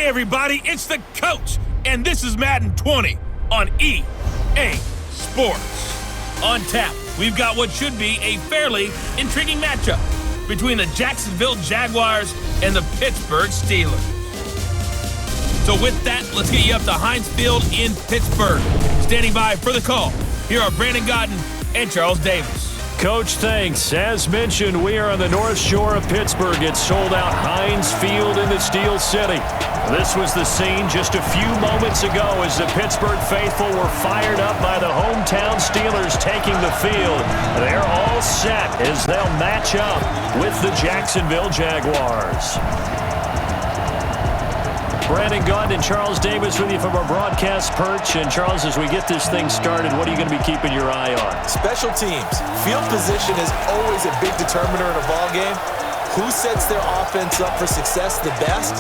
Hey everybody, it's the coach, and this is Madden 20 on EA Sports. On tap, we've got what should be a fairly intriguing matchup between the Jacksonville Jaguars and the Pittsburgh Steelers. So with that, let's get you up to Heinz Field in Pittsburgh. Standing by for the call, here are Brandon Godden and Charles Davis. Coach, thanks. As mentioned, we are on the North Shore of Pittsburgh. It's sold out Heinz Field in the Steel City. This was the scene just a few moments ago as the Pittsburgh faithful were fired up by the hometown Steelers taking the field. They're all set as they'll match up with the Jacksonville Jaguars. Brandon Gunn and Charles Davis with you from our broadcast perch. And Charles, as we get this thing started, what are you going to be keeping your eye on? Special teams. Field position is always a big determiner in a ball game. Who sets their offense up for success the best,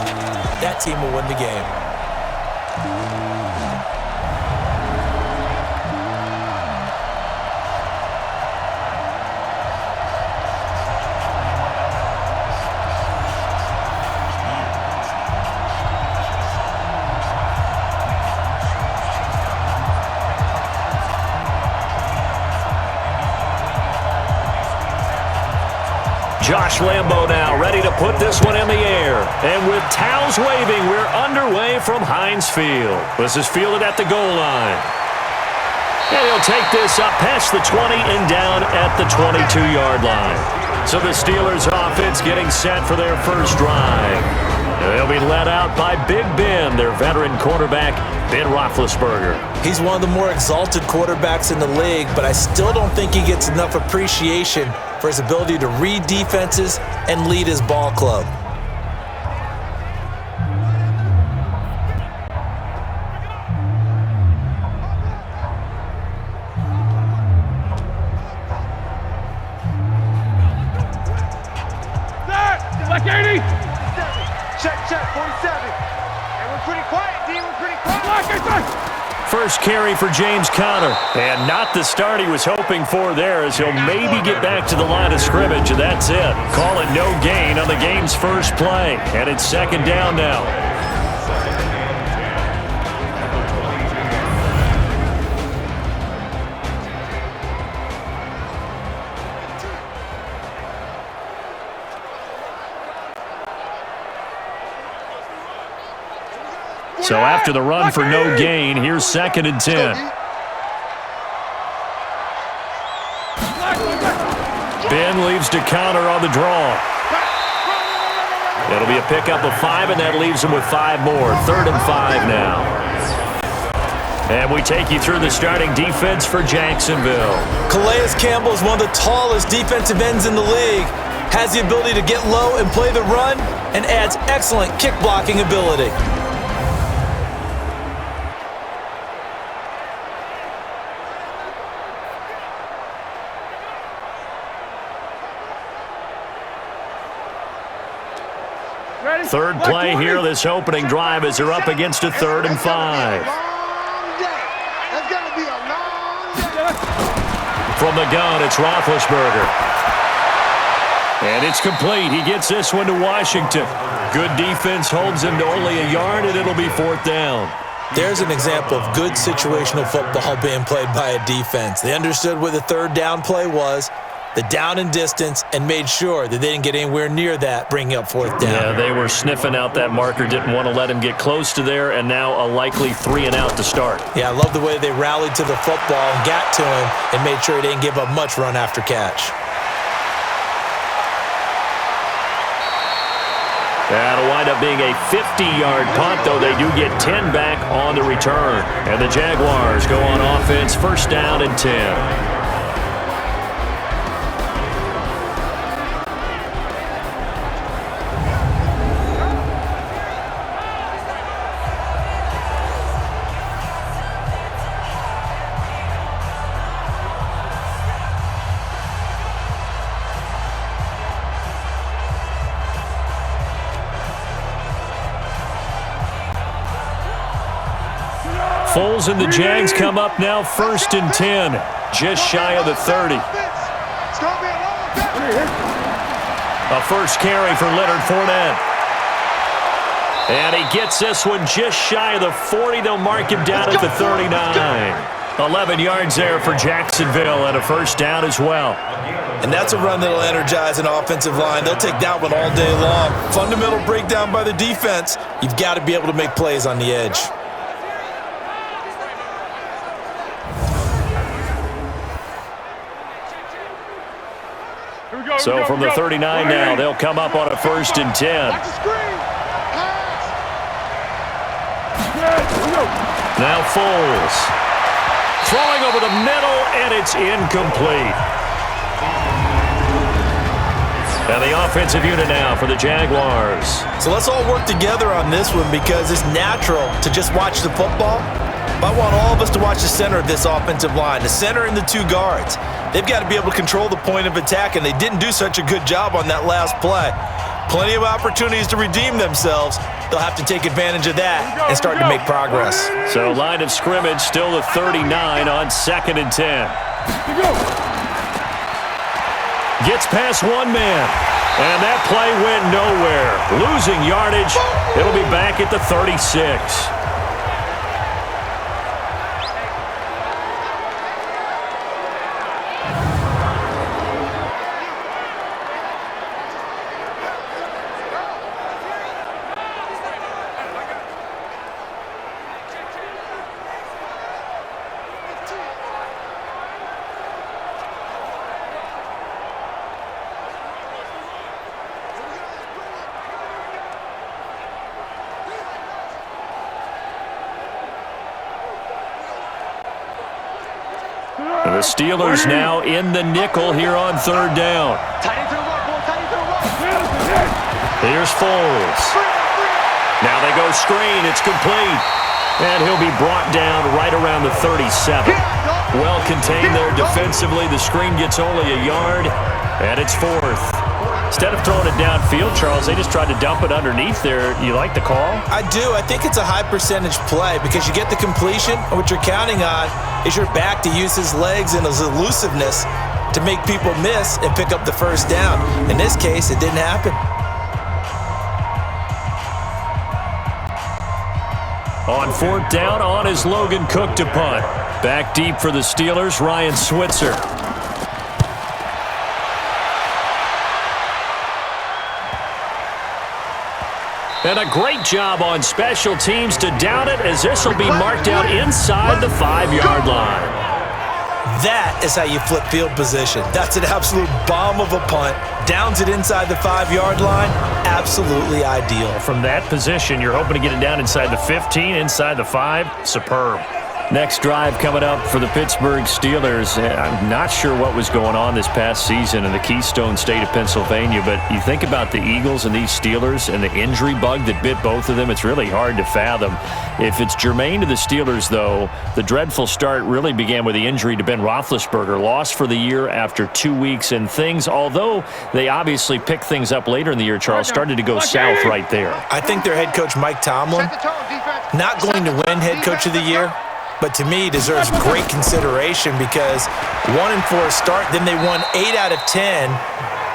that team will win the game. Josh Lambo now ready to put this one in the air. And with towels waving, we're underway from Heinz Field. This is fielded at the goal line. And he'll take this up past the 20 and down at the 22-yard line. So the Steelers offense getting set for their first drive. They'll be led out by Big Ben, their veteran quarterback, Ben Roethlisberger. He's one of the more exalted quarterbacks in the league, but I still don't think he gets enough appreciation for his ability to read defenses and lead his ball club. Black 80! Check, 47. And we're pretty quiet, D. We're pretty quiet. Black 80! First carry for James Conner. And not the start he was hoping for there, as he'll maybe get back to the line of scrimmage, and that's it. Call it no gain on the game's first play. And it's second down now. So after the run for no gain, here's second and 10. Ben leaves to Conner on the draw. It'll be a pickup of 5, and that leaves him with 5 more. 3rd and 5 now. And we take you through the starting defense for Jacksonville. Calais Campbell is one of the tallest defensive ends in the league. Has the ability to get low and play the run, and adds excellent kick blocking ability. Third play here, this opening drive, as they're up against a 3rd and 5. From the gun, it's Roethlisberger. And it's complete. He gets this one to Washington. Good defense holds him to only a yard, and it'll be 4th down. There's an example of good situational football being played by a defense. They understood what the 3rd down play was, the down and distance, and made sure that they didn't get anywhere near that, bringing up 4th down. Yeah, they were sniffing out that marker, didn't want to let him get close to there, and now a likely 3 and out to start. Yeah, I love the way they rallied to the football and got to him and made sure he didn't give up much run after catch. That'll wind up being a 50-yard punt, though they do get 10 back on the return. And the Jaguars go on offense, 1st down and 10. Foles and the Jags come up now 1st and 10, just shy of the 30. A first carry for Leonard Fournette. And he gets this one just shy of the 40. They'll mark him down at the 39. 11 yards there for Jacksonville and a first down as well. And that's a run that'll energize an offensive line. They'll take that one all day long. Fundamental breakdown by the defense. You've got to be able to make plays on the edge. So from the 39 now, they'll come up on a 1st and 10. Now Foles. Throwing over the middle, and it's incomplete. And the offensive unit now for the Jaguars. So let's all work together on this one because it's natural to just watch the football. But I want all of us to watch the center of this offensive line, the center and the 2 guards. They've got to be able to control the point of attack, and they didn't do such a good job on that last play. Plenty of opportunities to redeem themselves. They'll have to take advantage of that and start to make progress. So line of scrimmage still the 39 on 2nd and 10. Gets past one man, and that play went nowhere. Losing yardage. It'll be back at the 36. The Steelers now in the nickel here on 3rd down. Here's Foles. Now they go screen. It's complete. And he'll be brought down right around the 37. Well contained there defensively. The screen gets only a yard, and it's 4th. Instead of throwing it downfield, Charles, they just tried to dump it underneath there. You like the call? I do. I think it's a high percentage play because you get the completion, and what you're counting on is your back to use his legs and his elusiveness to make people miss and pick up the first down. In this case, it didn't happen. On 4th down, on is Logan Cook to punt. Back deep for the Steelers, Ryan Switzer. And a great job on special teams to down it, as this will be marked out inside the 5-yard line. That is how you flip field position. That's an absolute bomb of a punt. Downs it inside the 5-yard line. Absolutely ideal. From that position, you're hoping to get it down inside the 15, inside the 5. Superb. Next drive coming up for the Pittsburgh Steelers. I'm not sure what was going on this past season in the Keystone State of Pennsylvania, but you think about the Eagles and these Steelers and the injury bug that bit both of them, it's really hard to fathom. If it's germane to the Steelers, though, the dreadful start really began with the injury to Ben Roethlisberger, lost for the year after 2 weeks, and things, although they obviously picked things up later in the year, Charles, started to go south right there. I think their head coach, Mike Tomlin, not going to win head coach of the year, but to me deserves great consideration because 1-4 start, then they won 8 out of 10,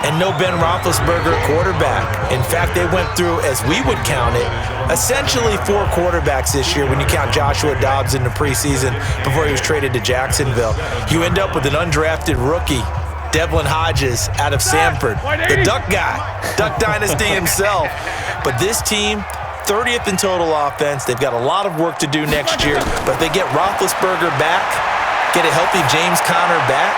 and no Ben Roethlisberger quarterback. In fact, they went through, as we would count it, essentially 4 quarterbacks this year when you count Joshua Dobbs in the preseason before he was traded to Jacksonville. You end up with an undrafted rookie, Devlin Hodges out of Samford, the Duck guy, Duck Dynasty himself. But this team, 30th in total offense. They've got a lot of work to do next year, but if they get Roethlisberger back, get a healthy James Conner back,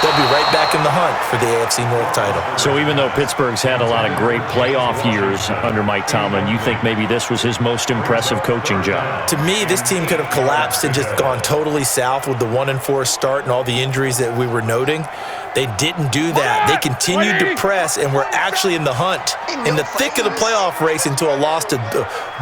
they'll be right back in the hunt for the AFC North title. So even though Pittsburgh's had a lot of great playoff years under Mike Tomlin, you think maybe this was his most impressive coaching job? To me, this team could have collapsed and just gone totally south with the 1-4 start and all the injuries that we were noting. They didn't do that. They continued to press and were actually in the hunt, in the thick of the playoff race until a loss to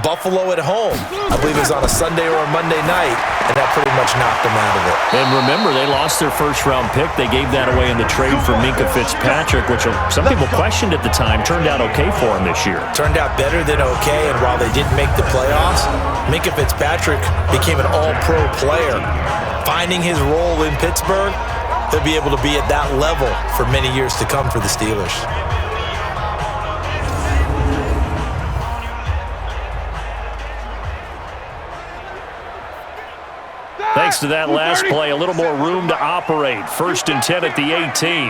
Buffalo at home. I believe it was on a Sunday or a Monday night, and that pretty much knocked them out of it. And remember, they lost their first-round pick. They gave that away in the trade for Minkah Fitzpatrick, which some people questioned at the time. Turned out okay for him this year. Turned out better than okay, and while they didn't make the playoffs, Minkah Fitzpatrick became an all-pro player. Finding his role in Pittsburgh, they'll be able to be at that level for many years to come for the Steelers. Thanks to that last play, a little more room to operate. 1st and 10 at the 18.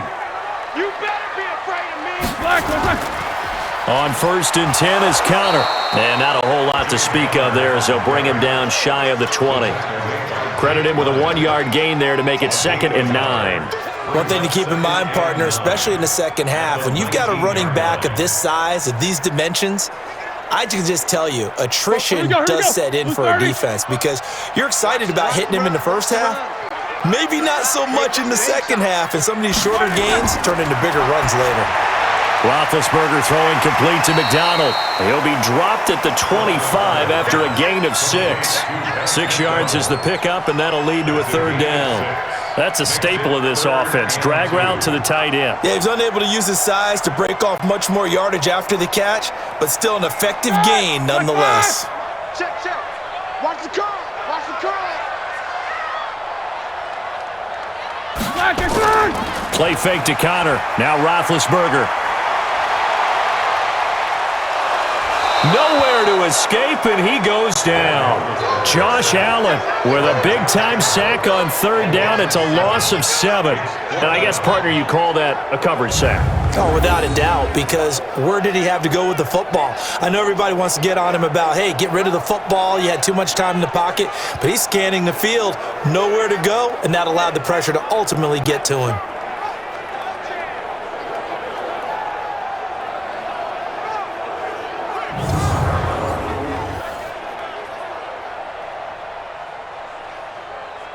You better be afraid of me. On 1st and 10 is counter. And not a whole lot to speak of there as they'll bring him down shy of the 20. Credit him with a 1-yard gain there to make it 2nd and 9. One thing to keep in mind, partner, especially in the second half, when you've got a running back of this size, of these dimensions, I can just tell you, attrition does set in for a defense because you're excited about hitting him in the first half, maybe not so much in the second half, and some of these shorter gains turn into bigger runs later. Roethlisberger throwing complete to McDonald. He'll be dropped at the 25 after a gain of 6. 6 yards is the pickup, and that'll lead to a 3rd down. That's a staple of this offense. Drag route to the tight end. Yeah, he's unable to use his size to break off much more yardage after the catch, but still an effective gain nonetheless. Check. Watch the curl. Watch the curl. Play fake to Connor. Now Roethlisberger. Nowhere to escape, and he goes down. Josh Allen with a big-time sack on 3rd down. It's a loss of 7. And I guess, partner, you call that a coverage sack. Oh, without a doubt, because where did he have to go with the football? I know everybody wants to get on him about, hey, get rid of the football. You had too much time in the pocket. But he's scanning the field, nowhere to go, and that allowed the pressure to ultimately get to him.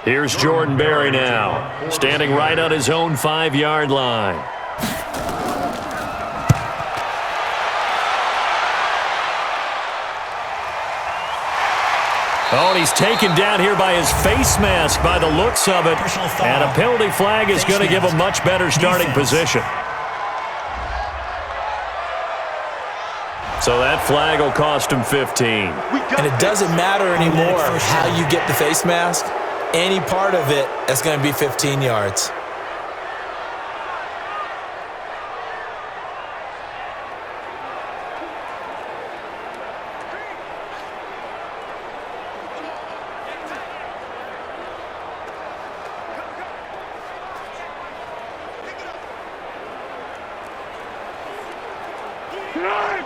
Here's Jordan Berry now, standing right on his own 5-yard line. Oh, and he's taken down here by his face mask by the looks of it. And a penalty flag is going to give a much better starting position. So that flag will cost him 15. And it doesn't matter anymore how you get the face mask. Any part of it, that's going to be 15 yards.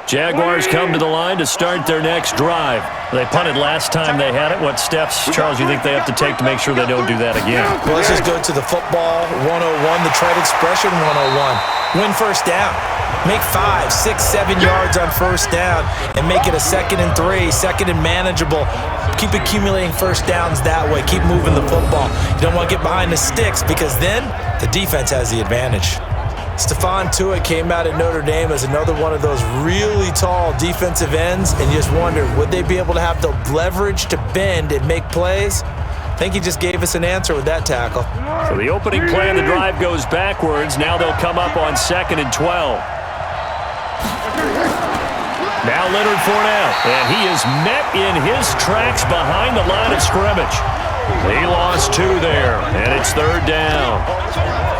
Jaguars come to the line to start their next drive. They punted last time they had it. What steps, Charles, you think they have to take to make sure they don't do that again? Well, let's just go to the football 101, the trade expression 101. Win first down. Make 5, 6, 7 yards on first down and make it a 2nd and 3, 2nd and manageable. Keep accumulating first downs that way. Keep moving the football. You don't want to get behind the sticks because then the defense has the advantage. Stephon Tuitt came out at Notre Dame as another one of those really tall defensive ends, and you just wondered, would they be able to have the leverage to bend and make plays? I think he just gave us an answer with that tackle. So the opening play of the drive goes backwards. Now they'll come up on 2nd and 12. Now Leonard Fournette, and he is met in his tracks behind the line of scrimmage. He lost 2 there, and it's 3rd down.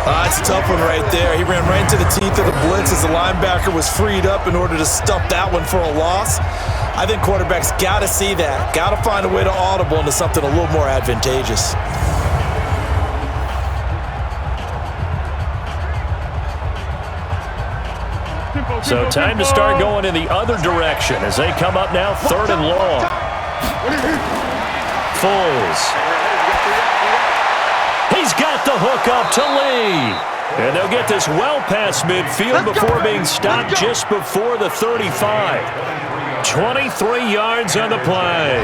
That's a tough one right there. He ran right into the teeth of the blitz as the linebacker was freed up in order to stuff that one for a loss. I think quarterbacks got to see that. Got to find a way to audible into something a little more advantageous. So time to start going in the other direction as they come up now 3rd and long. Foles. He's got the hook up to Lee. And they'll get this well past midfield before being stopped just before the 35. 23 yards on the play.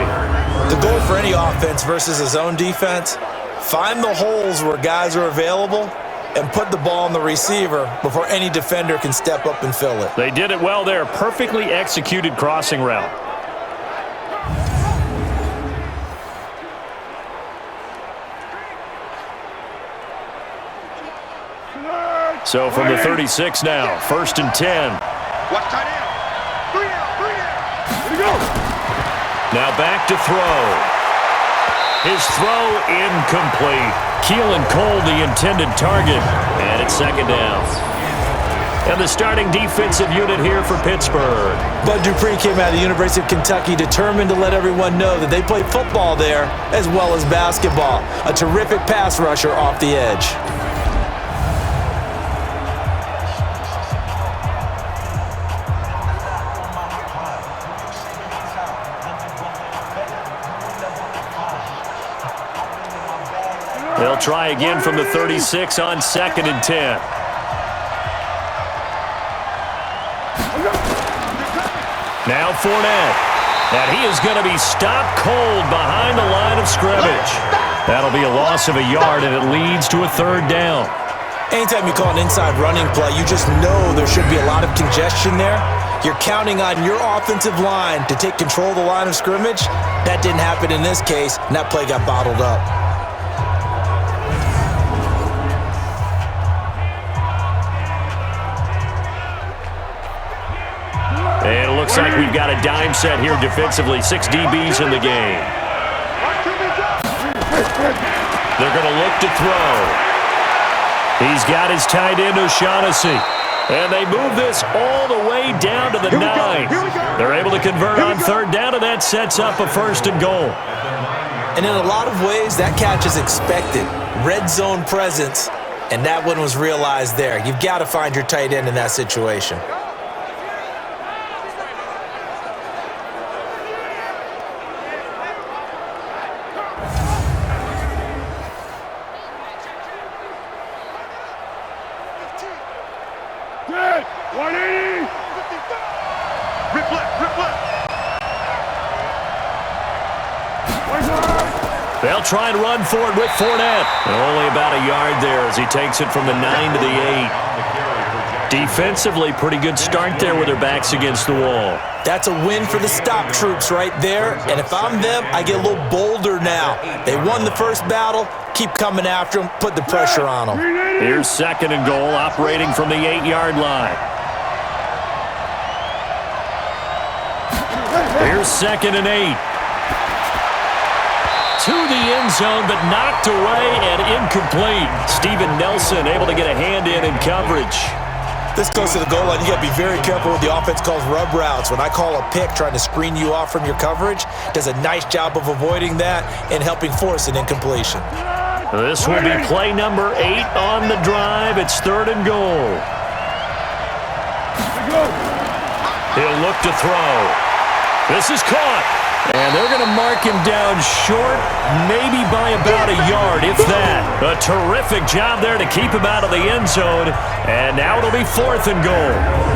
The goal for any offense versus a zone defense, find the holes where guys are available and put the ball on the receiver before any defender can step up and fill it. They did it well there. Perfectly executed crossing route. So from the 36 now, 1st and 10. Watch tight end. 3 down. Here we go. Now back to throw. His throw incomplete. Keelan Cole the intended target, and it's 2nd down. And the starting defensive unit here for Pittsburgh. Bud Dupree came out of the University of Kentucky determined to let everyone know that they play football there as well as basketball. A terrific pass rusher off the edge. They'll try again from the 36 on 2nd and 10. Now Fournette. And he is going to be stopped cold behind the line of scrimmage. That'll be a loss of a yard, and it leads to a 3rd down. Anytime you call an inside running play, you just know there should be a lot of congestion there. You're counting on your offensive line to take control of the line of scrimmage. That didn't happen in this case, and that play got bottled up. And it looks like we've got a dime set here defensively. 6 DBs in the game. They're going to look to throw. He's got his tight end, O'Shaughnessy. And they move this all the way down to the 9. They're able to convert on 3rd down, and that sets up a 1st and goal. And in a lot of ways, that catch is expected. Red zone presence, and that one was realized there. You've got to find your tight end in that situation. They'll try and run for it with Fournette. And only about a yard there as he takes it from the 9 to the 8. Defensively, pretty good start there with their backs against the wall. That's a win for the stop troops right there. And if I'm them, I get a little bolder now. They won the first battle. Keep coming after them. Put the pressure on them. Here's 2nd and goal, operating from the 8-yard line. Here's 2nd and 8. To the end zone, but knocked away and incomplete. Steven Nelson able to get a hand in coverage. This close to the goal line, you got to be very careful with the offense calls rub routes. When I call a pick trying to screen you off from your coverage, does a nice job of avoiding that and helping force an incompletion. This will be play number 8 on the drive. It's 3rd and goal. He'll look to throw. This is caught. And they're going to mark him down short, maybe by about a yard, if that. A terrific job there to keep him out of the end zone. And now it'll be 4th and goal.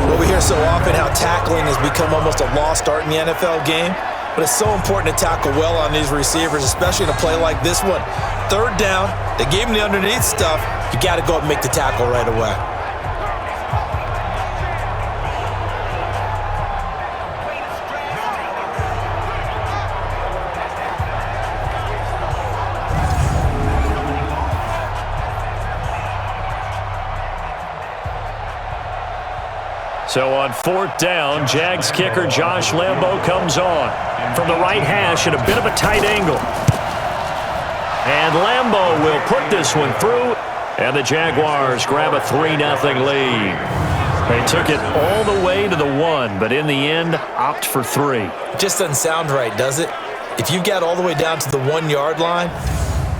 Well, we hear so often how tackling has become almost a lost art in the NFL game. But it's so important to tackle well on these receivers, especially in a play like this one. 3rd down, they gave him the underneath stuff. You got to go up and make the tackle right away. So on 4th down, Jags kicker Josh Lambo comes on from the right hash at a bit of a tight angle. And Lambo will put this one through, and the Jaguars grab a 3-0 lead. They took it all the way to the 1, but in the end, opt for 3. It just doesn't sound right, does it? If you got all the way down to the 1-yard line,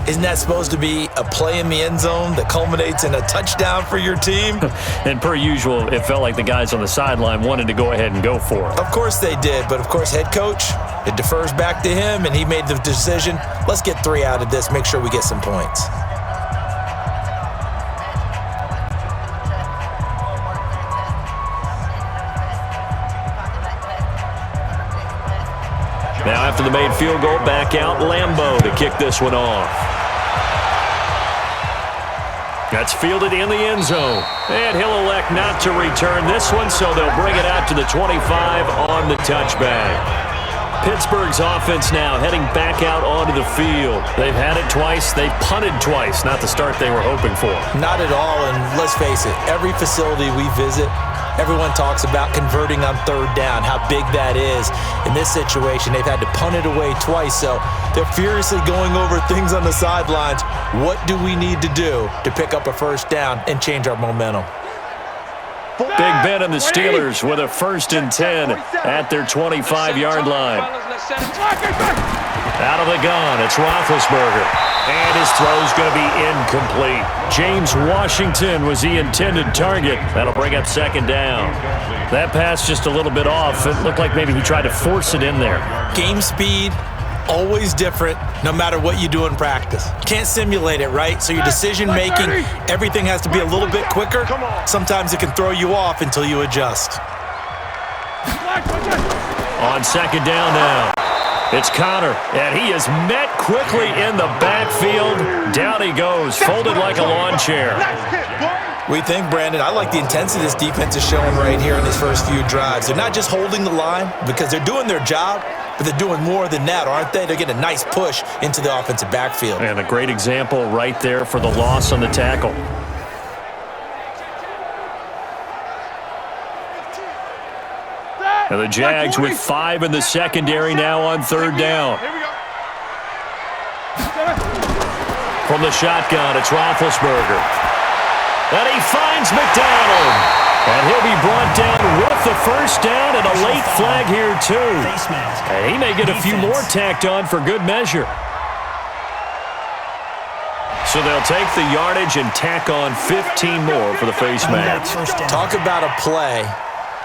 isn't that supposed to be a play in the end zone that culminates in a touchdown for your team? And per usual, it felt like the guys on the sideline wanted to go ahead and go for it. Of course they did, but of course head coach, it defers back to him, and he made the decision, let's get 3 out of this, make sure we get some points. Now after the made field goal, back out Lambo to kick this one off. That's fielded in the end zone. And he'll elect not to return this one, so they'll bring it out to the 25 on the touchback. Pittsburgh's offense now heading back out onto the field. They've had it twice. They've punted twice. Not the start they were hoping for. Not at all, and let's face it, every facility we visit, everyone talks about converting on 3rd down, how big that is. In this situation, they've had to punt it away twice, so they're furiously going over things on the sidelines. What do we need to do to pick up a 1st down and change our momentum? Big Ben and the Steelers with a 1st and 10 at their 25-yard line. Out of the gun, it's Roethlisberger. And his throw's going to be incomplete. James Washington was the intended target. That'll bring up 2nd down. That pass just a little bit off. It looked like maybe he tried to force it in there. Game speed, always different, no matter what you do in practice. Can't simulate it, right? So your decision-making, everything has to be a little bit quicker. Sometimes it can throw you off until you adjust. On 2nd down now. It's Connor, and he is met quickly in the backfield. Down he goes, folded like a lawn chair. We think, Brandon, I like the intensity this defense is showing right here in his first few drives. They're not just holding the line because they're doing their job, but they're doing more than that, aren't they? They're getting a nice push into the offensive backfield. And a great example right there for the loss on the tackle. And the Jags with 5 in the secondary now on 3rd down. From the shotgun, it's Roethlisberger. And he finds McDonald. And he'll be brought down with the 1st down and a late flag here too. And he may get a few more tacked on for good measure. So they'll take the yardage and tack on 15 more for the face mask. Talk about a play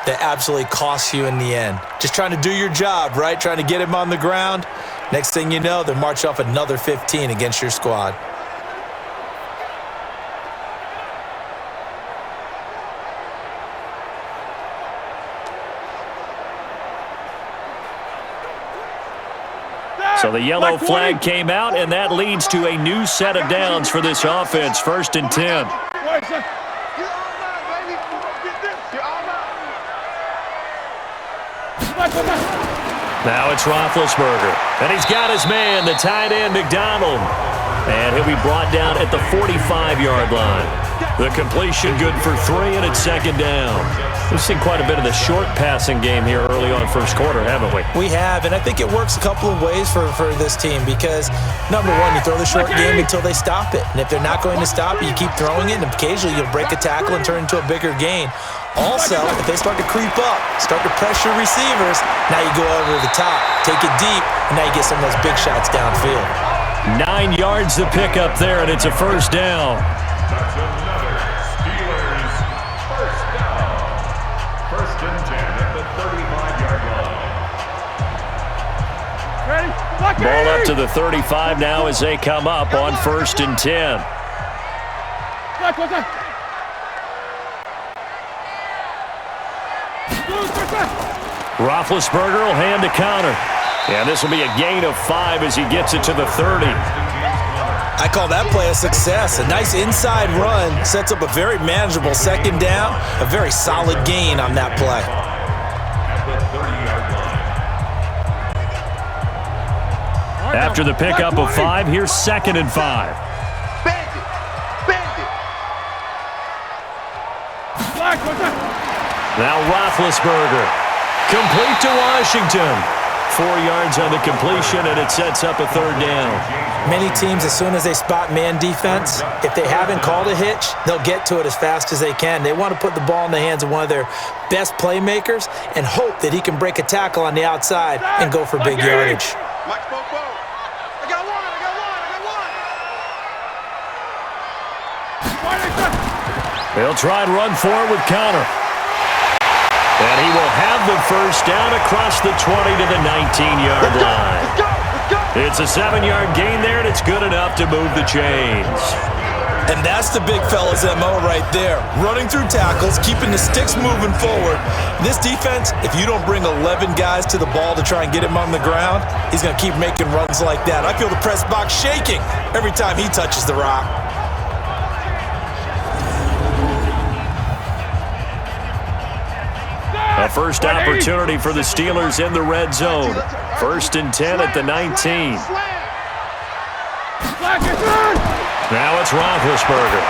that absolutely costs you in the end. Just trying to do your job, right? Trying to get him on the ground. Next thing you know, they'll march off another 15 against your squad. So the yellow flag came out, and that leads to a new set of downs for this offense. 1st and 10. Now it's Roethlisberger. And he's got his man, the tight end, McDonald. And he'll be brought down at the 45-yard line. The completion good for 3, and it's 2nd down. We've seen quite a bit of the short passing game here early on first quarter, haven't we? We have, and I think it works a couple of ways for this team because, number one, you throw the short game until they stop it. And if they're not going to stop it, you keep throwing it, and occasionally you'll break a tackle and turn it into a bigger gain. Also, if they start to creep up, start to pressure receivers, now you go over the top, take it deep, and now you get some of those big shots downfield. 9 yards to pick up there, and it's a 1st down. That's another Steelers 1st down. 1st and 10 at the 35-yard line. Ball up to the 35 now as they come up on 1st and 10. Roethlisberger will hand to Connor. And this will be a gain of 5 as he gets it to the 30. I call that play a success. A nice inside run sets up a very manageable 2nd down, a very solid gain on that play. After the pickup of 5, here's 2nd and 5. Now Roethlisberger. Complete to Washington. 4 yards on the completion, and it sets up a 3rd down. Many teams, as soon as they spot man defense, if they haven't called a hitch, they'll get to it as fast as they can. They want to put the ball in the hands of one of their best playmakers and hope that he can break a tackle on the outside and go for big yardage. They'll try and run forward with Connor. And he will have the 1st down across the 20 to the 19-yard line. It's a 7-yard gain there, and it's good enough to move the chains. And that's the big fella's MO right there. Running through tackles, keeping the sticks moving forward. This defense, if you don't bring 11 guys to the ball to try and get him on the ground, he's going to keep making runs like that. I feel the press box shaking every time he touches the rock. A first opportunity for the Steelers in the red zone. 1st and 10 at the 19. Now it's Roethlisberger.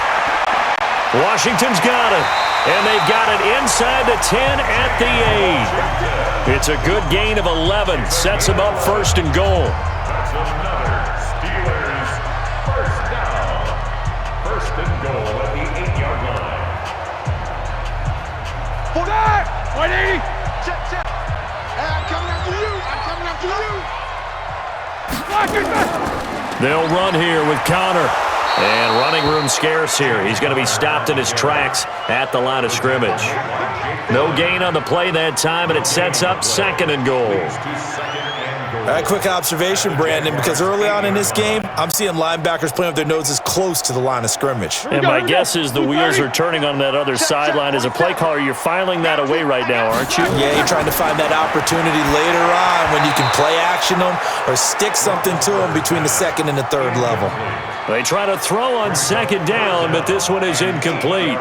Washington's got it. And they've got it inside the 10 at the 8. It's a good gain of 11. Sets them up 1st and goal. That's another Steelers 1st down. 1st and goal at the 8-yard line. 180. Check. Hey, I'm coming after you. They'll run here with Connor. And running room scarce here. He's going to be stopped in his tracks at the line of scrimmage. No gain on the play that time, and it sets up 2nd and goal. All right, quick observation, Brandon, because early on in this game, I'm seeing linebackers playing with their noses close to the line of scrimmage. And my guess is the wheels are turning on that other sideline. As a play caller, you're filing that away right now, aren't you? Yeah, you're trying to find that opportunity later on when you can play action them or stick something to them between the 2nd and the 3rd level. They try to throw on 2nd down, but this one is incomplete.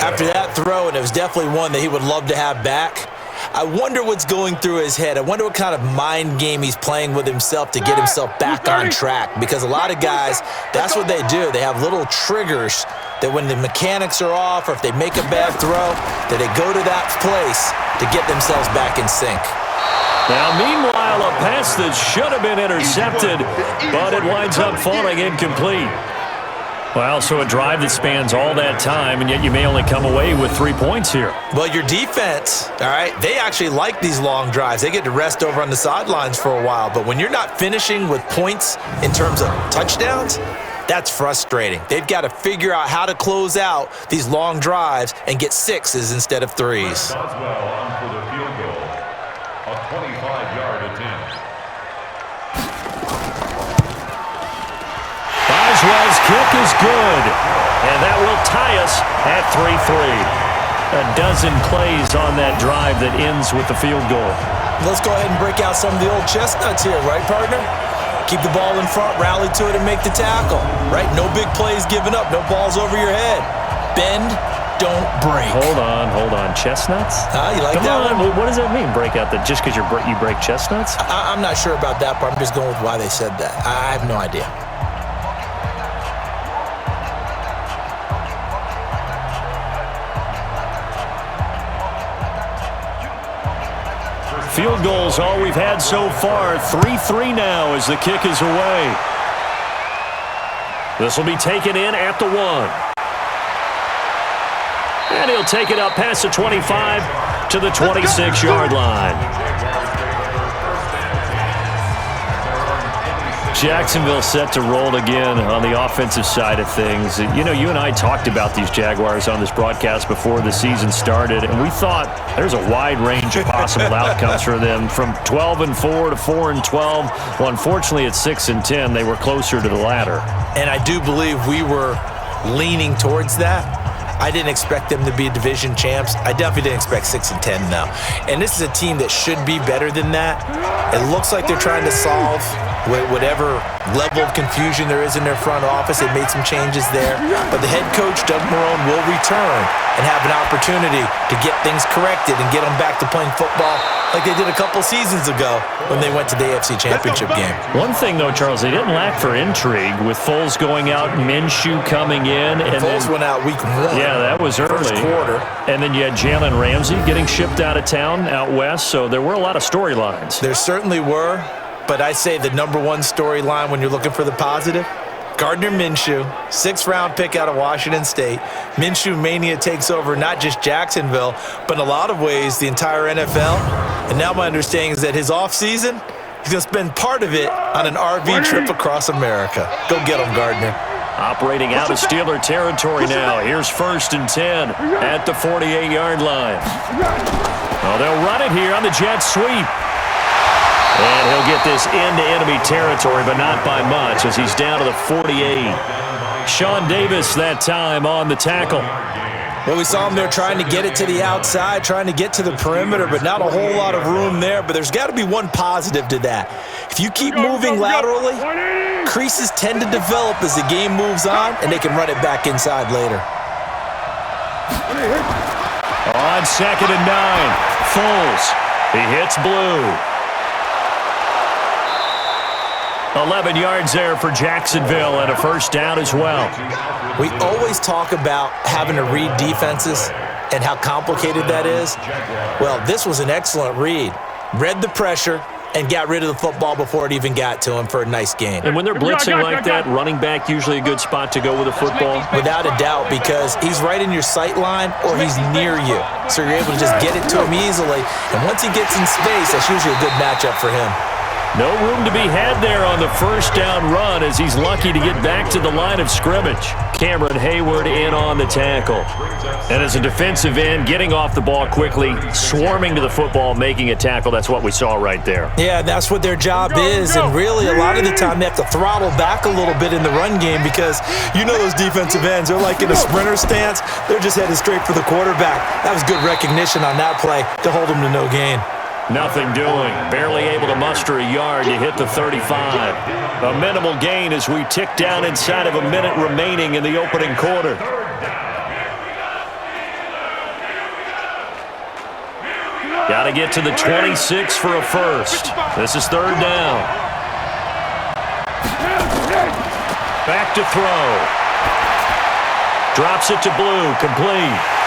After that throw, and it was definitely one that he would love to have back, I wonder what's going through his head. I wonder what kind of mind game he's playing with himself to get himself back on track. Because a lot of guys, that's what they do. They have little triggers that when the mechanics are off or if they make a bad throw, that they go to that place to get themselves back in sync. Now, meanwhile, a pass that should have been intercepted, but it winds up falling incomplete. Well, so a drive that spans all that time, and yet you may only come away with 3 points here. Well, your defense, all right, they actually like these long drives. They get to rest over on the sidelines for a while. But when you're not finishing with points in terms of touchdowns, that's frustrating. They've got to figure out how to close out these long drives and get 6s instead of 3s. Boswell on for the field goal. A 25-yard attempt. Boswell's kick is good, and that will tie us at 3-3. A dozen plays on that drive that ends with the field goal. Let's go ahead and break out some of the old chestnuts here, right, partner? Keep the ball in front, rally to it, and make the tackle, right? No big plays given up, no balls over your head. Bend, don't break. Hold on. Chestnuts? You like Come that on. one? What does that mean, break out that just because you break chestnuts? I'm not sure about that, but I'm just going with why they said that. I have no idea. Field goals all we've had so far. 3-3 now as the kick is away. This will be taken in at the 1. And he'll take it up past the 25 to the 26-yard line. Jacksonville set to roll again on the offensive side of things. You know, you and I talked about these Jaguars on this broadcast before the season started, and we thought there's a wide range of possible outcomes for them, from 12-4 to 4-12. Well, unfortunately, at 6-10, they were closer to the latter. And I do believe we were leaning towards that. I didn't expect them to be division champs. I definitely didn't expect 6-10 now. And this is a team that should be better than that. It looks like they're trying to solve whatever level of confusion there is in their front office. They made some changes there. But the head coach, Doug Marrone, will return and have an opportunity to get things corrected and get them back to playing football like they did a couple seasons ago when they went to the AFC Championship game. One thing, though, Charles, they didn't lack for intrigue with Foles going out, Minshew coming in. And Foles went out week 1. Yeah, that was early. First quarter. And then you had Jalen Ramsey getting shipped out of town out west, so there were a lot of storylines. There certainly were, but I say the number one storyline when you're looking for the positive, Gardner Minshew, 6th-round pick out of Washington State. Minshew mania takes over not just Jacksonville, but in a lot of ways the entire NFL. And now my understanding is that his offseason, he's going to spend part of it on an RV trip across America. Go get him, Gardner. Operating out of Steeler territory now. Here's 1st and 10 at the 48-yard line. Oh, they'll run it here on the jet sweep. And he'll get this into enemy territory, but not by much as he's down to the 48. Sean Davis that time on the tackle. Well, we saw him there trying to get it to the outside, trying to get to the perimeter, but not a whole lot of room there. But there's got to be one positive to that. If you keep moving laterally, creases tend to develop as the game moves on, and they can run it back inside later. On 2nd and 9, Foles. He hits blue. 11 yards there for Jacksonville and a 1st down as well. We always talk about having to read defenses and how complicated that is. Well, this was an excellent read. Read the pressure, and got rid of the football before it even got to him for a nice gain. And when they're blitzing like that, running back usually a good spot to go with a football? Without a doubt, because he's right in your sight line or he's near you. So you're able to just get it to him easily. And once he gets in space, that's usually a good matchup for him. No room to be had there on the first down run as he's lucky to get back to the line of scrimmage. Cameron Hayward in on the tackle. And as a defensive end, getting off the ball quickly, swarming to the football, making a tackle, that's what we saw right there. Yeah, that's what their job is. And really, a lot of the time, they have to throttle back a little bit in the run game because you know those defensive ends, they're like in a sprinter stance. They're just headed straight for the quarterback. That was good recognition on that play to hold them to no gain. Nothing doing. Barely able to muster a yard to hit the 35. A minimal gain as we tick down inside of a minute remaining in the opening quarter. Got to get to the 26 for a first. This is third down. Back to throw. Drops it to Blue. Complete.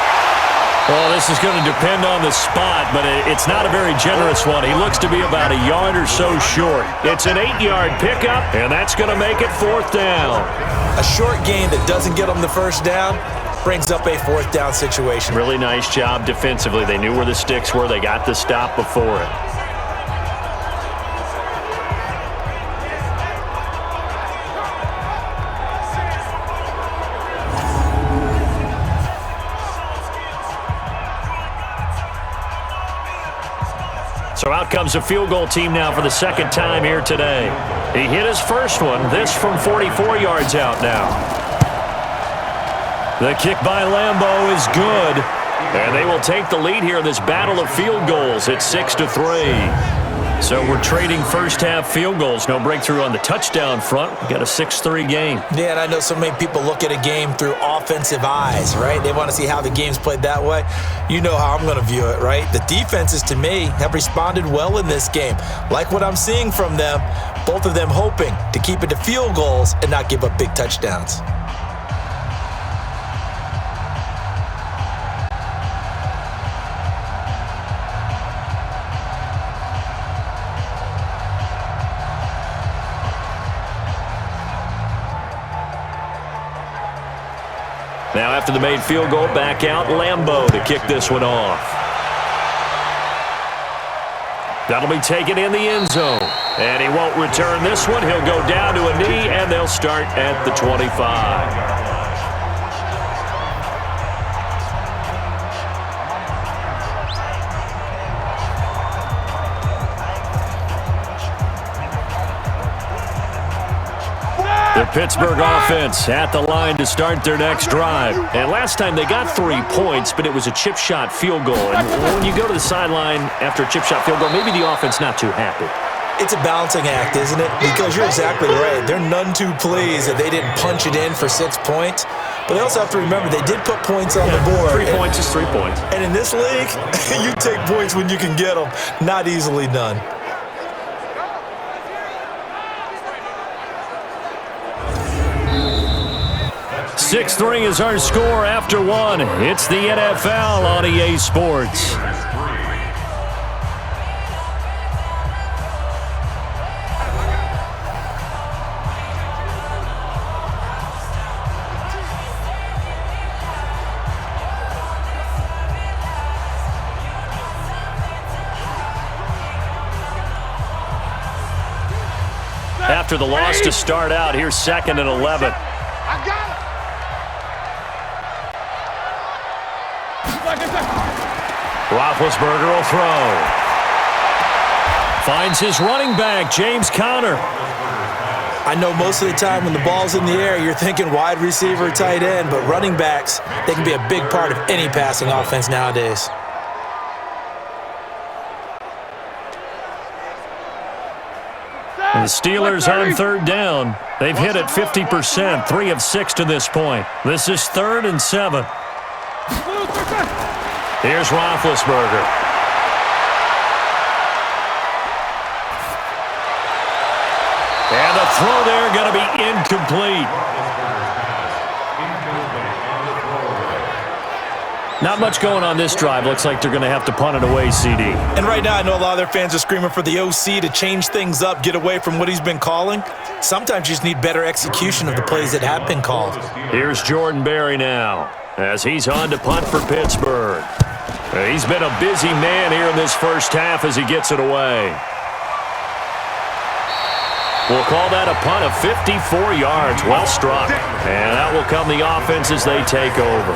Well, this is going to depend on the spot, but it's not a very generous one. He looks to be about a yard or so short. It's an 8-yard pickup, and that's going to make it fourth down. A short gain that doesn't get them the first down brings up a fourth down situation. Really nice job defensively. They knew where the sticks were. They got the stop before it. So out comes a field goal team now for the second time here today. He hit his first one, this from 44 yards out now. The kick by Lambeau is good, and they will take the lead here in this battle of field goals at 6-3. So we're trading first half field goals. No breakthrough on the touchdown front. We got a 6-3 game. Yeah, and I know so many people look at a game through offensive eyes, right? They want to see how the game's played that way. You know how I'm going to view it, right? The defenses, to me, have responded well in this game. Like what I'm seeing from them, both of them hoping to keep it to field goals and not give up big touchdowns. Now after the made field goal, back out Lambeau to kick this one off. That'll be taken in the end zone. And he won't return this one. He'll go down to a knee, and they'll start at the 25. The Pittsburgh offense at the line to start their next drive. And last time they got 3 points, but it was a chip shot field goal. And when you go to the sideline after a chip shot field goal, maybe the offense not too happy. It's a balancing act, isn't it? Because you're exactly right. They're none too pleased that they didn't punch it in for 6 points. But they also have to remember they did put points on the board. 3 points is 3 points. And in this league, you take points when you can get them. Not easily done. 6-3 is our score after one. It's the NFL on EA Sports. After the loss to start out, here's 2nd and 11. I got it. Roethlisberger will throw. Finds his running back, James Conner. I know most of the time when the ball's in the air, you're thinking wide receiver, tight end, but running backs, they can be a big part of any passing offense nowadays. And the Steelers on third down. They've hit it 50%, 3 of 6 to this point. This is 3rd and 7. Here's Roethlisberger. And the throw there going to be incomplete. Not much going on this drive. Looks like they're going to have to punt it away, CD. And right now, I know a lot of their fans are screaming for the OC to change things up, get away from what he's been calling. Sometimes you just need better execution of the plays that have been called. Here's Jordan Berry now as he's on to punt for Pittsburgh. He's been a busy man here in this first half as he gets it away. We'll call that a punt of 54 yards. Well struck. And out will come the offense as they take over.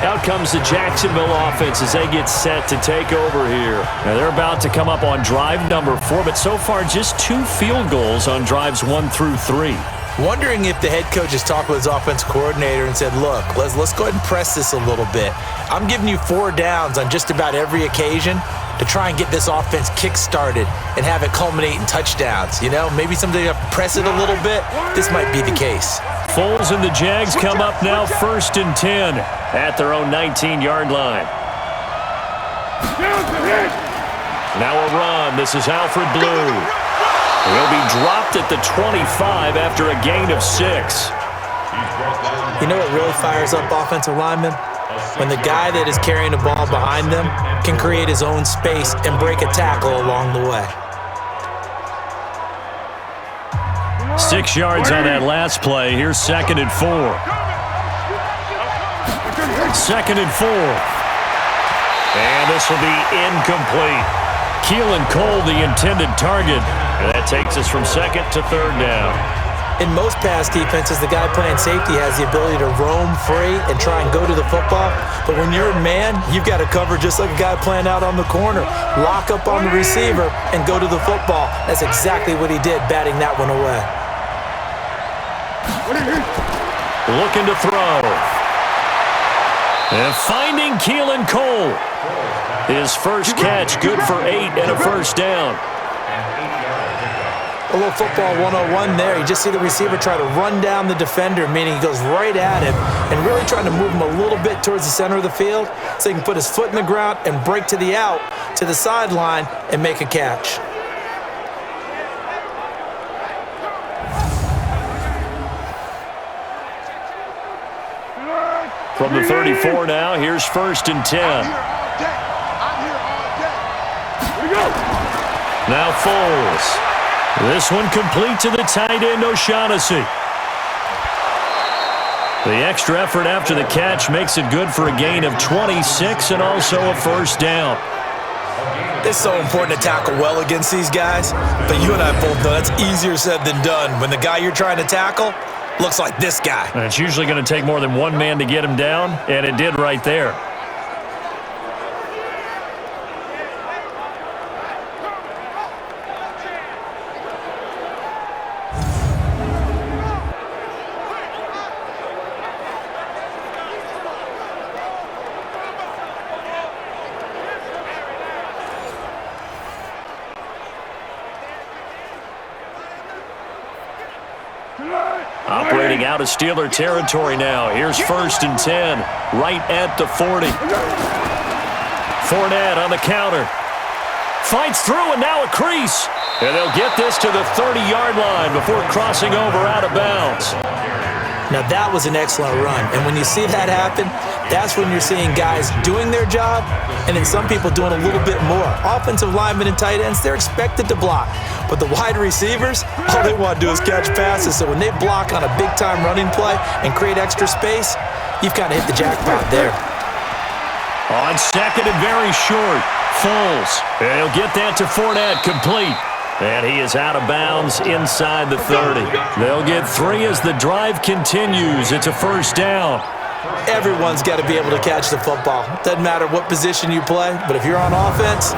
Out comes the Jacksonville offense as they get set to take over here. Now they're about to come up on drive number 4, but so far just 2 field goals on drives 1 through 3. Wondering if the head coach has talked with his offense coordinator and said, look, let's go ahead and press this a little bit. I'm giving you 4 downs on just about every occasion to try and get this offense kick-started and have it culminate in touchdowns. You know, maybe somebody to press it a little bit. This might be the case. Foles and the Jags come up now 1st and 10 at their own 19-yard line. Now a run. This is Alfred Blue. He'll be dropped at the 25 after a gain of 6. You know what really fires up offensive linemen? When the guy that is carrying the ball behind them can create his own space and break a tackle along the way. 6 yards on that last play. Here's 2nd and 4. 2nd and 4. And this will be incomplete. Keelan Cole, the intended target. And that takes us from 2nd to 3rd down. In most pass defenses, the guy playing safety has the ability to roam free and try and go to the football. But when you're a man, you've got to cover just like a guy playing out on the corner. Lock up on the receiver and go to the football. That's exactly what he did, batting that one away. Looking to throw. And finding Keelan Cole. His first catch, good for 8 and a first down. A little football 101 there. You just see the receiver try to run down the defender, meaning he goes right at him and really trying to move him a little bit towards the center of the field so he can put his foot in the ground and break to the out, to the sideline, and make a catch. From the 34 now, here's 1st and 10. Now Foles. This one complete to the tight end, O'Shaughnessy. The extra effort after the catch makes it good for a gain of 26 and also a first down. It's so important to tackle well against these guys, but you and I both know that's easier said than done when the guy you're trying to tackle looks like this guy. And it's usually going to take more than one man to get him down, and it did right there. Operating out of Steeler territory now. Here's 1st and 10, right at the 40. Fournette on the counter. Fights through and now a crease. And they'll get this to the 30-yard line before crossing over out of bounds. Now that was an excellent run. And when you see that happen, that's when you're seeing guys doing their job and then some people doing a little bit more. Offensive linemen and tight ends, they're expected to block. But the wide receivers, all they want to do is catch passes. So when they block on a big-time running play and create extra space, you've kind of hit the jackpot there. On 2nd and very short, Foles. And he'll get that to Fournette, complete. And he is out of bounds inside the 30. They'll get 3 as the drive continues. It's a first down. Everyone's got to be able to catch the football. Doesn't matter what position you play, but if you're on offense,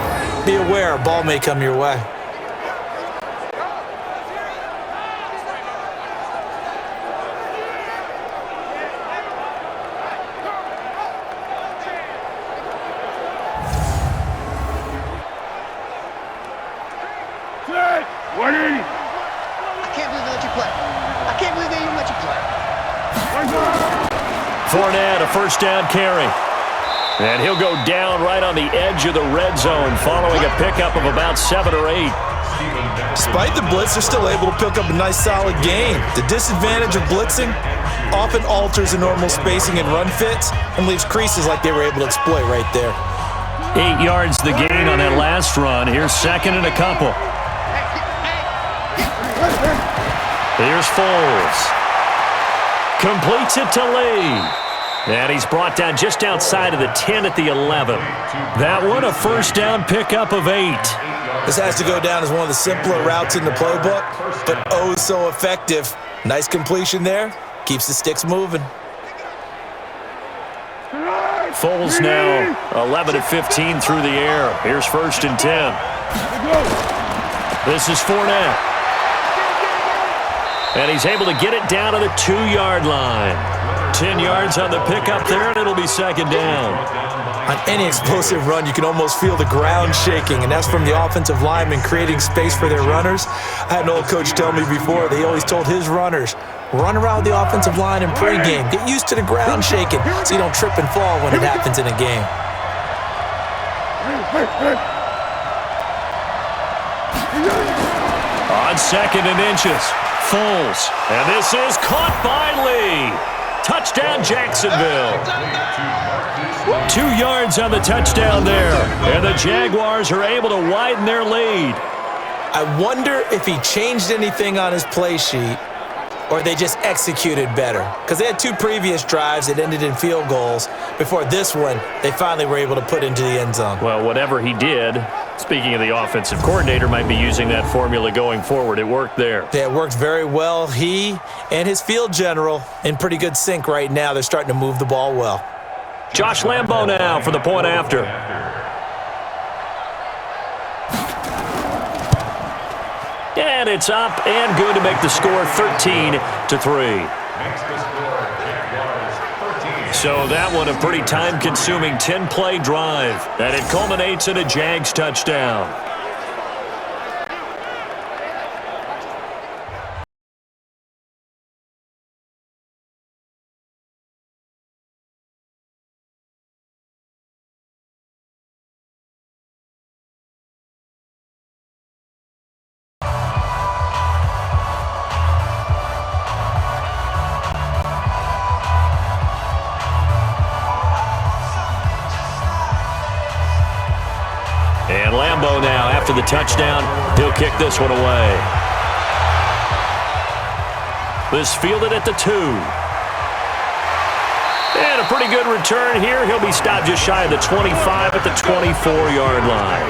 be aware a ball may come your way. Fournette, a first down carry. And he'll go down right on the edge of the red zone following a pickup of about 7 or 8. Despite the blitz, they're still able to pick up a nice solid gain. The disadvantage of blitzing often alters the normal spacing and run fits and leaves creases like they were able to exploit right there. 8 yards the gain on that last run. Here's second and a couple. Here's Foles. Completes it to Lee. And he's brought down just outside of the 10 at the 11. That one a first down pickup of 8. This has to go down as one of the simpler routes in the playbook, but oh so effective. Nice completion there. Keeps the sticks moving. Foles now 11 of 15 through the air. Here's first and 10. This is Fournette. And he's able to get it down to the 2-yard line. 10 yards on the pickup there, and it'll be second down. On any explosive run, you can almost feel the ground shaking, and that's from the offensive linemen creating space for their runners. I had an old coach tell me before, they always told his runners, run around the offensive line in pregame. Get used to the ground shaking so you don't trip and fall when it happens in a game. On second and inches, Foles. And this is caught by Lee. Touchdown, Jacksonville. 2 yards on the touchdown there. And the Jaguars are able to widen their lead. I wonder if he changed anything on his play sheet or they just executed better. Because they had 2 previous drives that ended in field goals. Before this one, they finally were able to put into the end zone. Well, whatever he did, speaking of the offensive coordinator, might be using that formula going forward. It worked there. Yeah, it worked very well. He and his field general in pretty good sync right now. They're starting to move the ball well. Josh Lambo now for the point after. And it's up and good to make the score 13-3. So that one a pretty time-consuming 10-play drive. And it culminates in a Jags touchdown. And Lambo now, after the touchdown, he'll kick this one away. This fielded at the 2. And a pretty good return here. He'll be stopped just shy of the 25 at the 24-yard line.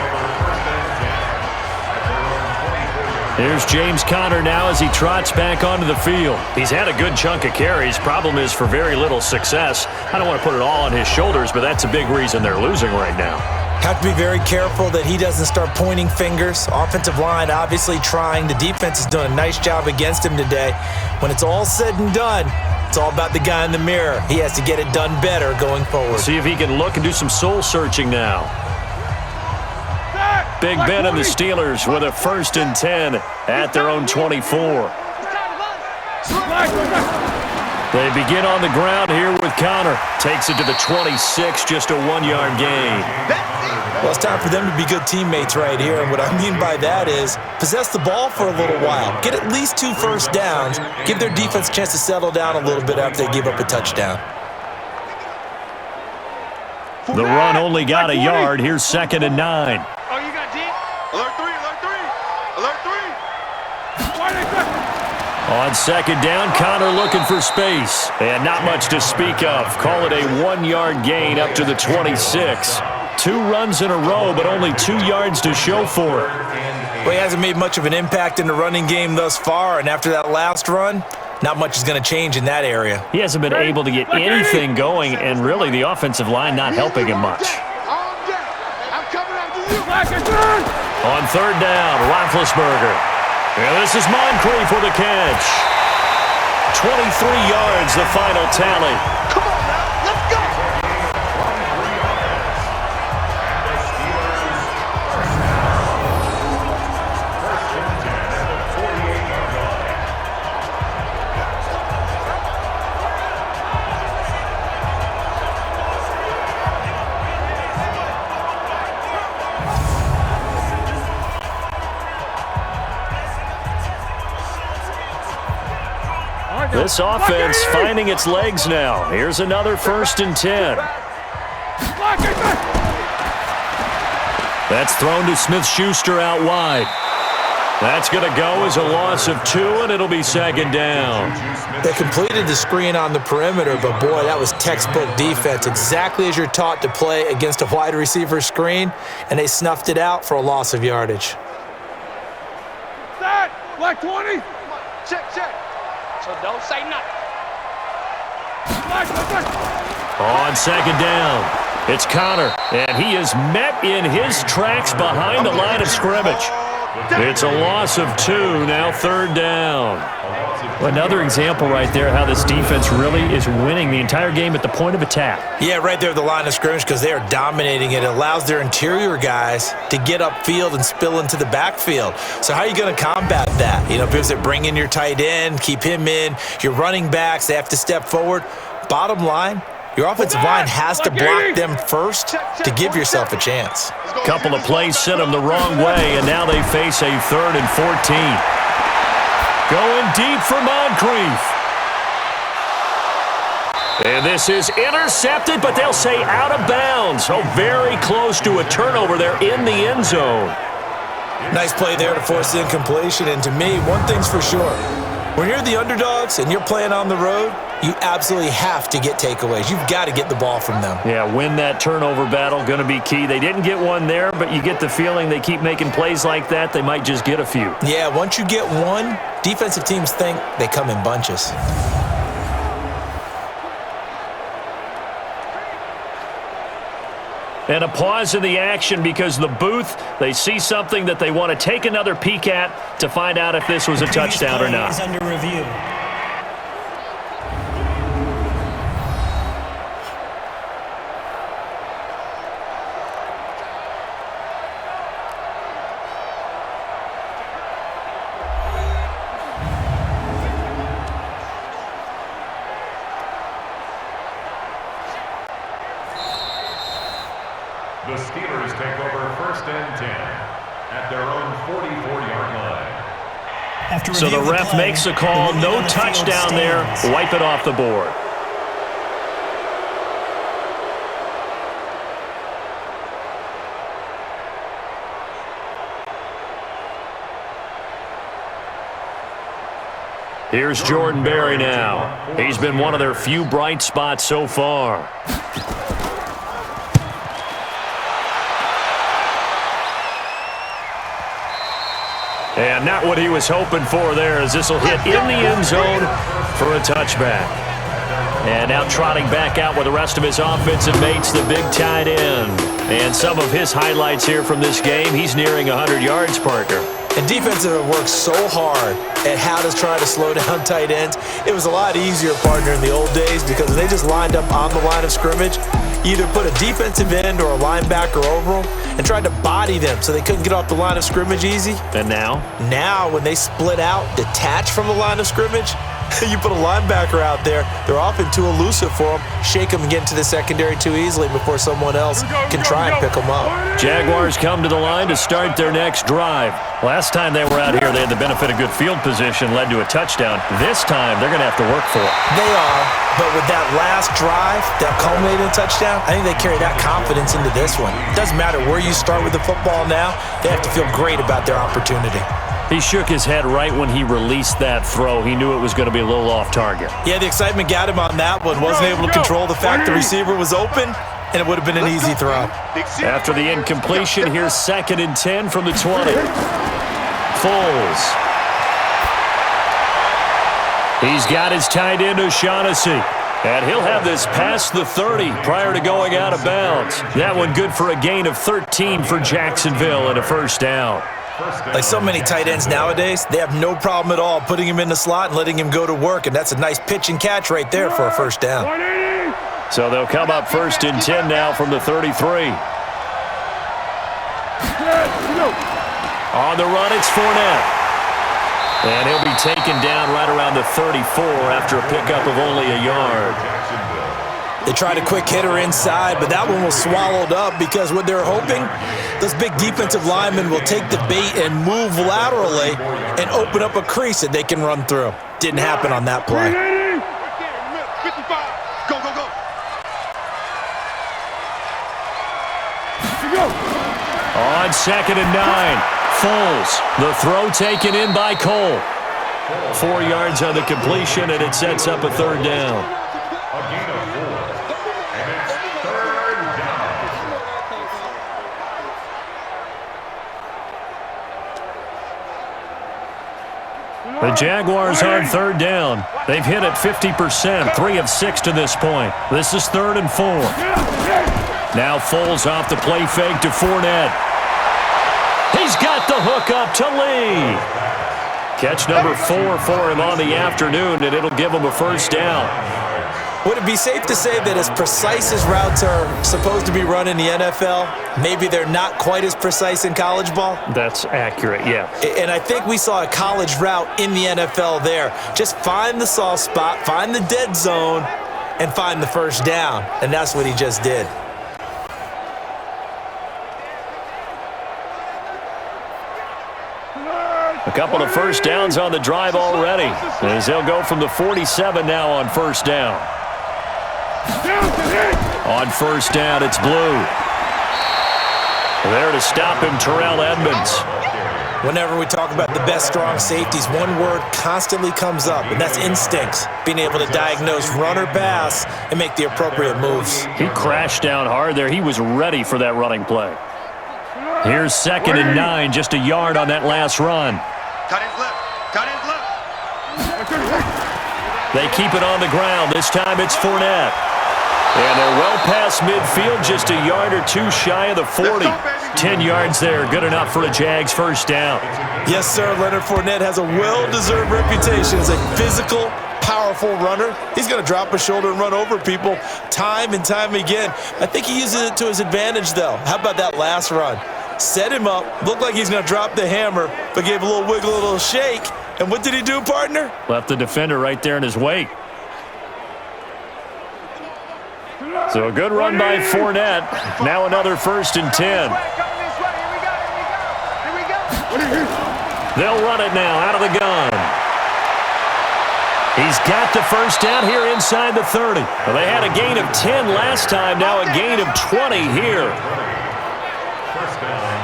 Here's James Conner now as he trots back onto the field. He's had a good chunk of carries. Problem is for very little success. I don't want to put it all on his shoulders, but that's a big reason they're losing right now. Have to be very careful that he doesn't start pointing fingers. Offensive line obviously trying. The defense is doing a nice job against him today. When it's all said and done, it's all about the guy in the mirror. He has to get it done better going forward. See if he can look and do some soul searching now. Big Ben and the Steelers with a first and 10 at their own 24. They begin on the ground here with Conner. Takes it to the 26, just a 1-yard gain. Well, it's time for them to be good teammates right here. And what I mean by that is possess the ball for a little while. Get at least 2 first downs. Give their defense a chance to settle down a little bit after they give up a touchdown. The run only got a yard. Here's second and 9. Oh, you got deep? Alert 3, alert 3, alert 3. On second down, Conner looking for space. And not much to speak of. Call it a 1-yard gain up to the 26. 2 runs in a row, but only 2 yards to show for it. Well, he hasn't made much of an impact in the running game thus far, and after that last run, not much is going to change in that area. He hasn't been able to get anything going, and really the offensive line not helping him much. I'm coming after you. On third down, Roethlisberger. And this is Moncrief for the catch. 23 yards, the final tally. Come on now, let's go. This offense finding its legs now. Here's another 1st and 10. That's thrown to Smith-Schuster out wide. That's going to go as a loss of 2, and it'll be 2nd down. They completed the screen on the perimeter, but boy, that was textbook defense. Exactly as you're taught to play against a wide receiver screen, and they snuffed it out for a loss of yardage. Set! Black 20! Check. So don't say nothing. Black. On 2nd down, it's Connor, and he is met in his tracks behind the line of scrimmage. It's a loss of 2, now 3rd down. Another example right there how this defense really is winning the entire game at the point of attack. Yeah, right there at the line of scrimmage because they are dominating it. It allows their interior guys to get upfield and spill into the backfield. So how are you going to combat that? Because they bring in your tight end, keep him in. Your running backs, they have to step forward. Bottom line, your offensive line has to block them first to give yourself a chance. Couple of plays sent them the wrong way, and now they face a 3rd and 14. Going deep for Moncrief. And this is intercepted, but they'll say out of bounds. So very close to a turnover there in the end zone. Nice play there to force the incompletion. And to me, one thing's for sure. When you're the underdogs and you're playing on the road, you absolutely have to get takeaways. You've got to get the ball from them. Yeah, win that turnover battle, going to be key. They didn't get one there, but you get the feeling they keep making plays like that, they might just get a few. Yeah, once you get one, defensive teams think they come in bunches. And a pause in the action because the booth, they see something that they want to take another peek at to find out if this was a touchdown or not. Is under review. The Steelers take over 1st and 10 at their own 44-yard line. So the ref makes a call, no touchdown there, wipe it off the board. Here's Jordan Berry now. He's been one of their few bright spots so far. And not what he was hoping for there, as this will hit in the end zone for a touchback. And now trotting back out with the rest of his offensive mates, the big tight end. And some of his highlights here from this game, he's nearing 100 yards, partner. And defenses have worked so hard at how to try to slow down tight ends. It was a lot easier, partner, in the old days because when they just lined up on the line of scrimmage, either put a defensive end or a linebacker over them and tried to body them so they couldn't get off the line of scrimmage easy. And now? Now, when they split out, detach from the line of scrimmage, you put a linebacker out there, they're often too elusive for them, shake them and get into the secondary too easily before someone else can try and pick them up. Jaguars come to the line to start their next drive. Last time they were out here, they had the benefit of good field position, led to a touchdown. This time, they're going to have to work for it. They are, but with that last drive, that culminating touchdown, I think they carry that confidence into this one. It doesn't matter where you start with the football now, they have to feel great about their opportunity. He shook his head right when he released that throw. He knew it was going to be a little off target. Yeah, the excitement got him on that one. Wasn't able to control the fact the receiver was open, and it would have been an easy throw. After the incompletion, here's 2nd and 10 from the 20. Foles. He's got his tight end, O'Shaughnessy. And he'll have this past the 30 prior to going out of bounds. That one good for a gain of 13 for Jacksonville and a 1st down. Like so many tight ends nowadays, they have no problem at all putting him in the slot and letting him go to work, and that's a nice pitch and catch right there for a 1st down. So they'll come up 1st and 10 now from the 33. On the run, it's Fournette. And he'll be taken down right around the 34 after a pickup of only a yard. They tried a quick hitter inside, but that one was swallowed up because what they're hoping, those big defensive linemen will take the bait and move laterally and open up a crease that they can run through. Didn't happen on that play. On 2nd and 9, Foles. The throw taken in by Cole. 4 yards on the completion, and it sets up a 3rd down. A gain of 4. And it's 3rd down. The Jaguars on 3rd down. They've hit it 50%, 3 of 6 to this point. This is 3rd and 4. Now Foles off the play fake to Fournette. He's got the hook up to Lee. Catch number 4 for him on the afternoon, and it'll give him a 1st down. Would it be safe to say that as precise as routes are supposed to be run in the NFL, maybe they're not quite as precise in college ball? That's accurate, yeah. And I think we saw a college route in the NFL there. Just find the soft spot, find the dead zone, and find the 1st down. And that's what he just did. A couple of 1st downs on the drive already, as they'll go from the 47 now on 1st down. On 1st down, it's Blue. There to stop him, Terrell Edmonds. Whenever we talk about the best strong safeties, one word constantly comes up, and that's instincts. Being able to diagnose run or pass and make the appropriate moves. He crashed down hard there. He was ready for that running play. Here's 2nd and 9, just a yard on that last run. Cut his lip. Cut his lip. They keep it on the ground. This time it's Fournette. And they're well past midfield, just a yard or 2 shy of the 40. 10 yards there, good enough for a Jags 1st down. Yes, sir. Leonard Fournette has a well-deserved reputation as a physical, powerful runner. He's going to drop a shoulder and run over people time and time again. I think he uses it to his advantage, though. How about that last run? Set him up, looked like he's going to drop the hammer, but gave a little wiggle, a little shake. And what did he do, partner? Left the defender right there in his wake. So a good run by Fournette. Now another 1st and 10. They'll run it now out of the gun. He's got the 1st down here inside the 30. Well, they had a gain of 10 last time, now a gain of 20 here.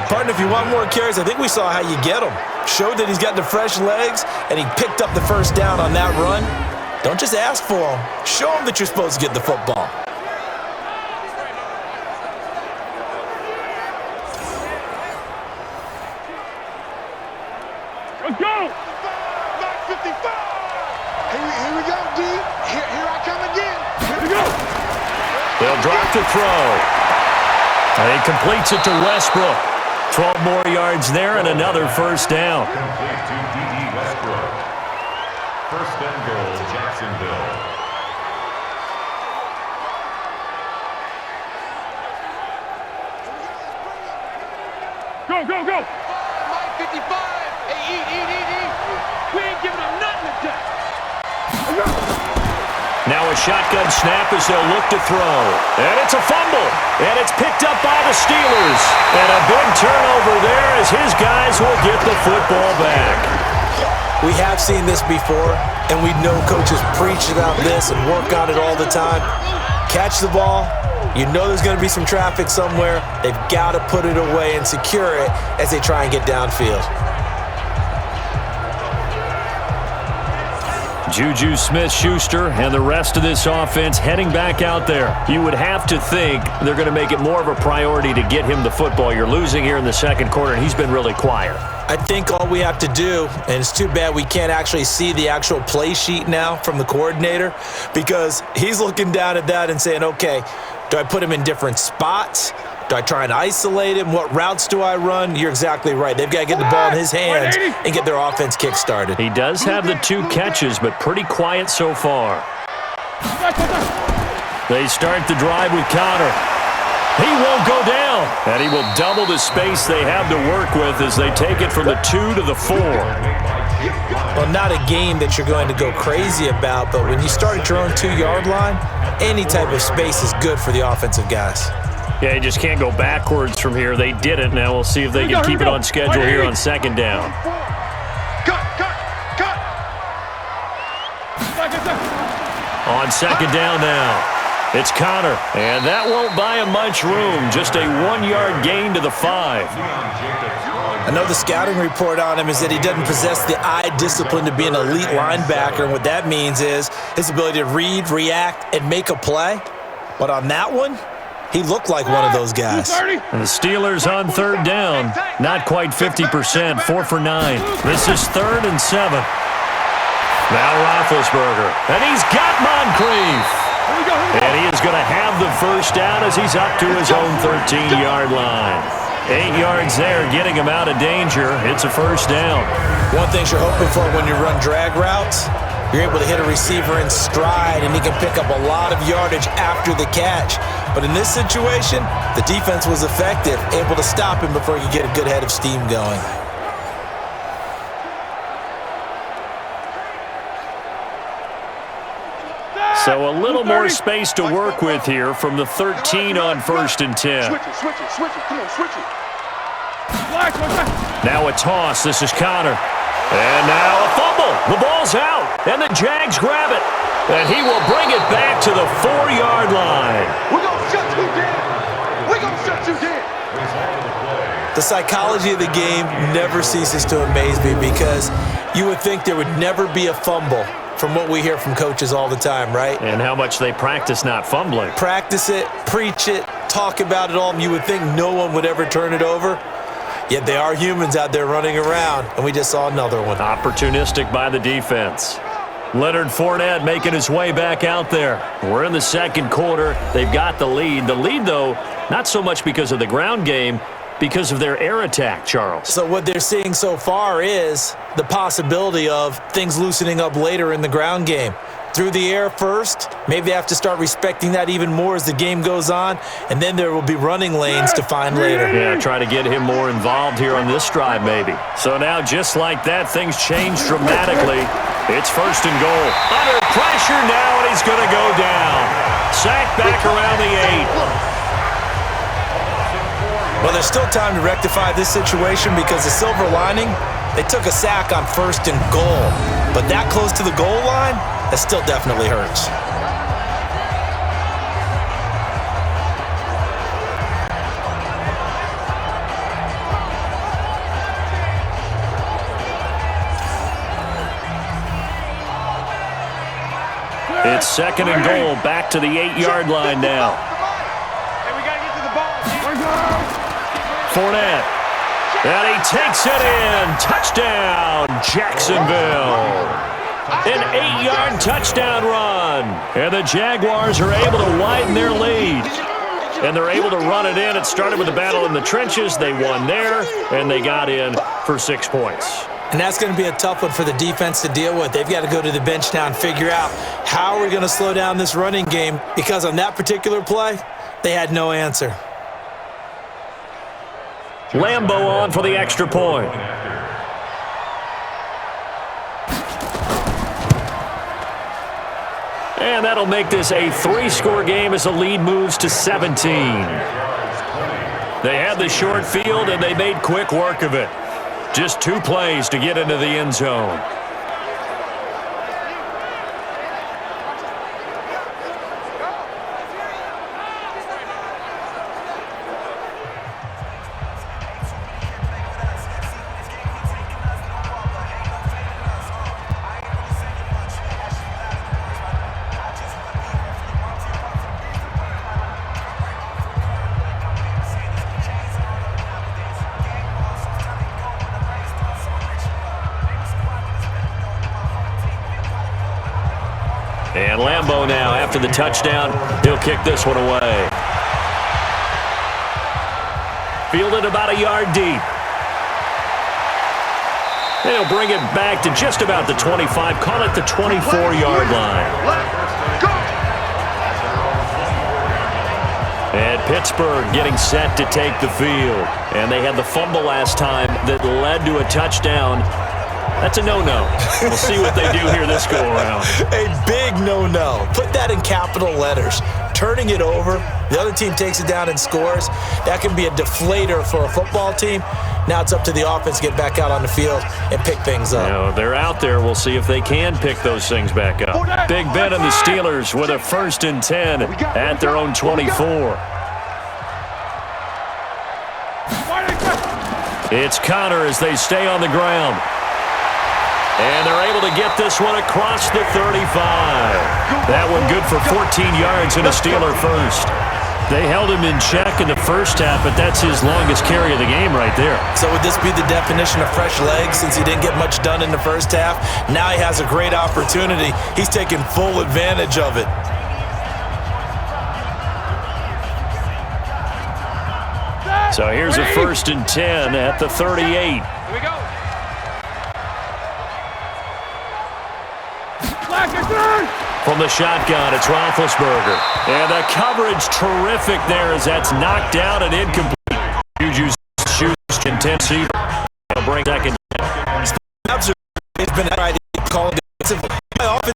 Partner, if you want more carries, I think we saw how you get them. Showed that he's got the fresh legs, and he picked up the 1st down on that run. Don't just ask for them. Show them that you're supposed to get the football. Let's go! 55! Here we go, D. Here I come again. Here we go. They'll drop the throw. And he completes it to Westbrook. 12 more yards there and another 1st down. Complete to D.D. Westbrook. 1st and goal, Jacksonville. Go, go, go! Mike 55! Hey, eat! We ain't giving him nothing to touch! Now a shotgun snap as they'll look to throw. And it's a fumble. And it's picked up by the Steelers. And a big turnover there as his guys will get the football back. We have seen this before, and we know coaches preach about this and work on it all the time. Catch the ball. You know there's going to be some traffic somewhere. They've got to put it away and secure it as they try and get downfield. Juju Smith-Schuster and the rest of this offense heading back out there. You would have to think they're going to make it more of a priority to get him the football. You're losing here in the 2nd quarter, and he's been really quiet. I think all we have to do, and it's too bad we can't actually see the actual play sheet now from the coordinator, because he's looking down at that and saying, okay, do I put him in different spots? Do I try and isolate him? What routes do I run? You're exactly right. They've got to get the ball in his hands and get their offense kick-started. He does have the 2 catches, but pretty quiet so far. They start the drive with Connor. He won't go down, and he will double the space they have to work with as they take it from the 2 to the 4. Well, not a game that you're going to go crazy about, but when you start at your own 2-yard line, any type of space is good for the offensive guys. Yeah, you just can't go backwards from here. They did it. Now we'll see if they can keep it on schedule here on 2nd down. Cut! On 2nd down now. It's Connor, and that won't buy him much room. Just a 1-yard gain to the 5. I know the scouting report on him is that he doesn't possess the eye discipline to be an elite linebacker, and what that means is his ability to read, react, and make a play. But on that one, he looked like one of those guys. And the Steelers on 3rd down. Not quite 50%, 4 for 9. This is 3rd and 7. Now Roethlisberger, and he's got Moncrief. And he is going to have the first down as he's up to his own 13-yard line. 8 yards there, getting him out of danger. It's a first down. One thing you're hoping for when you run drag routes, you're able to hit a receiver in stride, and he can pick up a lot of yardage after the catch. But in this situation, the defense was effective, able to stop him before he could get a good head of steam going. So a little more space to work with here from the 13 on 1st and 10. Switch it. Come on, switch it. Now a toss. This is Connor. And now a fumble. The ball's out. And the Jags grab it. And he will bring it back to the 4-yard line. We're going to shut you down. We're going to shut you down. The psychology of the game never ceases to amaze me because you would think there would never be a fumble from what we hear from coaches all the time, right? And how much they practice not fumbling. Practice it, preach it, talk about it all. You would think no one would ever turn it over. Yet they are humans out there running around, and we just saw another one. Opportunistic by the defense. Leonard Fournette making his way back out there. We're in the 2nd quarter. They've got the lead. The lead, though, not so much because of the ground game, because of their air attack, Charles. So what they're seeing so far is the possibility of things loosening up later in the ground game. Through the air first, maybe they have to start respecting that even more as the game goes on, and then there will be running lanes to find later. Yeah, try to get him more involved here on this drive maybe. So now just like that, things change dramatically. It's 1st and goal. Under pressure now, and he's going to go down. Sacked back around the 8. Well, there's still time to rectify this situation because the silver lining, they took a sack on 1st and goal. But that close to the goal line, that still definitely hurts. It's 2nd and goal, back to the 8-yard line now. Hey, we got to get to the ball. Fournette, and he takes it in. Touchdown, Jacksonville. An 8-yard touchdown run. And the Jaguars are able to widen their lead. And they're able to run it in. It started with a battle in the trenches. They won there, and they got in for 6 points. And that's going to be a tough one for the defense to deal with. They've got to go to the bench now and figure out how are we going to slow down this running game, because on that particular play, they had no answer. Lambeau on for the extra point. And that'll make this a 3-score game as the lead moves to 17. They had the short field, and they made quick work of it. Just 2 plays to get into the end zone. And Lambeau now, after the touchdown, he'll kick this one away. Fielded about a yard deep. And he'll bring it back to just about the 25, call it the 24-yard line. And Pittsburgh getting set to take the field. And they had the fumble last time that led to a touchdown. That's a no-no. We'll see what they do here this go-around. A big no-no. Put that in capital letters. turning it over. The other team takes it down and scores. That can be a deflator for a football team. Now it's up to the offense to get back out on the field and pick things up. You know, they're out there. We'll see if they can pick those things back up. Big Ben and the Steelers with a 1st and 10 at their own 24. It's Connor as they stay on the ground. And they're able to get this one across the 35. That one good for 14 yards and a Steeler first. They held him in check in the first half, but that's his longest carry of the game right there. So would this be the definition of fresh legs since he didn't get much done in the first half? Now he has a great opportunity. He's taking full advantage of it. So here's a 1st and 10 at the 38. Here we go. From the shotgun, it's Roethlisberger. And the coverage terrific there as that's knocked out and incomplete. Juju shoots intensive. They'll bring second. It's been right calling defensively. My offense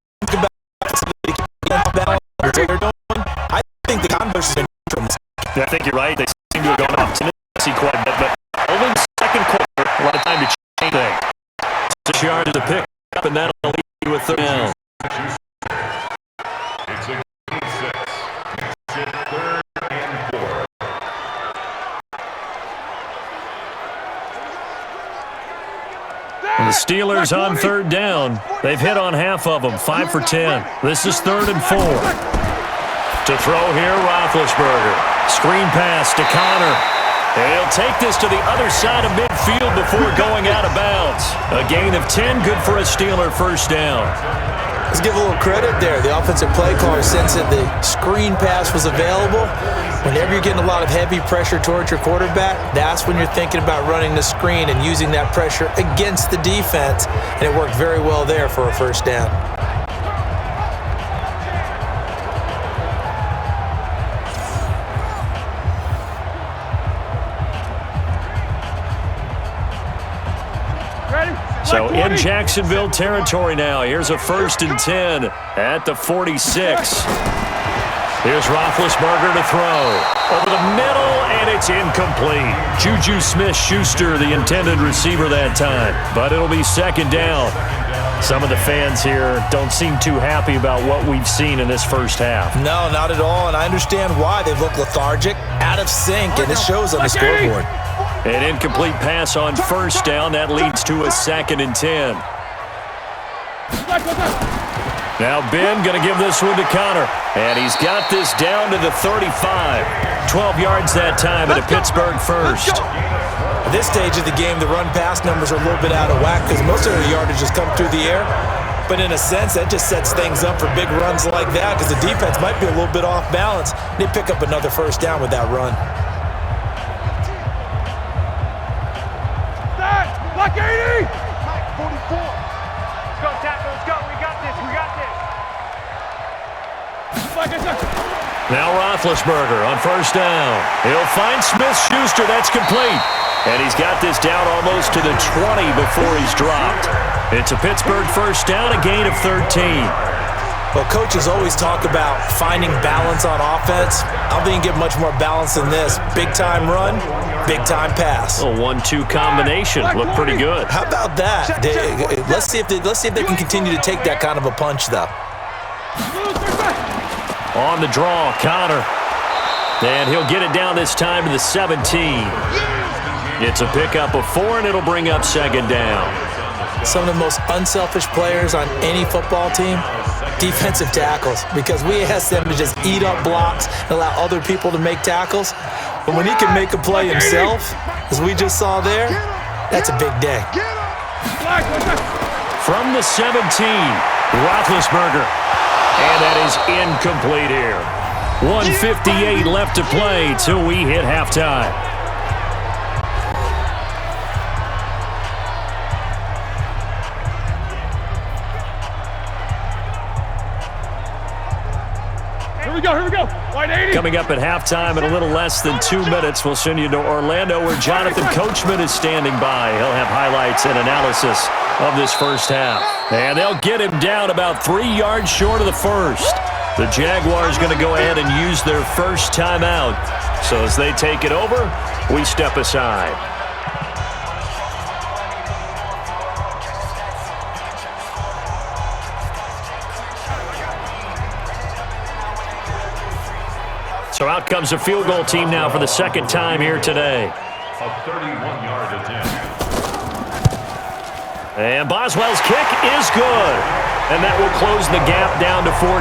I think the converse has been from this. I think you're right. They seem to have gone up to Tennessee quite a bit, but only second quarter, a lot of time to change things. 6 yards to pick up, and that'll leave you with 3rd down. It's a 6. It's 3rd and 4. And the Steelers on 3rd down. They've hit on half of them, 5 for 10. This is 3rd and 4. To throw here, Roethlisberger. Screen pass to Connor. And he'll take this to the other side of midfield before going out of bounds. A gain of 10, good for a Steeler 1st down. Let's give a little credit there. The offensive play caller sensed that the screen pass was available. Whenever you're getting a lot of heavy pressure towards your quarterback, that's when you're thinking about running the screen and using that pressure against the defense. And it worked very well there for a 1st down. So in Jacksonville territory now. Here's a 1st and 10 at the 46. Here's Roethlisberger to throw. Over the middle, and it's incomplete. Juju Smith-Schuster, the intended receiver that time. But it'll be 2nd down. Some of the fans here don't seem too happy about what we've seen in this first half. No, not at all, and I understand why. They've looked lethargic, out of sync, and it shows on the scoreboard. An incomplete pass on 1st down. That leads to a 2nd and 10. Now Ben going to give this one to Connor. And he's got this down to the 35. 12 yards that time at a Pittsburgh first. At this stage of the game, the run-pass numbers are a little bit out of whack because most of their yardage has come through the air. But in a sense, that just sets things up for big runs like that because the defense might be a little bit off balance. They pick up another 1st down with that run. Block 80! 44. Let's go, tackle. Let's go. We got this. We got this. Now Roethlisberger on 1st down. He'll find Smith-Schuster. That's complete. And he's got this down almost to the 20 before he's dropped. It's a Pittsburgh 1st down, a gain of 13. Well, coaches always talk about finding balance on offense. I don't think you can get much more balance than this. Big-time run, big-time pass. A 1-2 combination. Looked pretty good. How about that? Let's see if they can continue to take that kind of a punch, though. On the draw, Connor. And he'll get it down this time to the 17. It's a pickup of 4, and it'll bring up 2nd down. Some of the most unselfish players on any football team, defensive tackles, because we ask them to just eat up blocks and allow other people to make tackles. But when he can make a play himself, as we just saw there, that's a big day. From the 17, Roethlisberger. And that is incomplete here. 1:58 left to play till we hit halftime. Here we go. Wide 80. Coming up at halftime in a little less than 2 minutes, we'll send you to Orlando where Jonathan Coachman is standing by. He'll have highlights and analysis of this first half. And they'll get him down about 3 yards short of the first. The Jaguars going to go ahead and use their first timeout. So as they take it over, we step aside. So out comes a field goal team now for the second time here today. A 31-yard attempt. And Boswell's kick is good. And that will close the gap down to 14.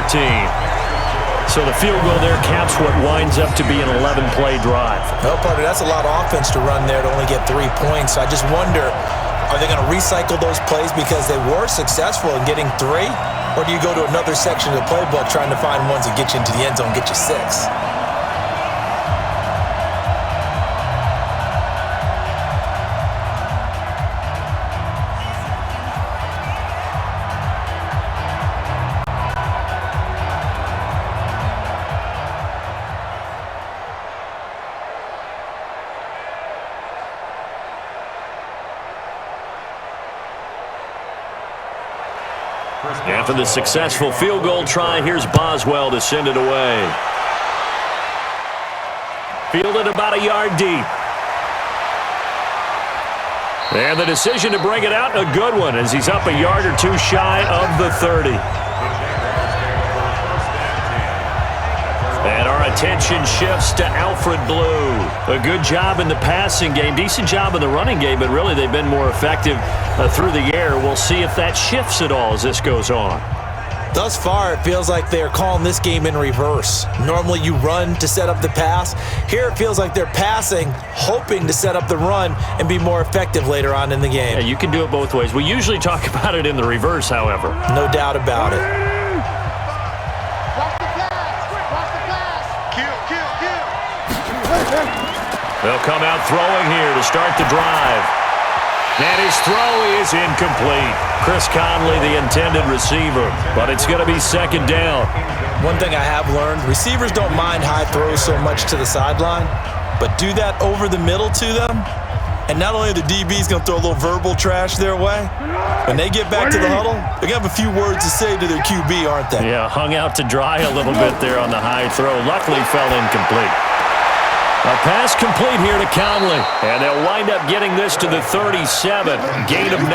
So the field goal there caps what winds up to be an 11-play drive. Well, partner, that's a lot of offense to run there to only get 3 points. So I just wonder, are they going to recycle those plays because they were successful in getting 3? Or do you go to another section of the playbook trying to find ones that get you into the end zone, get you 6? After the successful field goal try, here's Boswell to send it away. Fielded about a yard deep. And the decision to bring it out, a good one, as he's up a yard or 2 shy of the 30. And our attention shifts to Alfred Blue. A good job in the passing game, decent job in the running game, but really they've been more effective through the air. We'll see if that shifts at all as this goes on. Thus far, it feels like they're calling this game in reverse. Normally you run to set up the pass. Here it feels like they're passing, hoping to set up the run and be more effective later on in the game. Yeah, you can do it both ways. We usually talk about it in the reverse, however. No doubt about it. They'll come out throwing here to start the drive. And his throw is incomplete. Chris Conley, the intended receiver, but it's going to be second down. One thing I have learned, receivers don't mind high throws so much to the sideline, but do that over the middle to them, and not only are the DBs going to throw a little verbal trash their way, when they get back to the huddle, they're going to have a few words to say to their QB, aren't they? Yeah, hung out to dry a little bit there on the high throw. Luckily fell incomplete. A pass complete here to Conley. And they'll wind up getting this to the 37. Gain of 9.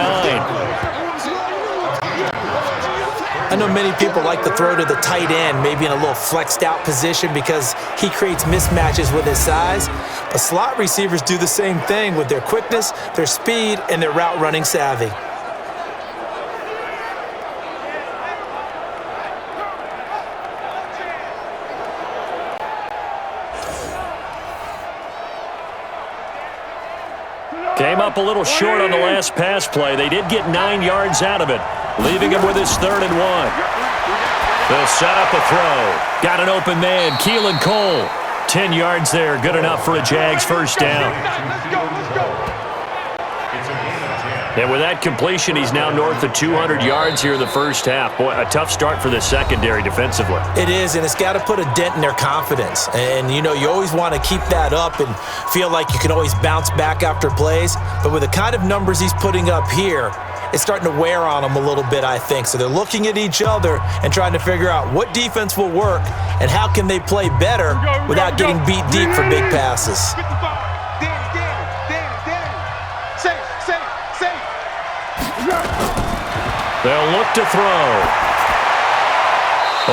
I know many people like to throw to the tight end, maybe in a little flexed out position because he creates mismatches with his size. But slot receivers do the same thing with their quickness, their speed, and their route running savvy. Came up a little short on the last pass play. They did get 9 yards out of it, leaving him with his 3rd and 1. They'll set up a throw. Got an open man, Keelan Cole. 10 yards there, good enough for a Jags first down. And with that completion, he's now north of 200 yards here in the first half. Boy, a tough start for the secondary defensively. It is, and it's got to put a dent in their confidence. And, you know, you always want to keep that up and feel like you can always bounce back after plays. But with the kind of numbers he's putting up here, it's starting to wear on them a little bit, I think. So they're looking at each other and trying to figure out what defense will work and how can they play better without getting beat deep for big passes. They'll look to throw.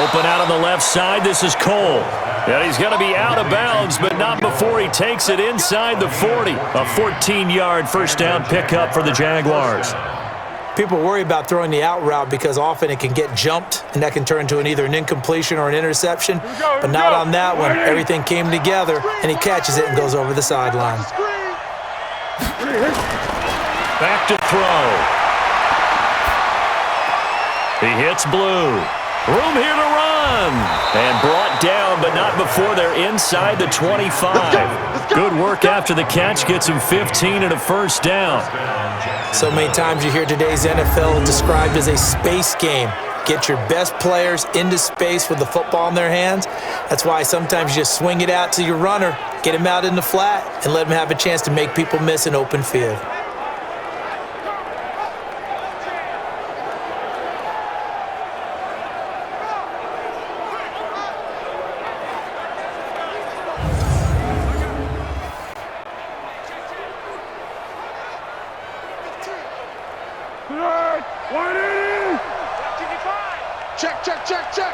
Open out on the left side. This is Cole. And he's going to be out of bounds, but not before he takes it inside the 40. A 14-yard first down pickup for the Jaguars. People worry about throwing the out route because often it can get jumped, and that can turn into either an incompletion or an interception. But not on that one. Everything came together, and he catches it and goes over the sideline. Back to throw. He hits Blue. Room here to run. And brought down, but not before they're inside the 25. Good work after the catch. Gets him 15 and a first down. So many times you hear today's NFL described as a space game. Get your best players into space with the football in their hands. That's why sometimes you just swing it out to your runner, get him out in the flat, and let him have a chance to make people miss an open field. Check, check, check, check.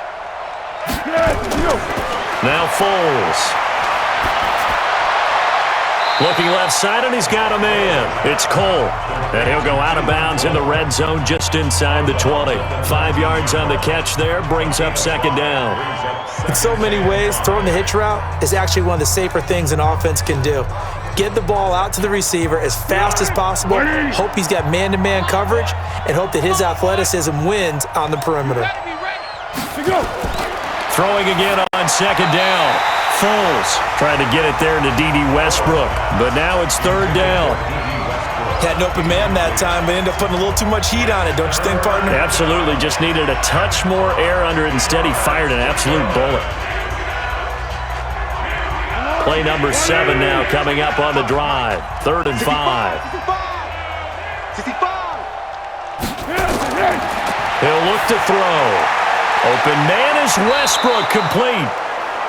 Now Foles. Looking left side, and he's got a man. It's Cole. And he'll go out of bounds in the red zone just inside the 20. 5 yards on the catch there, brings up second down. In so many ways, throwing the hitch route is actually one of the safer things an offense can do. Get the ball out to the receiver as fast as possible, hope he's got man-to-man coverage, and hope that his athleticism wins on the perimeter. Throwing again on second down. Foles trying to get it there to D.D. Westbrook, but now it's third down. Had an open man that time, but ended up putting a little too much heat on it, don't you think, partner? Absolutely, just needed a touch more air under it. Instead, he fired an absolute bullet. Play number 7 now coming up on the drive. 3rd and 5. He'll look to throw. Open man is Westbrook, complete.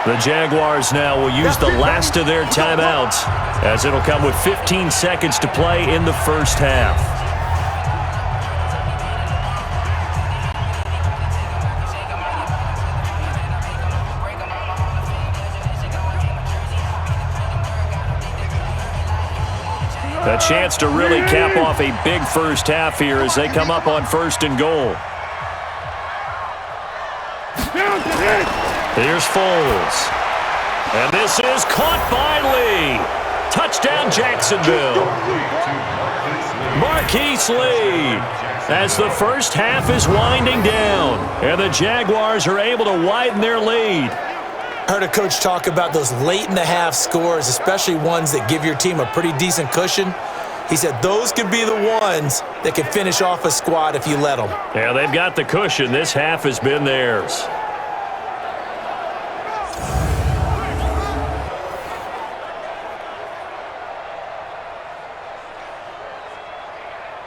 The Jaguars now will use the last of their timeouts, as it'll come with 15 seconds to play in the first half. A chance to really cap off a big first half here as they come up on 1st and goal. Here's Foles. And this is caught by Lee. Touchdown, Jacksonville. Marquise Lee. As the first half is winding down, and the Jaguars are able to widen their lead. I heard a coach talk about those late-in-the-half scores, especially ones that give your team a pretty decent cushion. He said those could be the ones that can finish off a squad if you let them. Yeah, they've got the cushion. This half has been theirs.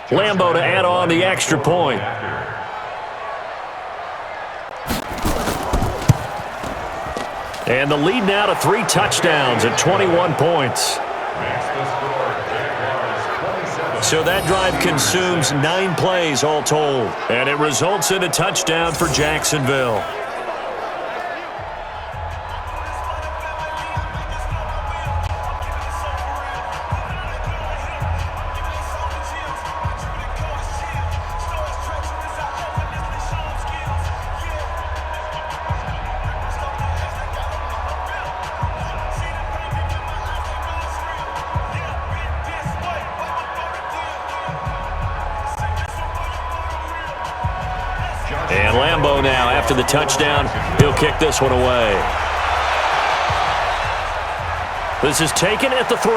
Lambeau to add on the extra point. And the lead now to 3 touchdowns at 21 points. So that drive consumes 9 plays all told. And it results in a touchdown for Jacksonville. And Lambeau now, after the touchdown, he'll kick this one away. This is taken at the 3.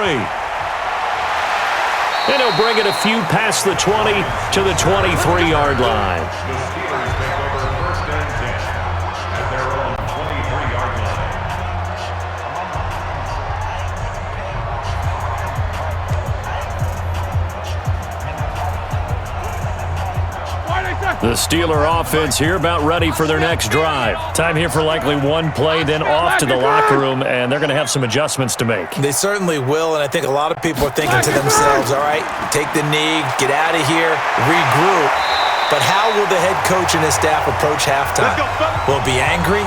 And he'll bring it a few past the 20 to the 23-yard line. The Steelers take over 1st and 10 at their own 23-yard line. The Steeler offense here about ready for their next drive. Time here for likely one play, then off to the locker room, and they're going to have some adjustments to make. They certainly will, and I think a lot of people are thinking to themselves, all right, take the knee, get out of here, regroup. But how will the head coach and his staff approach halftime? Will it be angry?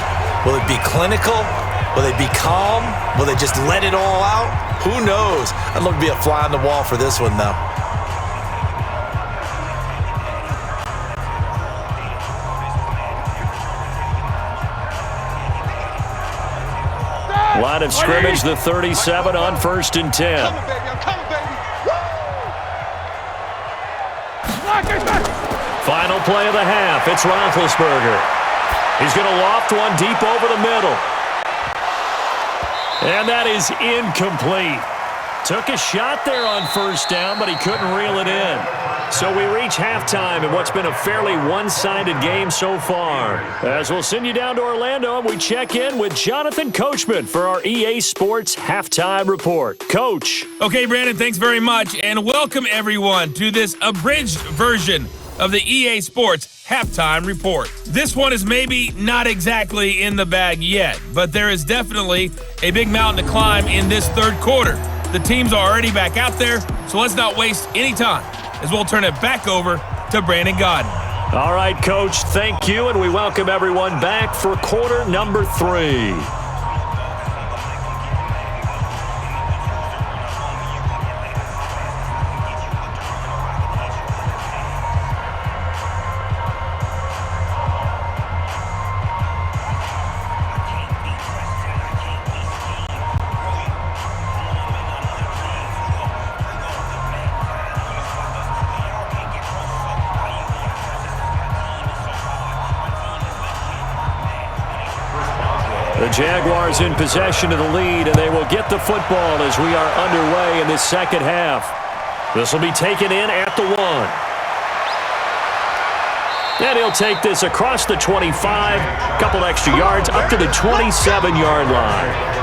Will it be clinical? Will they be calm? Will they just let it all out? Who knows? I'd love to be a fly on the wall for this one, though. Line of scrimmage, the 37 on 1st and 10. Final play of the half. It's Roethlisberger. He's going to loft one deep over the middle. And that is incomplete. Took a shot there on 1st down, but he couldn't reel it in. So we reach halftime in what's been a fairly one-sided game so far. As we'll send you down to Orlando, and we check in with Jonathan Coachman for our EA Sports Halftime Report. Coach. Okay, Brandon, thanks very much, and welcome everyone to this abridged version of the EA Sports Halftime Report. This one is maybe not exactly in the bag yet, but there is definitely a big mountain to climb in this 3rd quarter. The teams are already back out there, so let's not waste any time as we'll turn it back over to Brandon Gaudin. All right, Coach, thank you, and we welcome everyone back for quarter number 3. The Jaguars in possession of the lead, and they will get the football as we are underway in this second half. This will be taken in at the 1. And he'll take this across the 25, a couple extra yards, up to the 27-yard line.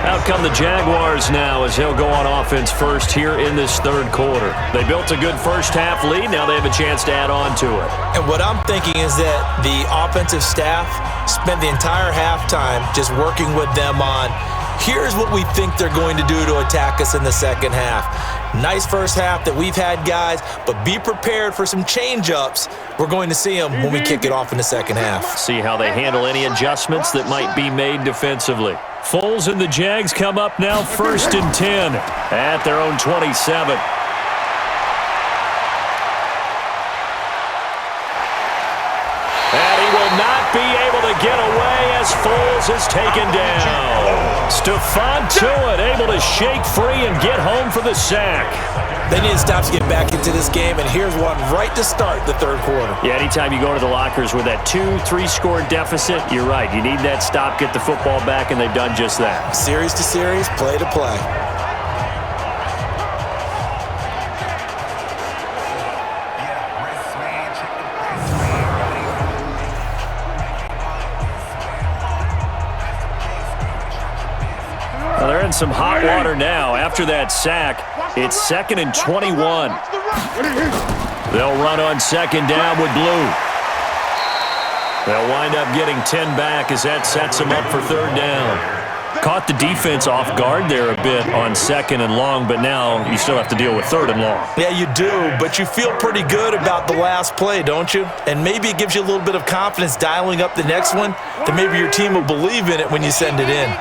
Out come the Jaguars now as they'll go on offense first here in this third quarter. They built a good first-half lead. Now they have a chance to add on to it. And what I'm thinking is that the offensive staff spent the entire halftime just working with them on, here's what we think they're going to do to attack us in the second half. Nice first half that we've had, guys, but be prepared for some change-ups. We're going to see them when we kick it off in the second half. See how they handle any adjustments that might be made defensively. Foles and the Jags come up now 1st and 10 at their own 27. And he will not be able to get away as Foles is taken down. Stephon Tuitt able to shake free and get home for the sack. They need to stop to get back into this game, and here's one right to start the third quarter. Yeah, anytime you go to the lockers with that 2-3 score deficit, you're right. You need that stop, get the football back, and they've done just that. Series to series, play to play. Well, they're in some hot water now. After that sack, it's 2nd and 21. They'll run on 2nd down with Blue. They'll wind up getting 10 back as that sets them up for 3rd down. Caught the defense off guard there a bit on 2nd and long, but now you still have to deal with 3rd and long. Yeah, you do, but you feel pretty good about the last play, don't you? And maybe it gives you a little bit of confidence dialing up the next one, that maybe your team will believe in it when you send it in.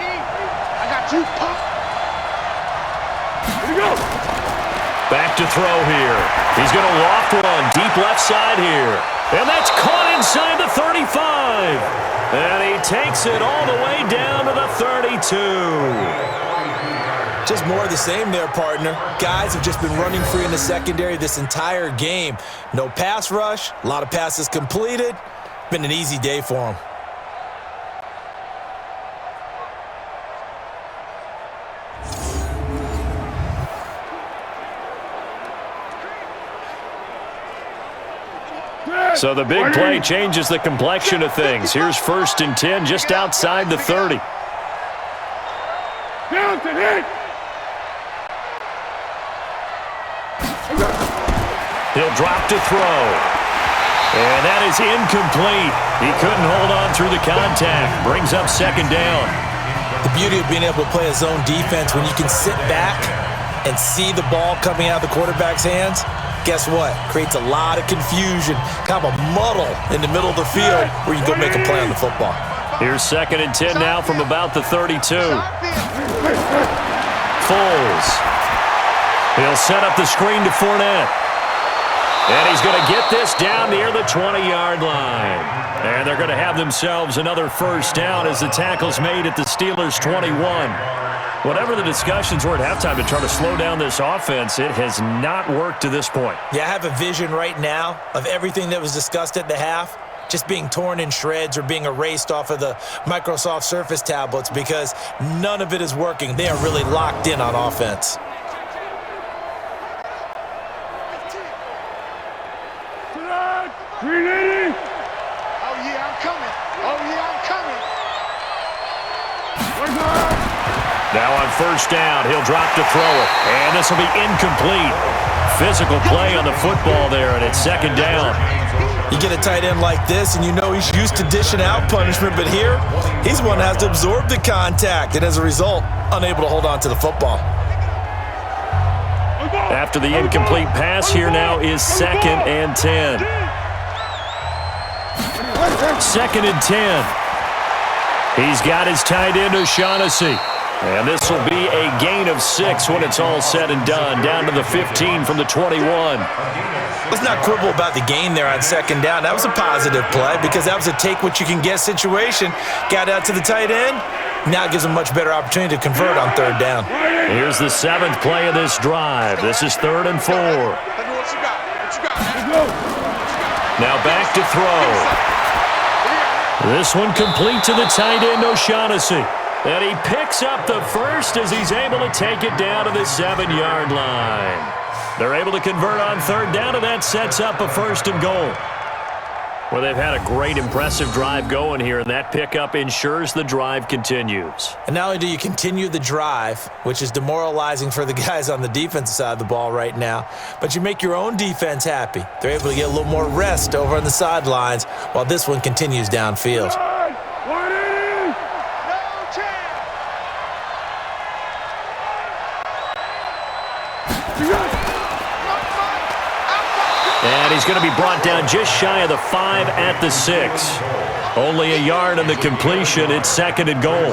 Back to throw here. He's going to loft one deep left side here. And that's caught inside the 35. And he takes it all the way down to the 32. Just more of the same there, partner. Guys have just been running free in the secondary this entire game. No pass rush, a lot of passes completed. Been an easy day for them. So the big play changes the complexion of things. Here's 1st and 10 just outside the 30. He'll drop to throw. And that is incomplete. He couldn't hold on through the contact. Brings up 2nd down. The beauty of being able to play a zone defense when you can sit back and see the ball coming out of the quarterback's hands, guess what? Creates a lot of confusion, kind of a muddle in the middle of the field where you go make a play on the football. Here's 2nd and 10 now from about the 32. Foles. He'll set up the screen to Fournette. And he's going to get this down near the 20-yard line. And they're going to have themselves another 1st down as the tackle's made at the Steelers' 21. Whatever the discussions were at halftime to try to slow down this offense, it has not worked to this point. Yeah, I have a vision right now of everything that was discussed at the half just being torn in shreds or being erased off of the Microsoft Surface tablets because none of it is working. They are really locked in on offense. Now on 1st down, he'll drop to throw it. And this will be incomplete. Physical play on the football there, and it's 2nd down. You get a tight end like this, and you know he's used to dishing out punishment, but here, he's one that has to absorb the contact, and as a result, unable to hold on to the football. After the incomplete pass, here now is 2nd and 10. 2nd and 10. He's got his tight end, O'Shaughnessy. And this will be a gain of 6 when it's all said and done. Down to the 15 from the 21. Let's not quibble about the gain there on 2nd down. That was a positive play because that was a take-what-you-can-get situation. Got out to the tight end. Now it gives him a much better opportunity to convert on 3rd down. Here's the 7th play of this drive. This is 3rd and 4. Now back to throw. This one complete to the tight end, O'Shaughnessy. And he picks up the first as he's able to take it down to the 7-yard line. They're able to convert on 3rd down, and that sets up a 1st and goal. Well, they've had a great, impressive drive going here, and that pickup ensures the drive continues. And not only do you continue the drive, which is demoralizing for the guys on the defensive side of the ball right now, but you make your own defense happy. They're able to get a little more rest over on the sidelines while this one continues downfield. And he's going to be brought down just shy of the 5 at the 6. Only a yard on the completion. It's 2nd and goal.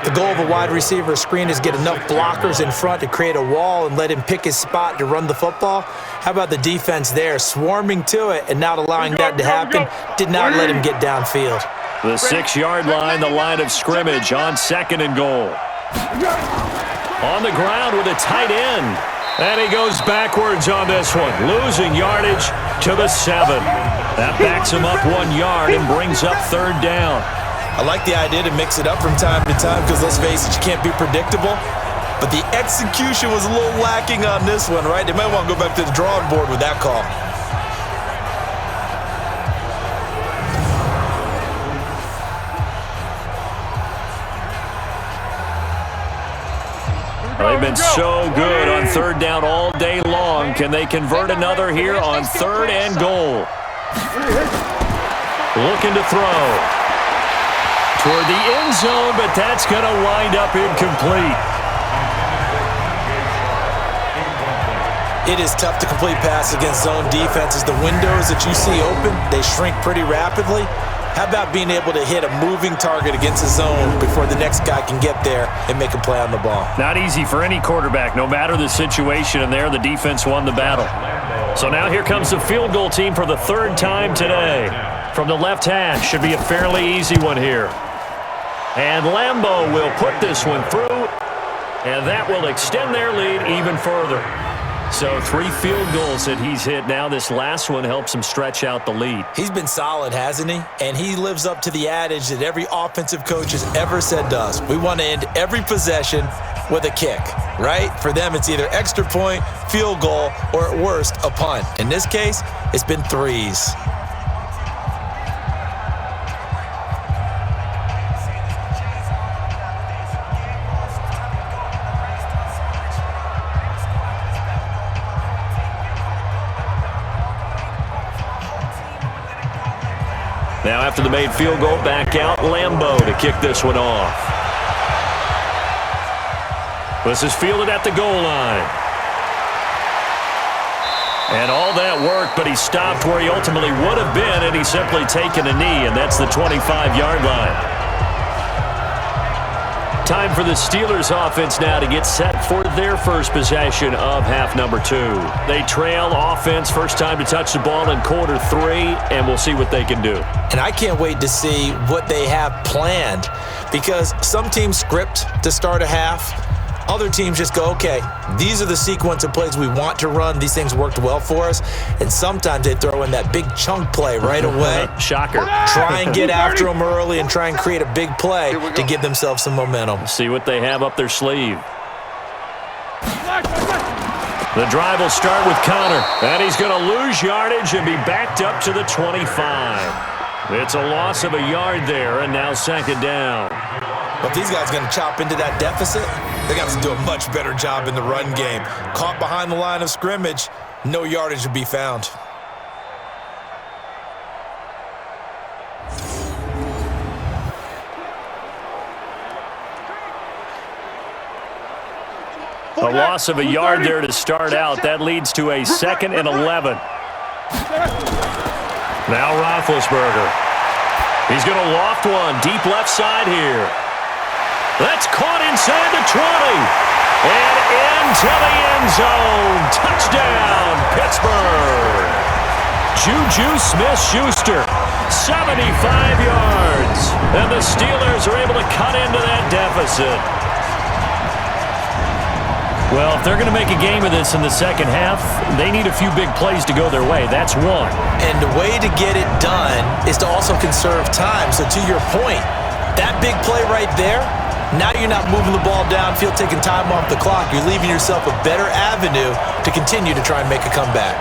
The goal of a wide receiver screen is get enough blockers in front to create a wall and let him pick his spot to run the football. How about the defense there, swarming to it and not allowing that to happen? Did not let him get downfield. The 6-yard line, the line of scrimmage on 2nd and goal. On the ground with a tight end. And he goes backwards on this one, losing yardage to the 7. That backs him up 1 yard and brings up 3rd down. I like the idea to mix it up from time to time because, let's face it, you can't be predictable. But the execution was a little lacking on this one, right? They might want to go back to the drawing board with that call. They've been so good on 3rd down all day long. Can they convert another here on 3rd and goal? Looking to throw. Toward the end zone, but that's going to wind up incomplete. It is tough to complete passes against zone defenses. The windows that you see open, they shrink pretty rapidly. How about being able to hit a moving target against a zone before the next guy can get there and make a play on the ball? Not easy for any quarterback, no matter the situation, and there the defense won the battle. So now here comes the field goal team for the 3rd time today. From the left hash, should be a fairly easy one here. And Lambeau will put this one through, and that will extend their lead even further. So 3 field goals that he's hit now. This last one helps him stretch out the lead. He's been solid, hasn't he? And he lives up to the adage that every offensive coach has ever said to us. We want to end every possession with a kick, right? For them, it's either extra point, field goal, or at worst, a punt. In this case, it's been 3s. Now after the made field goal, back out Lambeau to kick this one off. This is fielded at the goal line. And all that work, but he stopped where he ultimately would have been, and he's simply taken a knee, and that's the 25-yard line. Time for the Steelers offense now to get set for their first possession of half number 2. They trail offense, first time to touch the ball in quarter 3, and we'll see what they can do. And I can't wait to see what they have planned, because some teams script to start a half. Other teams just go, okay, these are the sequence of plays we want to run. These things worked well for us. And sometimes they throw in that big chunk play right away. Shocker. Try and get after them early and try and create a big play to give themselves some momentum. See what they have up their sleeve. The drive will start with Connor. And he's going to lose yardage and be backed up to the 25. It's a loss of a yard there, and now 2nd down. But these guys are going to chop into that deficit. They got to do a much better job in the run game. Caught behind the line of scrimmage, no yardage to be found. A loss of a yard there to start out. That leads to a 2nd and 11. Now Roethlisberger. He's going to loft one deep left side here. That's caught inside the 20. And into the end zone. Touchdown, Pittsburgh. Juju Smith-Schuster, 75 yards. And the Steelers are able to cut into that deficit. Well, if they're going to make a game of this in the second half, they need a few big plays to go their way. That's one. And the way to get it done is to also conserve time. So to your point, that big play right there, now you're not moving the ball downfield, taking time off the clock. You're leaving yourself a better avenue to continue to try and make a comeback.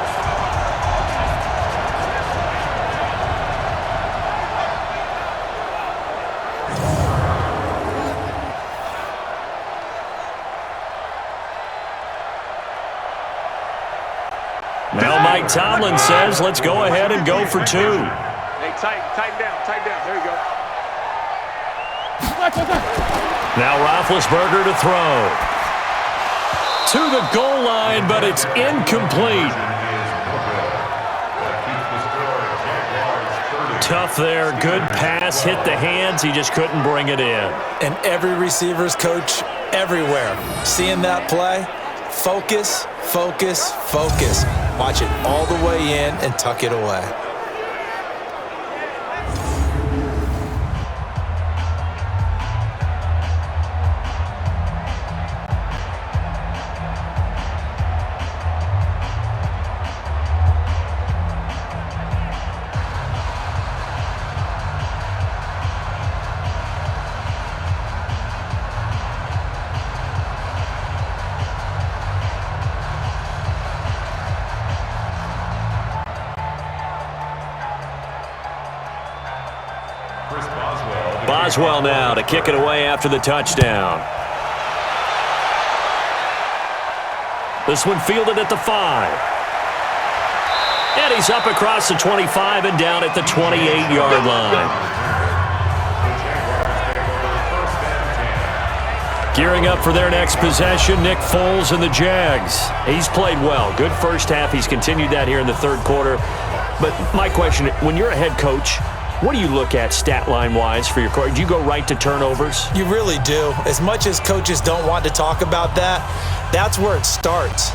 Now Mike Tomlin says, let's go ahead and go for 2. Hey, tighten down. There you go. Now Roethlisberger to throw. To the goal line, but it's incomplete. Tough there. Good pass. Hit the hands. He just couldn't bring it in. And every receiver's coach everywhere. Seeing that play, focus, focus, focus. Watch it all the way in and tuck it away. Boswell now to kick it away after the touchdown. This one fielded at the 5. And he's up across the 25 and down at the 28-yard line. Gearing up for their next possession, Nick Foles and the Jags. He's played well. Good first half. He's continued that here in the third quarter. But my question, when you're a head coach, what do you look at stat line-wise for your coach? Do you go right to turnovers? You really do. As much as coaches don't want to talk about that, that's where it starts.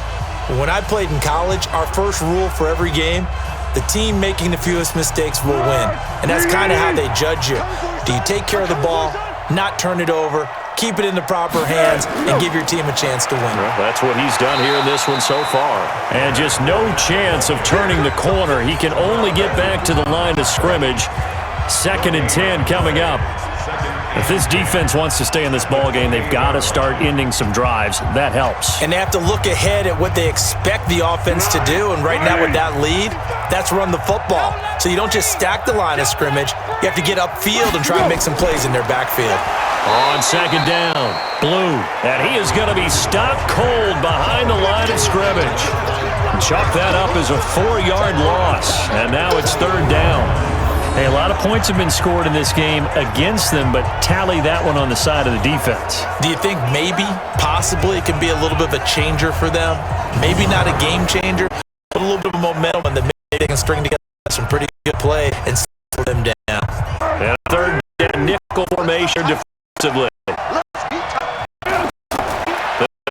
When I played in college, our first rule for every game, the team making the fewest mistakes will win. And that's kind of how they judge you. Do you take care of the ball, not turn it over, keep it in the proper hands, and give your team a chance to win? Well, that's what he's done here in this one so far. And just no chance of turning the corner. He can only get back to the line of scrimmage. 2nd and 10 coming up. If this defense wants to stay in this ballgame, they've got to start ending some drives. That helps. And they have to look ahead at what they expect the offense to do. And right now with that lead, that's run the football. So you don't just stack the line of scrimmage. You have to get upfield and try and make some plays in their backfield. On 2nd down, Blue. And he is going to be stopped cold behind the line of scrimmage. Chalk that up as a 4-yard loss. And now it's 3rd down. Hey, a lot of points have been scored in this game against them, but tally that one on the side of the defense. Do you think maybe, possibly, it can be a little bit of a changer for them? Maybe not a game changer, but a little bit of momentum, and then maybe they can string together some pretty good play and slow them down. And 3rd down, nickel formation defensively.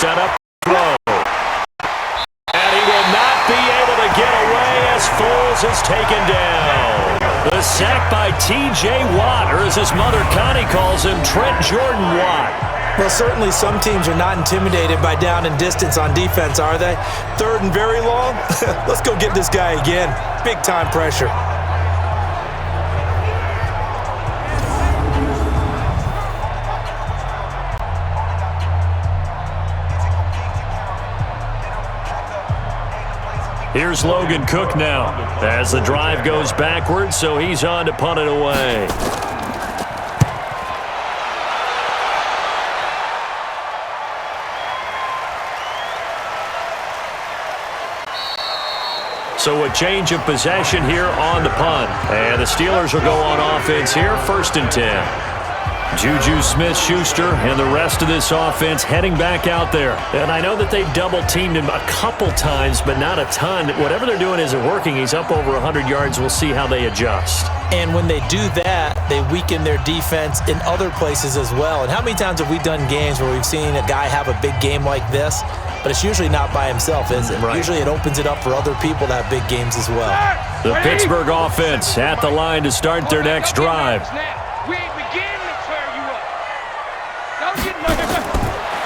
Set up, throw. And he will not be able to get away as Foles is taken down. The sack by T.J. Watt, or as his mother Connie calls him, Trent Jordan Watt. Well, certainly some teams are not intimidated by down and distance on defense, are they? 3rd and very long? Let's go get this guy again. Big-time pressure. Here's Logan Cook now as the drive goes backwards, so he's on to punt it away. So a change of possession here on the punt. And the Steelers will go on offense here, 1st and 10. Juju Smith-Schuster and the rest of this offense heading back out there. And I know that they've double-teamed him a couple times, but not a ton. Whatever they're doing isn't working. He's up over 100 yards. We'll see how they adjust. And when they do that, they weaken their defense in other places as well. And how many times have we done games where we've seen a guy have a big game like this, but it's usually not by himself, is it? Right. Usually it opens it up for other people to have big games as well. The Pittsburgh offense at the line to start their next drive.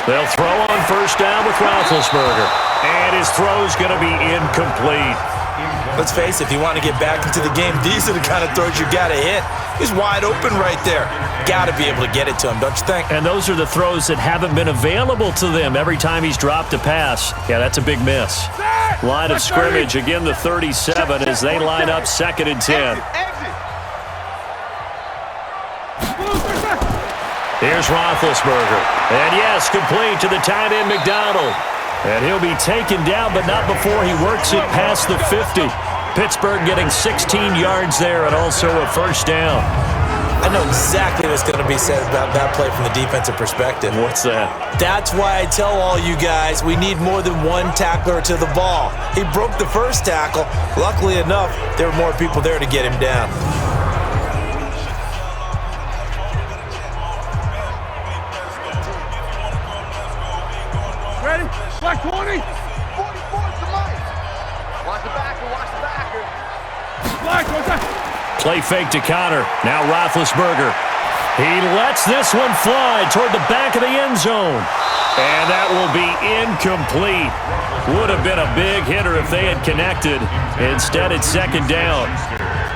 They'll throw on first down with Roethlisberger. And his throw's going to be incomplete. Let's face it, if you want to get back into the game, these are the kind of throws you got to hit. He's wide open right there. Got to be able to get it to him, don't you think? And those are the throws that haven't been available to them every time he's dropped a pass. Yeah, that's a big miss. Line of scrimmage, again the 37 as they line up 2nd and 10. Here's Roethlisberger. And yes, complete to the tight end McDonald. And he'll be taken down, but not before he works it past the 50. Pittsburgh getting 16 yards there and also a first down. I know exactly what's going to be said about that play from the defensive perspective. What's that? That's why I tell all you guys we need more than one tackler to the ball. He broke the first tackle. Luckily enough, there were more people there to get him down. Ready? Black 20. 44 to Mike. Watch the backer, watch the backer. Black, what's that? Play fake to Connor. Now Roethlisberger. He lets this one fly toward the back of the end zone. And that will be incomplete. Would have been a big hitter if they had connected. Instead, it's 2nd down.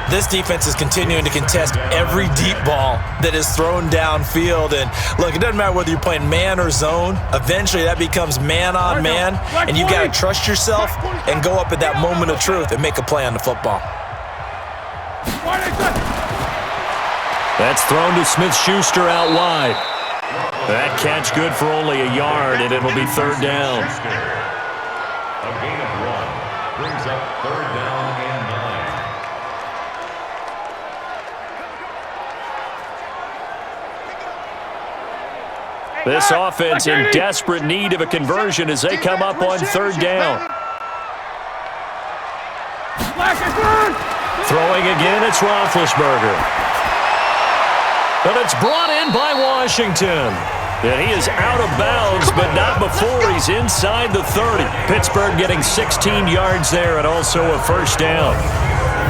This defense is continuing to contest every deep ball that is thrown downfield. And look, it doesn't matter whether you're playing man or zone. Eventually, that becomes man on man. And you got to trust yourself and go up at that moment of truth and make a play on the football. That's thrown to Smith-Schuster out wide. That catch good for only a yard, and it'll be 3rd down. A gain of 1 brings up 3rd down and 9. This offense in desperate need of a conversion as they come up on 3rd down. Throwing again, it's Roethlisberger. But it's brought in by Washington. And he is out of bounds, but not before he's inside the 30. Pittsburgh getting 16 yards there and also a first down.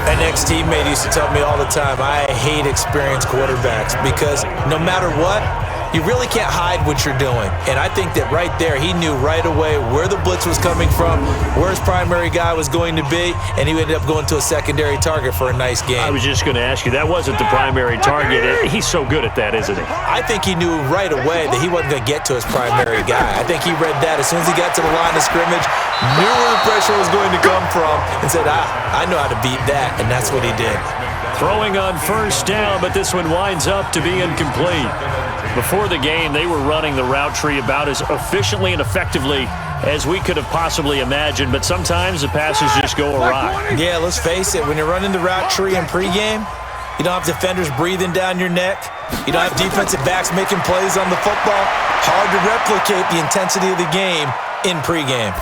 An ex-teammate used to tell me all the time, I hate experienced quarterbacks because no matter what, you really can't hide what you're doing. And I think that right there, he knew right away where the blitz was coming from, where his primary guy was going to be, and he ended up going to a secondary target for a nice game. I was just going to ask you, that wasn't the primary target. He's so good at that, isn't he? I think he knew right away that he wasn't going to get to his primary guy. I think he read that as soon as he got to the line of scrimmage, knew where the pressure was going to come from, and said, I know how to beat that, and that's what he did. Throwing on first down, but this one winds up to be incomplete. Before the game, they were running the route tree about as efficiently and effectively as we could have possibly imagined, but sometimes the passes just go awry. Yeah, let's face it, when you're running the route tree in pregame, you don't have defenders breathing down your neck. You don't have defensive backs making plays on the football. Hard to replicate the intensity of the game in pregame.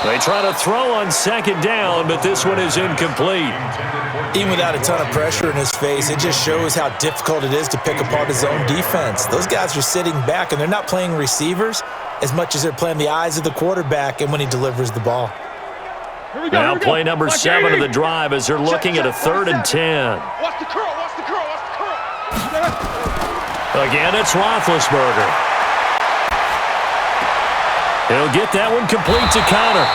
They try to throw on 2nd down, but this one is incomplete. Even without a ton of pressure in his face, it just shows how difficult it is to pick apart his own defense. Those guys are sitting back, and they're not playing receivers as much as they're playing the eyes of the quarterback and when he delivers the ball. Now play number 7 of the drive as they're looking at a 3rd and 10. Watch the curl, watch the curl, watch the curl. Again, it's Roethlisberger. He'll get that one complete to Connor.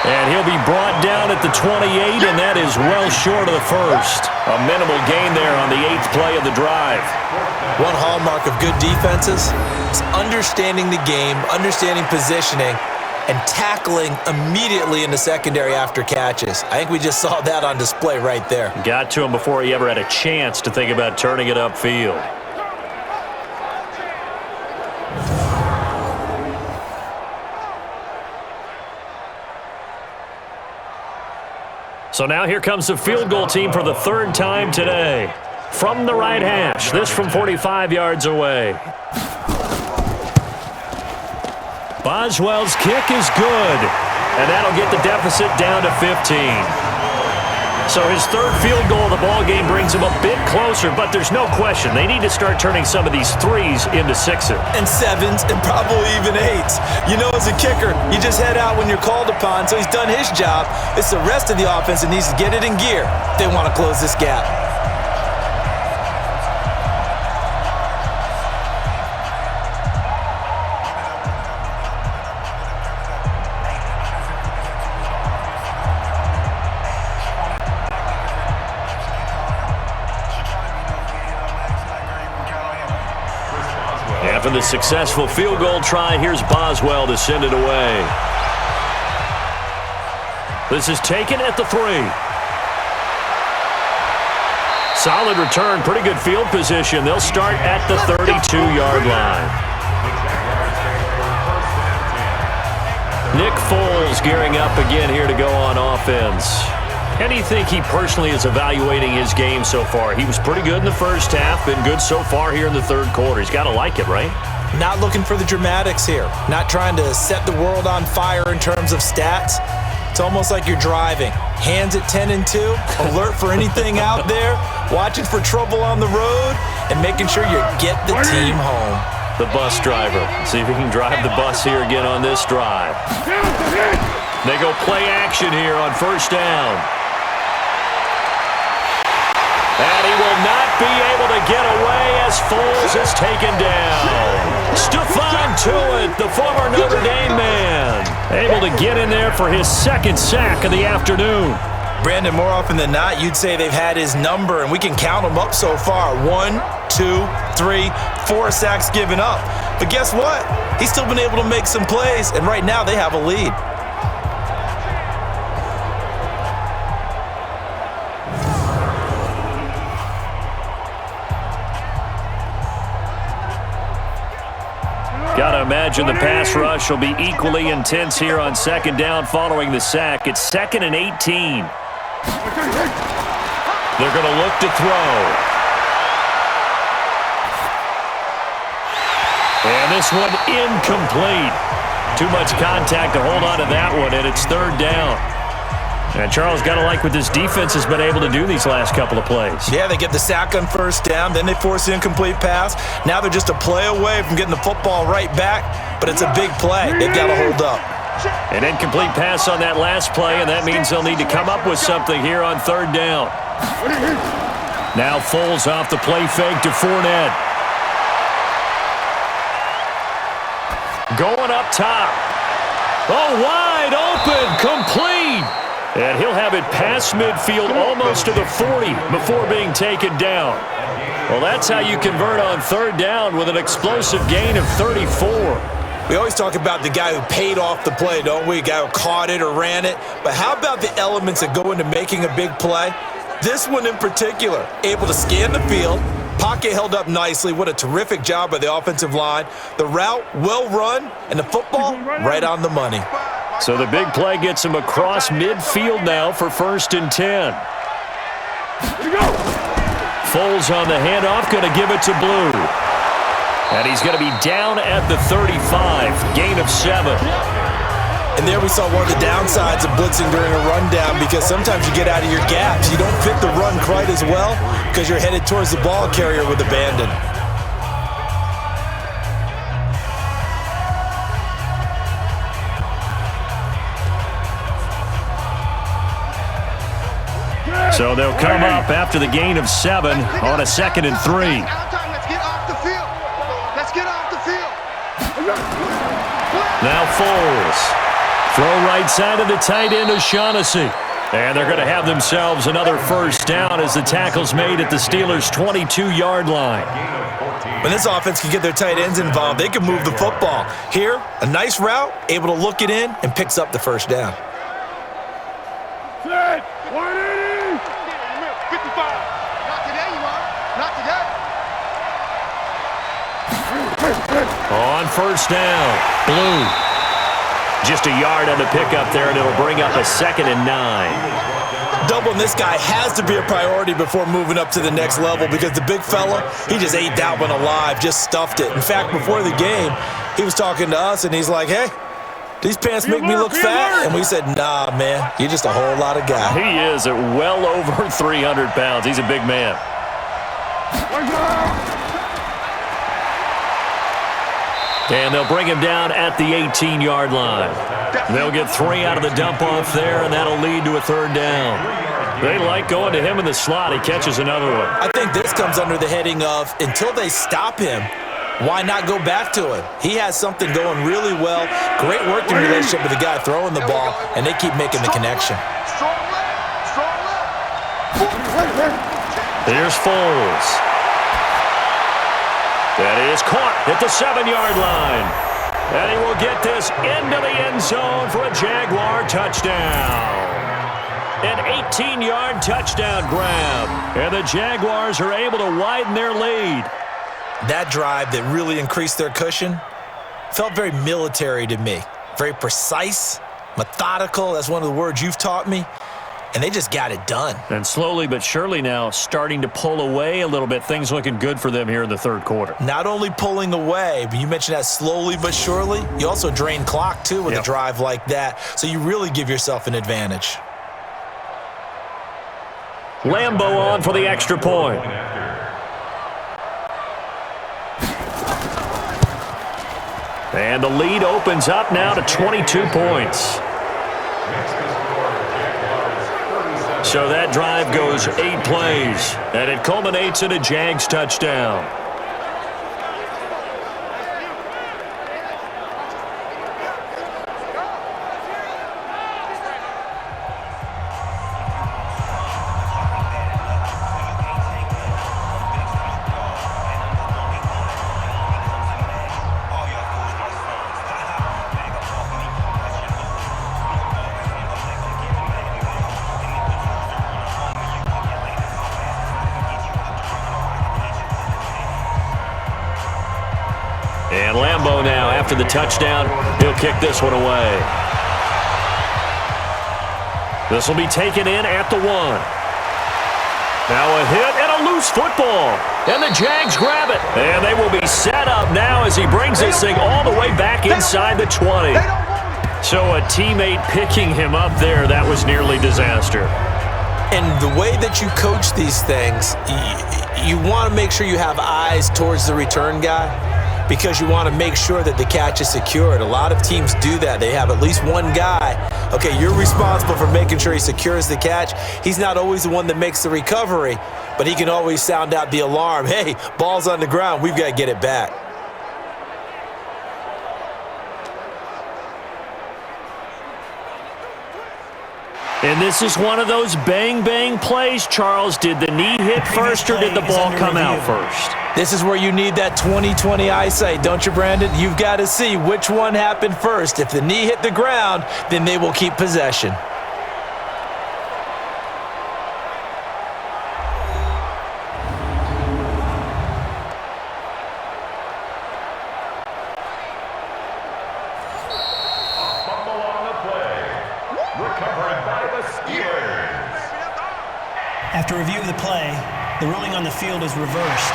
And he'll be brought down at the 28, and that is well short of the first. A minimal gain there on the 8th play of the drive. One hallmark of good defenses is understanding the game, understanding positioning, and tackling immediately in the secondary after catches. I think we just saw that on display right there. Got to him before he ever had a chance to think about turning it upfield. So now here comes the field goal team for the 3rd time today. from the right hash. This from 45 yards away. Boswell's kick is good, and that'll get the deficit down to 15. So his third field goal of the ballgame brings him a bit closer, but there's no question they need to start turning some of these threes into sixes. And sevens, and probably even eights. You know, as a kicker, you just head out when you're called upon, so he's done his job. It's the rest of the offense that needs to get it in gear if they want to close this gap. After the successful field goal try, here's Boswell to send it away. This is taken at the 3. Solid return, pretty good field position. They'll start at the 32-yard line. Nick Foles gearing up again here to go on offense. How do you think he personally is evaluating his game so far? He was pretty good in the first half, been good so far here in the third quarter. He's got to like it, right? Not looking for the dramatics here. Not trying to set the world on fire in terms of stats. It's almost like you're driving. Hands at 10 and 2, alert for anything out there, watching for trouble on the road, and making sure you get the team home. The bus driver. See if he can drive the bus here again on this drive. They go play action here on first down. And he will not be able to get away as Foles is taken down. Stephon Tuitt, the former Notre Dame man, able to get in there for his second sack of the afternoon. Brandon, more often than not, you'd say they've had his number, and we can count them up so far. 1, 2, 3, 4 sacks given up. But guess what? He's still been able to make some plays, and right now they have a lead. Got to imagine the pass rush will be equally intense here on second down following the sack. It's 2nd and 18. They're going to look to throw. And this one incomplete. Too much contact to hold on to that one, and it's third down. And Charles, got to like what this defense has been able to do these last couple of plays. Yeah, they get the sack on first down, then they force the incomplete pass. Now they're just a play away from getting the football right back, but it's a big play. They've got to hold up. An incomplete pass on that last play, and that means they'll need to come up with something here on third down. Now Foles off the play fake to Fournette. Going up top. Oh, wide open, complete. And he'll have it past midfield almost to the 40 before being taken down. Well, that's how you convert on third down with an explosive gain of 34. We always talk about the guy who paid off the play, don't we? The guy who caught it or ran it. But how about the elements that go into making a big play? This one in particular, able to scan the field, pocket held up nicely. What a terrific job by the offensive line. The route well run, and the football right on the money. So the big play gets him across midfield now for 1st and 10. Foles on the handoff, going to give it to Blue. And he's going to be down at the 35, gain of 7. And there we saw one of the downsides of blitzing during a rundown, because sometimes you get out of your gaps. You don't fit the run quite as well because you're headed towards the ball carrier with abandon. So they'll come up after the gain of 7 on a 2nd and 3. Let's get off the field. Let's get off the field. Now Foles. Throw right side of the tight end O'Shaughnessy. And they're going to have themselves another first down as the tackle's made at the Steelers' 22-yard line. When this offense can get their tight ends involved, they can move the football. Here, a nice route, able to look it in, and picks up the first down. Set. 180. 55. Not today, you are. Not today. On first down, Blue. Just a yard on the pickup there, and it'll bring up a 2nd and 9. Doubling this guy has to be a priority before moving up to the next level because the big fella, he just ate that one alive, just stuffed it. In fact, before the game, he was talking to us, and he's like, hey, these pants make me look fat. And we said, nah, man, you're just a whole lot of guy. He is at well over 300 pounds. He's a big man. And they'll bring him down at the 18-yard line. They'll get 3 out of the dump-off there, and that'll lead to a 3rd down. They like going to him in the slot. He catches another one. I think this comes under the heading of, until they stop him, why not go back to it? He has something going really well. Great working relationship with the guy throwing the ball, and they keep making the connection. Here's Foles. That is caught at the 7-yard line. And he will get this into the end zone for a Jaguar touchdown. An 18-yard touchdown grab. And the Jaguars are able to widen their lead. That drive that really increased their cushion felt very military to me. Very precise, methodical. That's one of the words you've taught me. And they just got it done. And slowly but surely now starting to pull away a little bit. Things looking good for them here in the 3rd quarter. Not only pulling away, but you mentioned that slowly but surely. You also drain clock, too, with a drive like that. So you really give yourself an advantage. Lambeau on for the extra point. And the lead opens up now to 22 points. So that drive goes 8 plays, and it culminates in a Jags touchdown. And Lambeau now, after the touchdown, he'll kick this one away. This will be taken in at the 1. Now a hit and a loose football. And the Jags grab it. And they will be set up now as he brings this thing all the way back inside the 20. So a teammate picking him up there, that was nearly disaster. And the way that you coach these things, you want to make sure you have eyes towards the return guy, because you want to make sure that the catch is secured. A lot of teams do that. They have at least one guy. Okay, you're responsible for making sure he secures the catch. He's not always the one that makes the recovery, but he can always sound out the alarm. Hey, ball's on the ground. We've got to get it back. And this is one of those bang-bang plays, Charles. Did the knee hit first or did the ball come out first? This is where you need that 20/20 eyesight, don't you, Brandon? You've got to see which one happened first. If the knee hit the ground, then they will keep possession. After review of the play, the ruling on the field is reversed.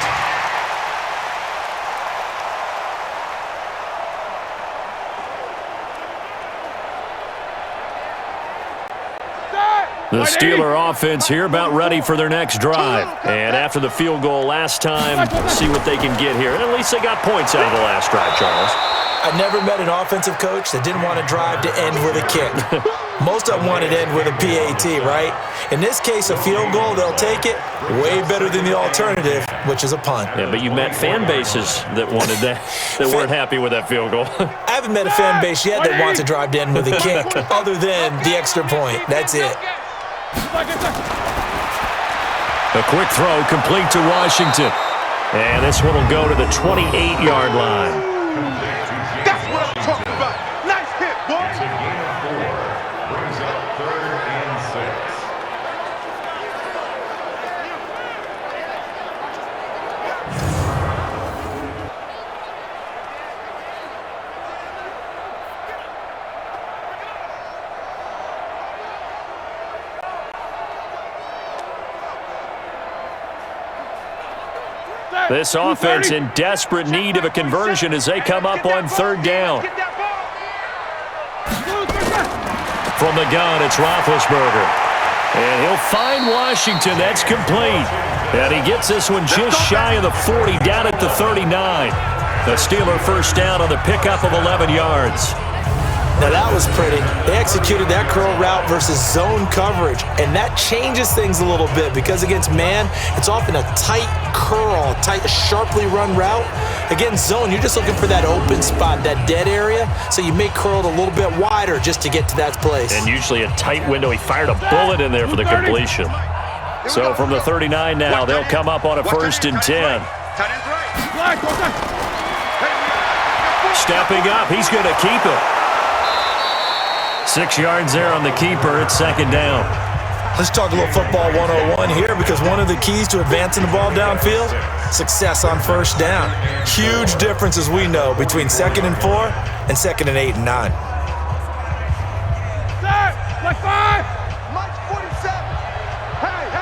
The Steeler offense here about ready for their next drive. And after the field goal last time, see what they can get here. And at least they got points out of the last drive, Charles. I never met an offensive coach that didn't want a drive to end with a kick. Most of them want it to end with a PAT, right? In this case, a field goal, they'll take it. Way better than the alternative, which is a punt. Yeah, but you met fan bases that wanted that, that weren't happy with that field goal. I haven't met a fan base yet that wants a drive to end with a kick, other than the extra point. That's it. A quick throw complete to Washington. And this one will go to the 28-yard line. That's what I'm talking about. Nice hit, boy. It's a gain of 4. Brings up 3rd and 6. This offense in desperate need of a conversion as they come up on third down. From the gun, it's Roethlisberger. And he'll find Washington. That's complete. And he gets this one just shy of the 40, down at the 39. The Steeler first down on the pickup of 11 yards. Now that was pretty. They executed that curl route versus zone coverage, and that changes things a little bit because against man, it's often a tight curl, tight, sharply run route. Against zone, you're just looking for that open spot, that dead area, so you may curl it a little bit wider just to get to that place. And usually a tight window. He fired a bullet in there for the completion. So from the 39 now, they'll come up on a 1st and 10. Stepping up, he's going to keep it. 6 yards there on the keeper. It's 2nd down. Let's talk a little football 101 here because one of the keys to advancing the ball downfield, success on 1st down. Huge difference, as we know, between 2nd and 4 and 2nd and 8 and 9. Like 5. Mike 47. Hey.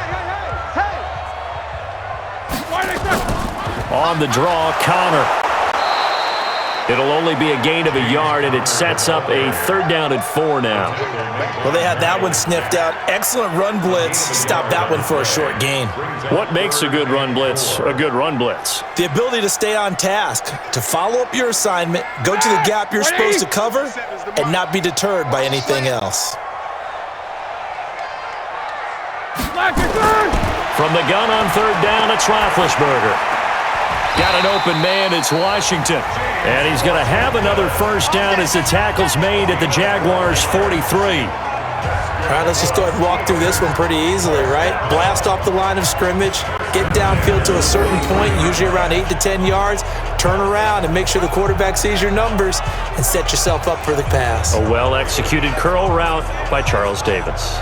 On the draw, Connor. It'll only be a gain of a yard, and it sets up a 3rd down and 4 now. Well, they had that one sniffed out. Excellent run blitz. Stopped that one for a short gain. What makes a good run blitz a good run blitz? The ability to stay on task, to follow up your assignment, go to the gap you're supposed to cover, and not be deterred by anything else. From the gun on 3rd down, it's Roethlisberger. Got an open man, it's Washington. And he's going to have another 1st down as the tackle's made at the Jaguars' 43. All right, let's just go ahead and walk through this one pretty easily, right? Blast off the line of scrimmage, get downfield to a certain point, usually around 8 to 10 yards, turn around and make sure the quarterback sees your numbers and set yourself up for the pass. A well-executed curl route by Charles Davis.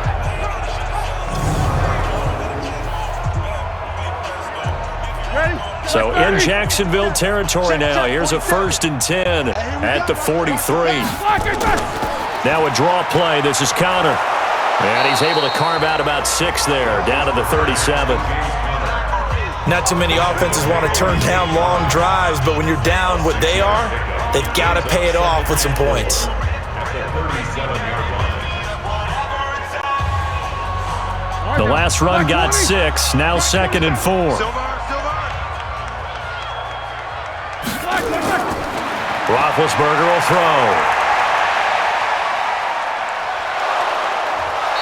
So in Jacksonville territory now. Here's a 1st and 10 at the 43. Now a draw play. This is Connor. And he's able to carve out about 6 there, down to the 37. Not too many offenses want to turn down long drives, but when you're down what they are, they've got to pay it off with some points. The last run got 6. Now 2nd and 4. Roethlisberger will throw.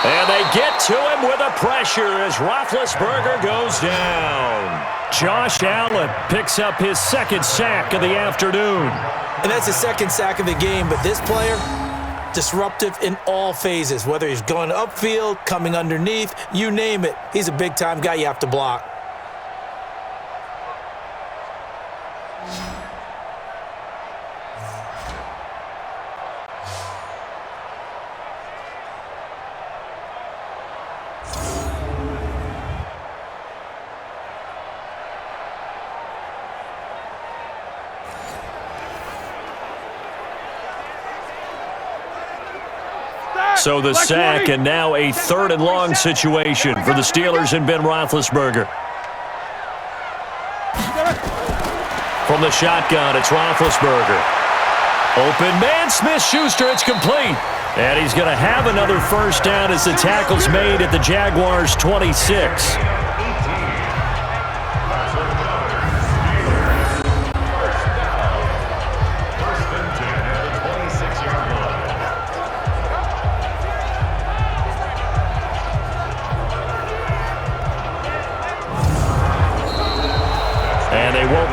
And they get to him with a pressure as Roethlisberger goes down. Josh Allen picks up his 2nd sack of the afternoon. And that's his 2nd sack of the game, but this player, disruptive in all phases, whether he's going upfield, coming underneath, you name it. He's a big-time guy you have to block. So the sack, and now a 3rd and long situation for the Steelers and Ben Roethlisberger. From the shotgun, it's Roethlisberger. Open man, Smith-Schuster, it's complete. And he's going to have another 1st down as the tackle's made at the Jaguars' 26.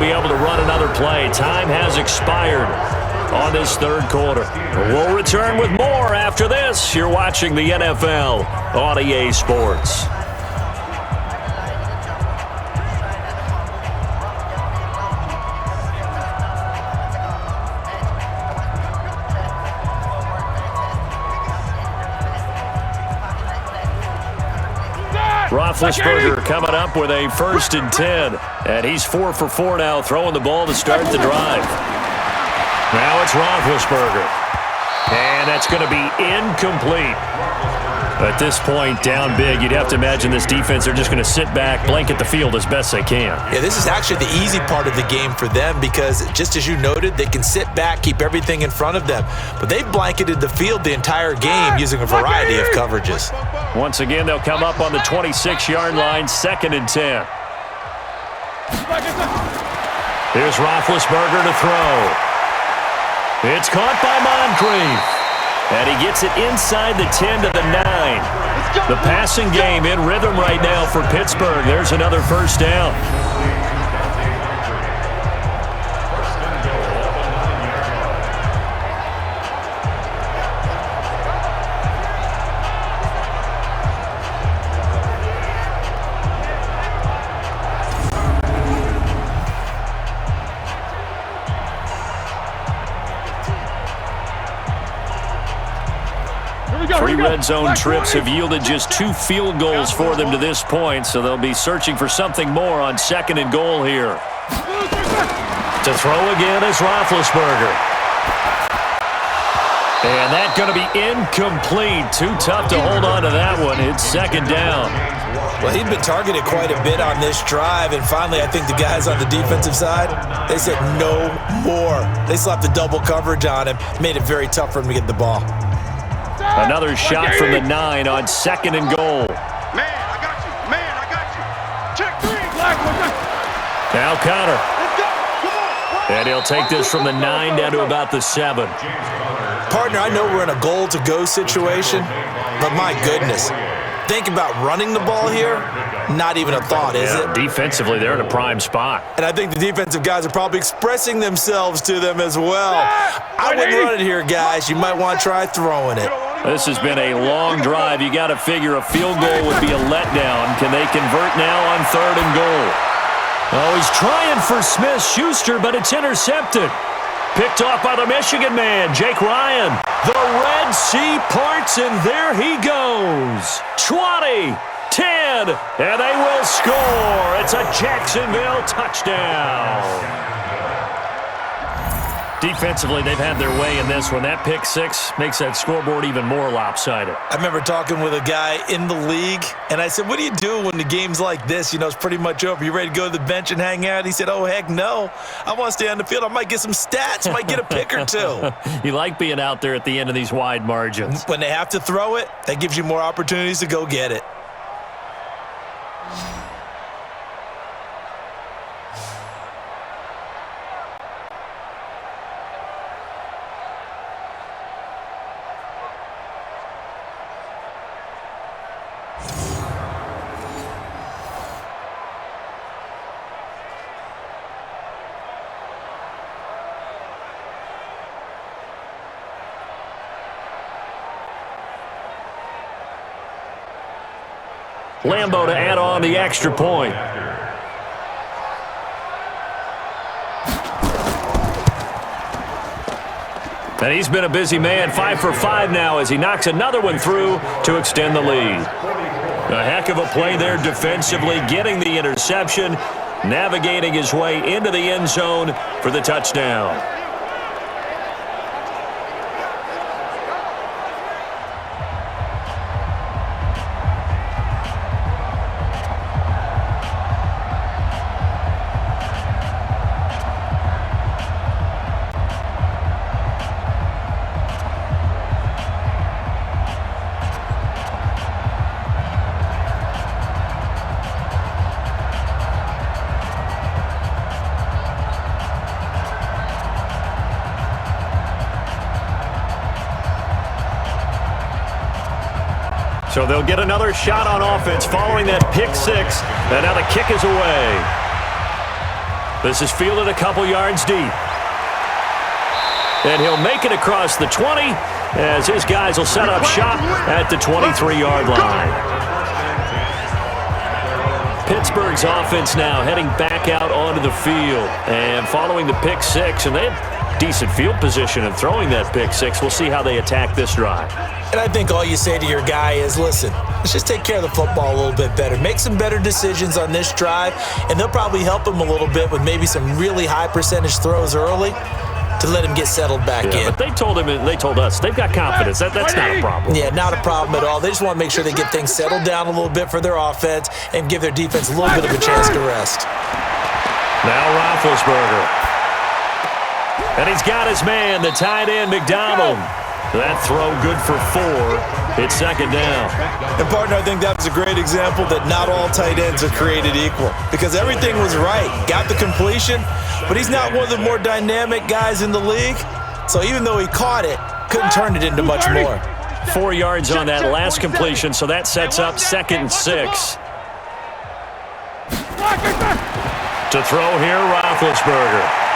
Be able to run another play. Time has expired on this 3rd quarter. We'll return with more after this. You're watching the NFL on EA Sports. Roethlisberger coming up with a 1st and 10. And he's 4 for 4 now, throwing the ball to start the drive. Now it's Roethlisberger. And that's going to be incomplete. At this point, down big, you'd have to imagine this defense, they're just going to sit back, blanket the field as best they can. Yeah, this is actually the easy part of the game for them because, just as you noted, they can sit back, keep everything in front of them. But they've blanketed the field the entire game using a variety of coverages. Once again, they'll come up on the 26-yard line, 2nd and 10. Here's Roethlisberger to throw. It's caught by Moncrief. And he gets it inside the 10 to the 9. The passing game in rhythm right now for Pittsburgh. There's another first down. Three red zone trips have yielded just 2 field goals for them to this point, so they'll be searching for something more on 2nd and goal here. To throw again is Roethlisberger. And that's going to be incomplete. Too tough to hold on to that one. It's 2nd down. Well, he'd been targeted quite a bit on this drive, and finally I think the guys on the defensive side, they said no more. They slapped the double coverage on him, made it very tough for him to get the ball. Another shot from the 9 on 2nd and goal. Man, I got you. Man, I got you. Check 3. Now Connor. Let's go. Come on. And he'll take this from the 9 down to about the 7. Partner, I know we're in a goal-to-go situation, but my goodness. Think about running the ball here. Not even a thought, is it? Defensively, they're in a prime spot. And I think the defensive guys are probably expressing themselves to them as well. I wouldn't run it here, guys. You might want to try throwing it. This has been a long drive. You got to figure a field goal would be a letdown. Can they convert now on 3rd and goal? Oh, he's trying for Smith-Schuster, but it's intercepted. Picked off by the Michigan man, Jake Ryan. The Red Sea parts, and there he goes. 20, 10, and they will score. It's a Jacksonville touchdown. Defensively, they've had their way in this one. That pick 6 makes that scoreboard even more lopsided. I remember talking with a guy in the league, and I said, what do you do when the game's like this? You know, it's pretty much over. You ready to go to the bench and hang out? He said, oh, heck no. I want to stay on the field. I might get some stats. Might get a pick or 2. You like being out there at the end of these wide margins. When they have to throw it, that gives you more opportunities to go get it. Lambo to add on the extra point. And he's been a busy man, 5 for 5 now as he knocks another one through to extend the lead. A heck of a play there defensively, getting the interception, navigating his way into the end zone for the touchdown. So they'll get another shot on offense following that pick 6, and now the kick is away. This is fielded a couple yards deep. And he'll make it across the 20 as his guys will set up shop at the 23-yard line. Pittsburgh's offense now heading back out onto the field. And following the pick 6, and they have decent field position and throwing that pick 6. We'll see how they attack this drive. And I think all you say to your guy is, listen, let's just take care of the football a little bit better. Make some better decisions on this drive, and they'll probably help him a little bit with maybe some really high percentage throws early to let him get settled back in. But they told us they've got confidence. That's not a problem. Yeah, not a problem at all. They just want to make sure they get things settled down a little bit for their offense and give their defense a little bit of a chance to rest. Now Roethlisberger. And he's got his man, the tight end, McDonald. That throw good for 4. It's second down. And, partner, I think that was a great example that not all tight ends are created equal because everything was right. Got the completion, but he's not one of the more dynamic guys in the league. So even though he caught it, couldn't turn it into much more. 4 yards on that last completion, so that sets up 2nd and 6. To throw here, Roethlisberger.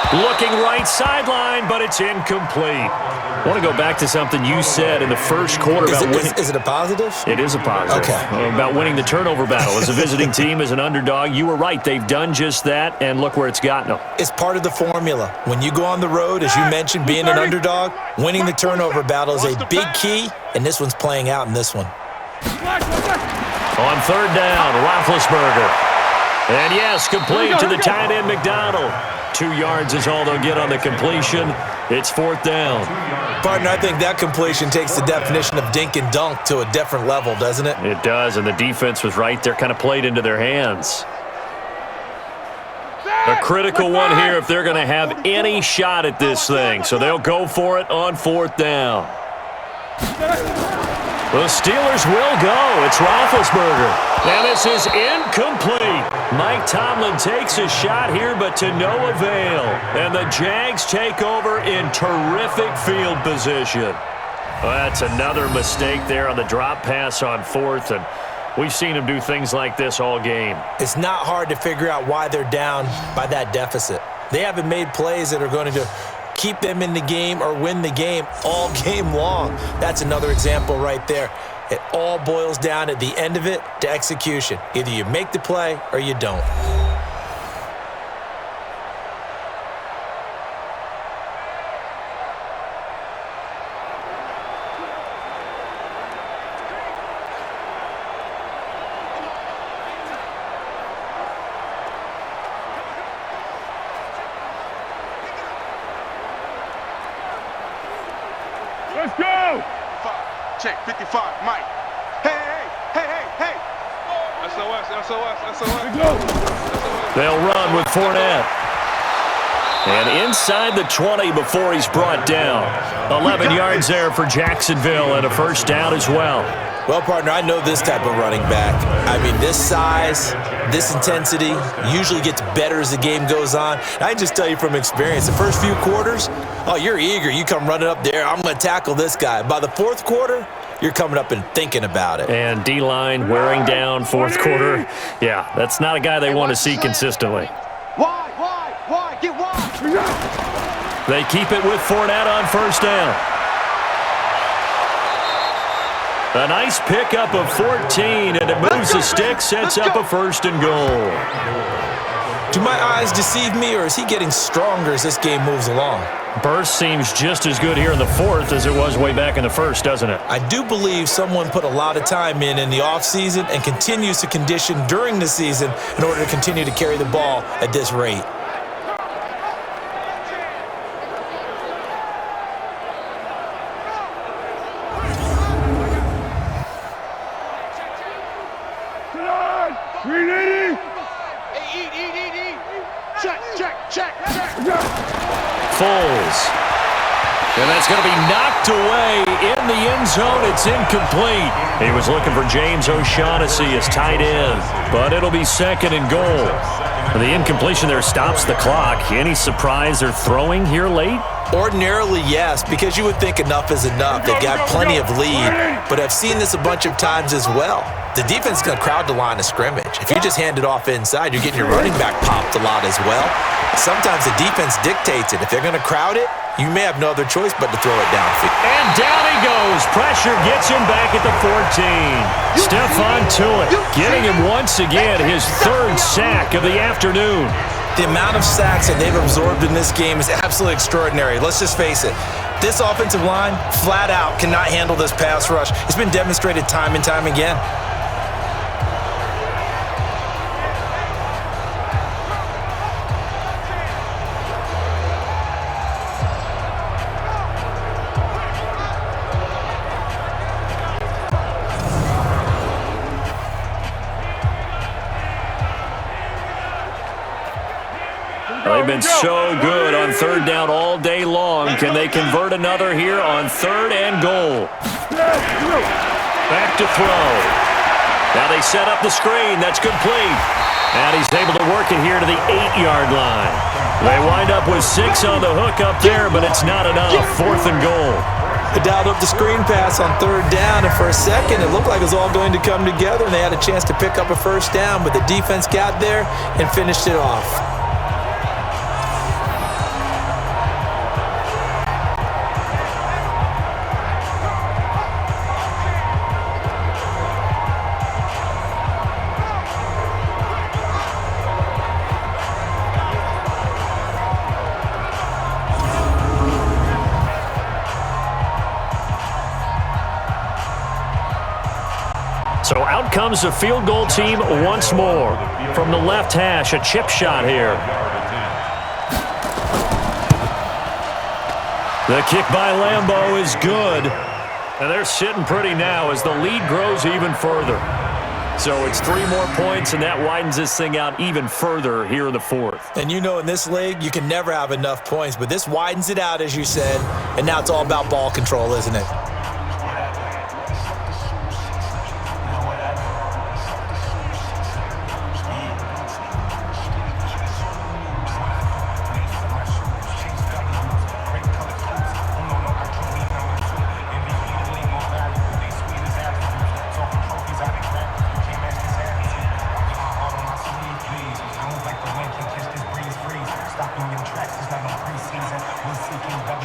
Looking right sideline, but it's incomplete. I want to go back to something you said in the first quarter about winning. Is it a positive? It is a positive. Okay. About winning the turnover battle. As a visiting team, as an underdog, you were right. They've done just that, and look where it's gotten them. It's part of the formula. When you go on the road, as you mentioned, being an underdog, winning the turnover battle is a big key, and this one's playing out in this one. On 3rd down, Roethlisberger. And yes, complete to the tight end, McDonald. 2 yards is all they'll get on the completion. It's 4th down. Partner, I think that completion takes the definition of dink and dunk to a different level, doesn't it? It does, and the defense was right there, kind of played into their hands. A critical one here if they're going to have any shot at this thing. So they'll go for it on 4th down. The Steelers will go. It's Roethlisberger. And this is incomplete. Mike Tomlin takes a shot here, but to no avail. And the Jags take over in terrific field position. Well, that's another mistake there on the drop pass on 4th, and we've seen them do things like this all game. It's not hard to figure out why they're down by that deficit. They haven't made plays that are going to keep them in the game or win the game all game long. That's another example right there. It all boils down at the end of it to execution. Either you make the play or you don't. Let's go! Check 55, Mike. Hey. SOS. They'll run with Fournette. And inside the 20 before he's brought down. 11 yards there for Jacksonville and a 1st down as well. Well, partner, I know this type of running back. I mean, this size, this intensity usually gets better as the game goes on. And I just tell you from experience, the first few quarters, you're eager. You come running up there, I'm going to tackle this guy. By the 4th quarter, you're coming up and thinking about it. And D-line wearing down 4th quarter. Yeah, that's not a guy they want to see consistently. Why? Get wide! They keep it with Fournette on 1st down. A nice pickup of 14, and it moves the stick, sets up a 1st and goal. Do my eyes deceive me, or is he getting stronger as this game moves along? Burst seems just as good here in the 4th as it was way back in the 1st, doesn't it? I do believe someone put a lot of time in the offseason and continues to condition during the season in order to continue to carry the ball at this rate. Foles. And that's going to be knocked away in the end zone. It's incomplete. He was looking for James O'Shaughnessy as tight end, but it'll be 2nd and goal. The incompletion there stops the clock. Any surprise they're throwing here late? Ordinarily, yes, because you would think enough is enough. They've got plenty of lead, but I've seen this a bunch of times as well. The defense is going to crowd the line of scrimmage. If you just hand it off inside, you're getting your running back popped a lot as well. Sometimes the defense dictates it. If they're going to crowd it, you may have no other choice but to throw it downfield. And down he goes. Pressure gets him back at the 14. Stephon Tuitt getting him once again his 3rd sack of the afternoon. The amount of sacks that they've absorbed in this game is absolutely extraordinary. Let's just face it. This offensive line, flat out, cannot handle this pass rush. It's been demonstrated time and time again. been so good on third down all day long. Can they convert another here on third and goal? Back to throw. Now they set up the screen. That's complete. And he's able to work it here to the 8-yard line. They wind up with 6 on the hook up there, but it's not enough. 4th and goal. They dialed up the screen pass on third down, and for a second it looked like it was all going to come together, and they had a chance to pick up a first down, but the defense got there and finished it off. So out comes the field goal team once more. From the left hash, a chip shot here. The kick by Lambeau is good. And they're sitting pretty now as the lead grows even further. So it's 3 more points, and that widens this thing out even further here in the 4th. And you know in this league, you can never have enough points, but this widens it out, as you said, and now it's all about ball control, isn't it?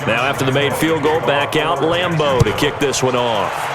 Now after the made field goal, back out Lambeau to kick this one off.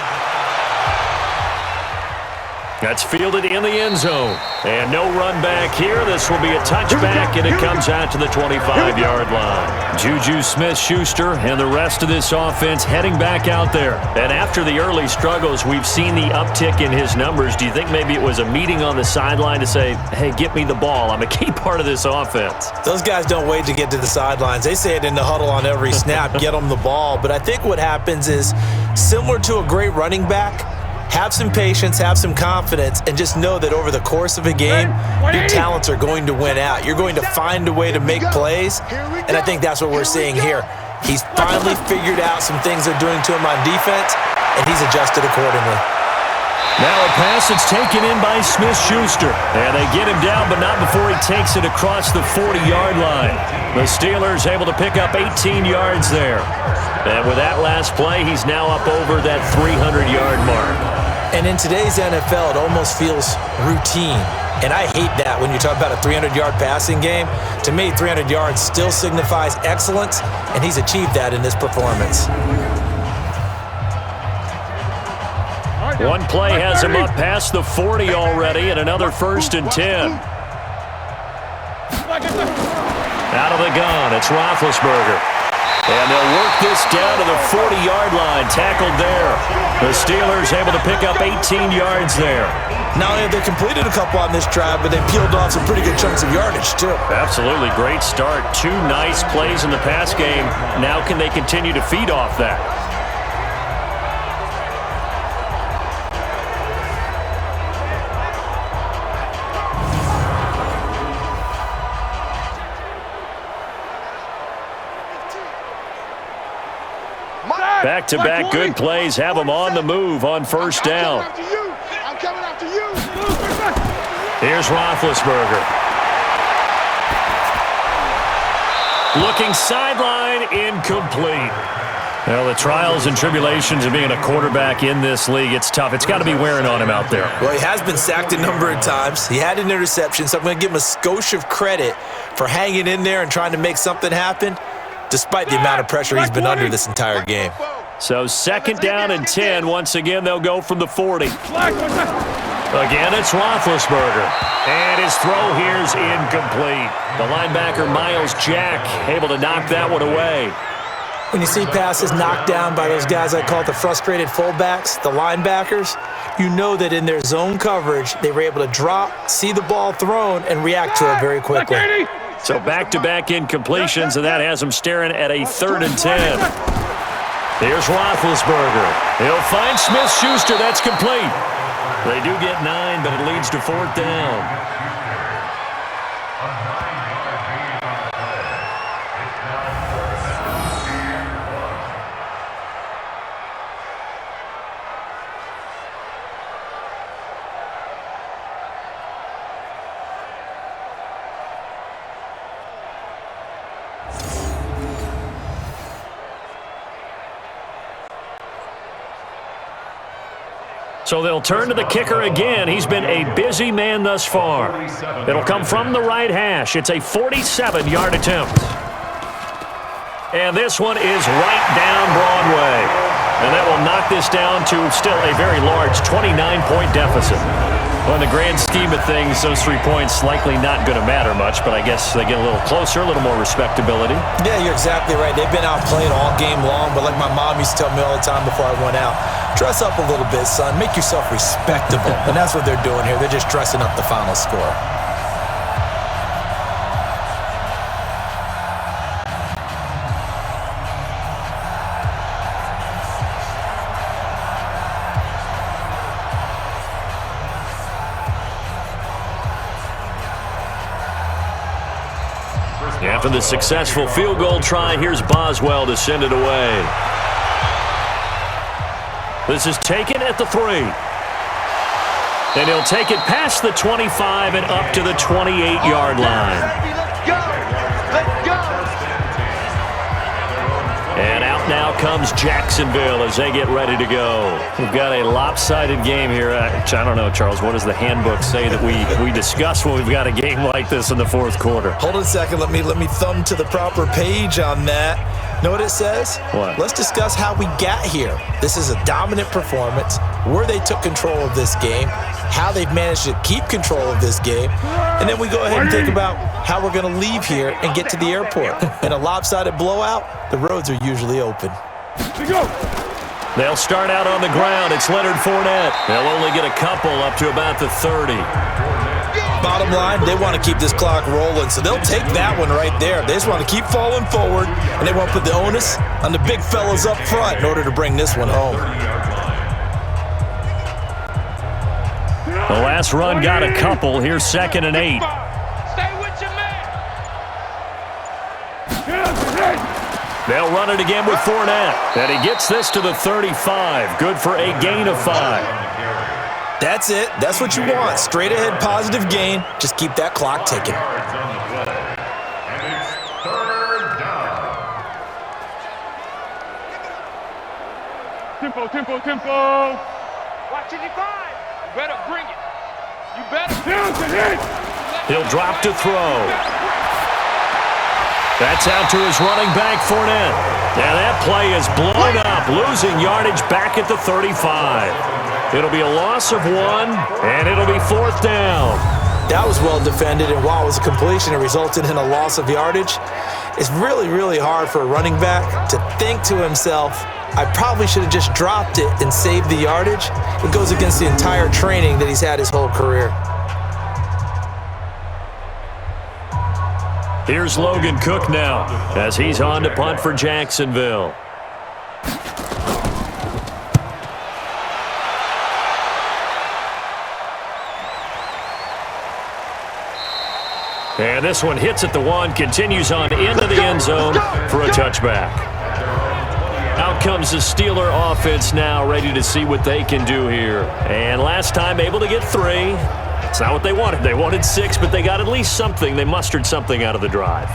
That's fielded in the end zone. And no run back here. This will be a touchback, and it comes out to the 25-yard line. Juju Smith-Schuster and the rest of this offense heading back out there. And after the early struggles, we've seen the uptick in his numbers. Do you think maybe it was a meeting on the sideline to say, hey, get me the ball. I'm a key part of this offense. Those guys don't wait to get to the sidelines. They say it in the huddle on every snap, get them the ball. But I think what happens is, similar to a great running back, have some patience, have some confidence, and just know that over the course of a game, your talents are going to win out. You're going to find a way to make plays, and I think that's what we're seeing here. He's finally figured out some things they're doing to him on defense, and he's adjusted accordingly. Now a pass that's taken in by Smith-Schuster. And they get him down, but not before he takes it across the 40-yard line. The Steelers able to pick up 18 yards there. And with that last play, he's now up over that 300-yard mark. And in today's NFL, it almost feels routine. And I hate that when you talk about a 300-yard passing game. To me, 300 yards still signifies excellence, and he's achieved that in this performance. One play has him up past the 40 already, and another 1st and 10. Out of the gun, it's Roethlisberger. And they'll work this down to the 40-yard line, tackled there. The Steelers able to pick up 18 yards there. Not only have they completed a couple on this drive, but they peeled off some pretty good chunks of yardage, too. Absolutely, great start. 2 nice plays in the pass game. Now can they continue to feed off that? Back-to-back good plays have them on the move on first down. I'm coming after you. Here's Roethlisberger. Looking sideline, incomplete. Well, the trials and tribulations of being a quarterback in this league, it's tough. It's got to be wearing on him out there. Well, he has been sacked a number of times. He had an interception, so I'm going to give him a skosh of credit for hanging in there and trying to make something happen, despite the amount of pressure he's been under this entire game. So 2nd down and 10. Once again, they'll go from the 40. Again, it's Roethlisberger. And his throw here's incomplete. The linebacker, Miles Jack, able to knock that one away. When you see passes knocked down by those guys I call the frustrated fullbacks, the linebackers, you know that in their zone coverage, they were able to drop, see the ball thrown, and react to it very quickly. So back-to-back incompletions, and that has him staring at a 3rd and 10. Here's Roethlisberger. He'll find Smith-Schuster. That's complete. They do get 9, but it leads to 4th down. So they'll turn to the kicker again. He's been a busy man thus far. It'll come from the right hash. It's a 47-yard attempt. And this one is right down Broadway. And that will knock this down to still a very large 29-point deficit. Well, in the grand scheme of things, those 3 points likely not going to matter much, but I guess they get a little closer, a little more respectability. Yeah, you're exactly right. They've been outplayed all game long, but like my mom used to tell me all the time before I went out, dress up a little bit, son. Make yourself respectable. And that's what they're doing here. They're just dressing up the final score. After the successful field goal try, here's Boswell to send it away. This is taken at the 3. And he'll take it past the 25 and up to the 28-yard line. Let's go! Let's go! And out now comes Jacksonville as they get ready to go. We've got a lopsided game here. I don't know, Charles, what does the handbook say that we discuss when we've got a game like this in the fourth quarter? Hold on a second. Let me thumb to the proper page on that. Know what it says? What? Let's discuss how we got here. This is a dominant performance, where they took control of this game, how they've managed to keep control of this game, and then we go ahead and think about how we're going to leave here and get to the airport. In a lopsided blowout, the roads are usually open. They'll start out on the ground. It's Leonard Fournette. They'll only get a couple up to about the 30. Bottom line, they want to keep this clock rolling, so they'll take that one right there. They just want to keep falling forward, and they want to put the onus on the big fellas up front in order to bring this one home. The last run got a couple. Here's 2nd and 8. Stay with your man! They'll run it again with Fournette. And he gets this to the 35. Good for a gain of 5. That's it. That's what you want. Straight ahead positive gain. Just keep that clock ticking. And it's 3rd down. Tempo. Watch it, 5. You better bring it. You better. He'll drop to throw. That's out to his running back, Fournette. Now that play is blown up, losing yardage back at the 35. It'll be a loss of 1, and it'll be 4th down. That was well defended, and while it was a completion, it resulted in a loss of yardage. It's really, really hard for a running back to think to himself, I probably should have just dropped it and saved the yardage. It goes against the entire training that he's had his whole career. Here's Logan Cook now as he's on to punt for Jacksonville. And this one hits at the 1, continues on into the end zone for a touchback. Out comes the Steeler offense now, ready to see what they can do here. And last time able to get 3. It's not what they wanted. They wanted 6, but they got at least something. They mustered something out of the drive.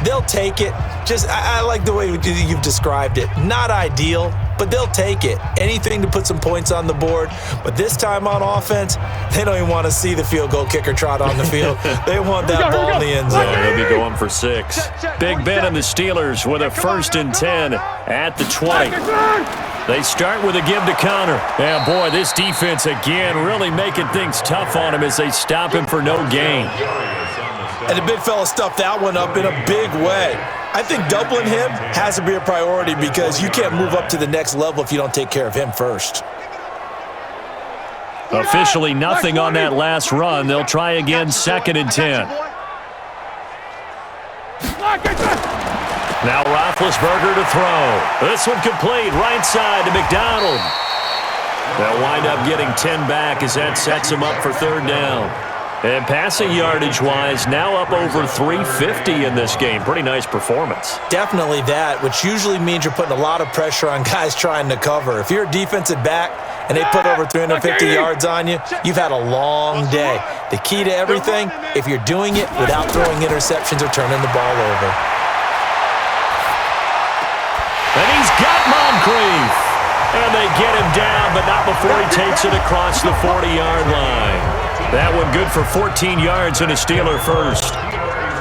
They'll take it. I like the way you've described it. Not ideal, but they'll take it. Anything to put some points on the board. But this time on offense, they don't even want to see the field goal kicker trot on the field. They want that ball in the end zone. They'll be going for 6. Big Ben and the Steelers with a 1st and 10 at the 20. They start with a give to Connor. Yeah, boy, this defense again really making things tough on him as they stop him for no gain. And the big fella stuffed that one up in a big way. I think doubling him has to be a priority because you can't move up to the next level if you don't take care of him first. Officially nothing on that last run. They'll try again 2nd and 10. Now Roethlisberger to throw. This one complete, right side to McDonald. They'll wind up getting 10 back as that sets him up for 3rd down. And passing yardage-wise, now up over 350 in this game. Pretty nice performance. Definitely that, which usually means you're putting a lot of pressure on guys trying to cover. If you're a defensive back and they put over 350 yards on you, you've had a long day. The key to everything, if you're doing it without throwing interceptions or turning the ball over. And he's got Moncrief. And they get him down, but not before he takes it across the 40-yard line. That one good for 14 yards and a Steeler first.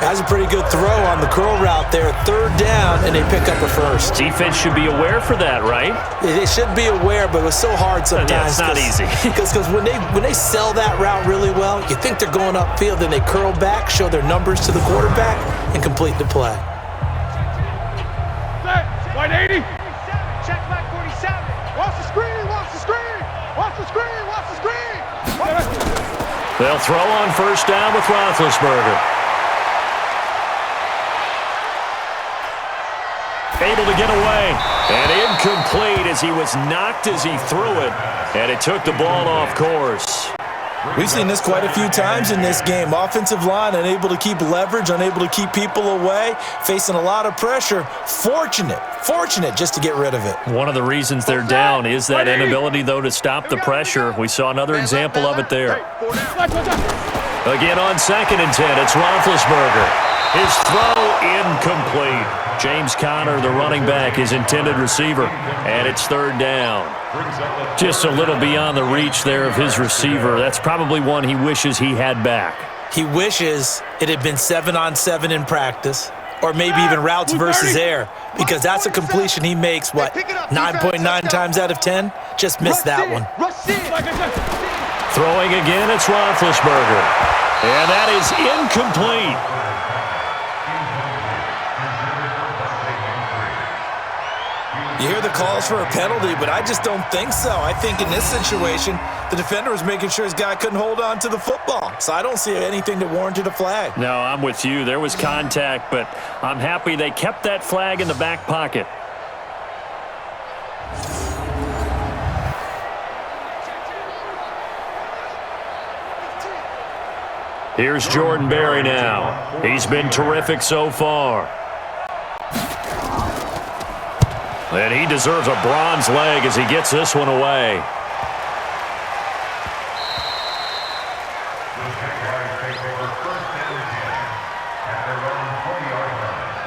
That's a pretty good throw on the curl route there. Third down, and they pick up a first. Defense should be aware for that, right? They should be aware, but it was so hard sometimes. Yeah, it's not easy. Because when they sell that route really well, you think they're going upfield, then they curl back, show their numbers to the quarterback, and complete the play. White 80. Check back 47. Watch the screen, watch the screen. Watch the screen, watch the screen. They'll throw on first down with Roethlisberger. Able to get away. And incomplete as he was knocked as he threw it. And it took the ball off course. We've seen this quite a few times in this game. Offensive line unable to keep leverage, unable to keep people away, facing a lot of pressure. Fortunate just to get rid of it. One of the reasons they're down is that inability, though, to stop the pressure. We saw another example of it there. Again on 2nd and 10, it's Roethlisberger. His throw incomplete. James Conner, the running back, his intended receiver, and it's 3rd down. Just a little beyond the reach there of his receiver. That's probably one he wishes he had back. He wishes it had been 7-on-7 in practice, or maybe even routes versus air, because that's a completion he makes, 9.9 times out of 10? Just missed that one. Throwing again, it's Roethlisberger. And that is incomplete. You hear the calls for a penalty, but I just don't think so. I think in this situation, the defender was making sure his guy couldn't hold on to the football. So I don't see anything that warranted a flag. No, I'm with you. There was contact, but I'm happy they kept that flag in the back pocket. Here's Jordan Berry now. He's been terrific so far. And he deserves a bronze leg as he gets this one away.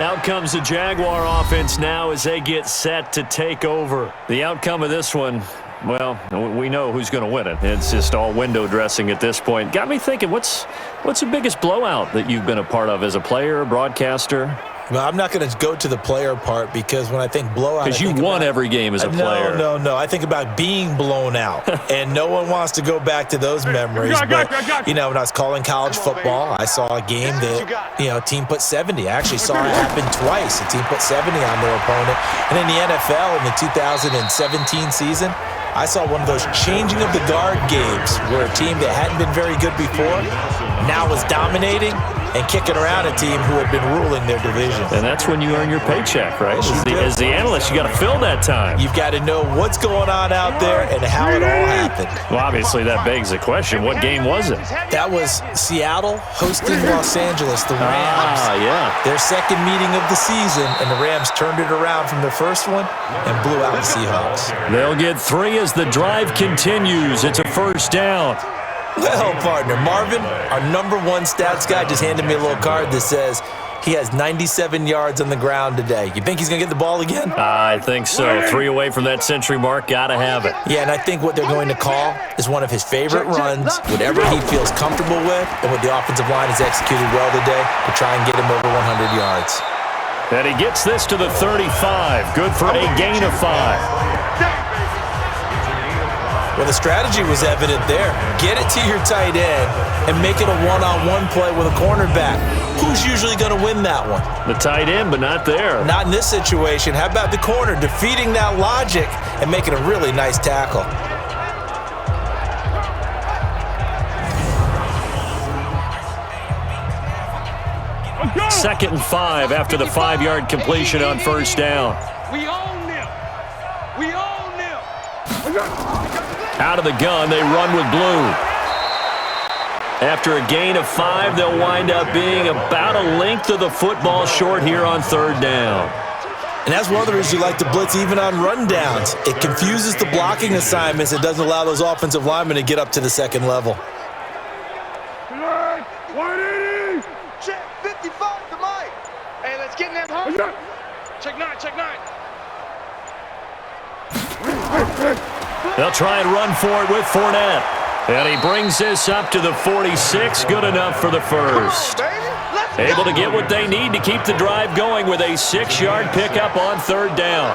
Out comes the Jaguar offense now as they get set to take over. The outcome of this one, well, we know who's going to win it. It's just all window dressing at this point. Got me thinking, what's the biggest blowout that you've been a part of as a player, broadcaster? Well, I'm not going to go to the player part because when I think blowout, because you won every game as a player. No. I think about being blown out, and no one wants to go back to those memories. But when I was calling college football, I saw a game that a team put 70. I actually saw it happen twice. A team put 70 on their opponent, and in the NFL in the 2017 season, I saw one of those changing of the guard games where a team that hadn't been very good before now was dominating and kicking around a team who had been ruling their division. And that's when you earn your paycheck, right? As the analyst, you got to fill that time. You've got to know what's going on out there and how it all happened. Well, obviously, that begs the question, what game was it? That was Seattle hosting Los Angeles, the Rams. Yeah. Their second meeting of the season, and the Rams turned it around from their first one and blew out the Seahawks. They'll get 3 as the drive continues. It's a first down. Well, partner, Marvin, our number 1 stats guy, just handed me a little card that says he has 97 yards on the ground today. You think he's going to get the ball again? I think so. 3 away from that century mark. Got to have it. Yeah, and I think what they're going to call is one of his favorite runs, whatever he feels comfortable with, and what the offensive line has executed well today to try and get him over 100 yards. And he gets this to the 35. Good for a gain of 5. Well, the strategy was evident there. Get it to your tight end and make it a one-on-one play with a cornerback. Who's usually going to win that one? The tight end, but not there. Not in this situation. How about the corner defeating that logic and making a really nice tackle? Second and 5 after the 5-yard completion on first down. We own them. We own them. Out of the gun, they run with blue. After a gain of 5, they'll wind up being about a length of the football short here on 3rd down. And that's one of the reasons you like to blitz even on rundowns. It confuses the blocking assignments. It doesn't allow those offensive linemen to get up to the second level. 180. Check 55 to Mike. Hey, let's get in that home. Check 9. They'll try and run for it with Fournette. And he brings this up to the 46. Good enough for the first. Able to get what they need to keep the drive going with a 6-yard pickup on third down.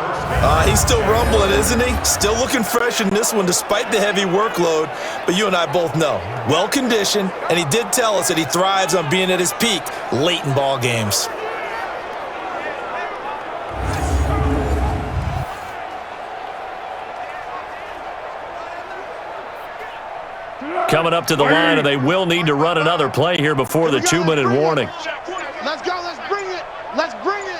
He's still rumbling, isn't he? Still looking fresh in this one despite the heavy workload. But you and I both know, well-conditioned, and he did tell us that he thrives on being at his peak late in ball games. Coming up to the line, and they will need to run another play here before the 2-minute warning. Let's go. Let's bring it. Let's bring it.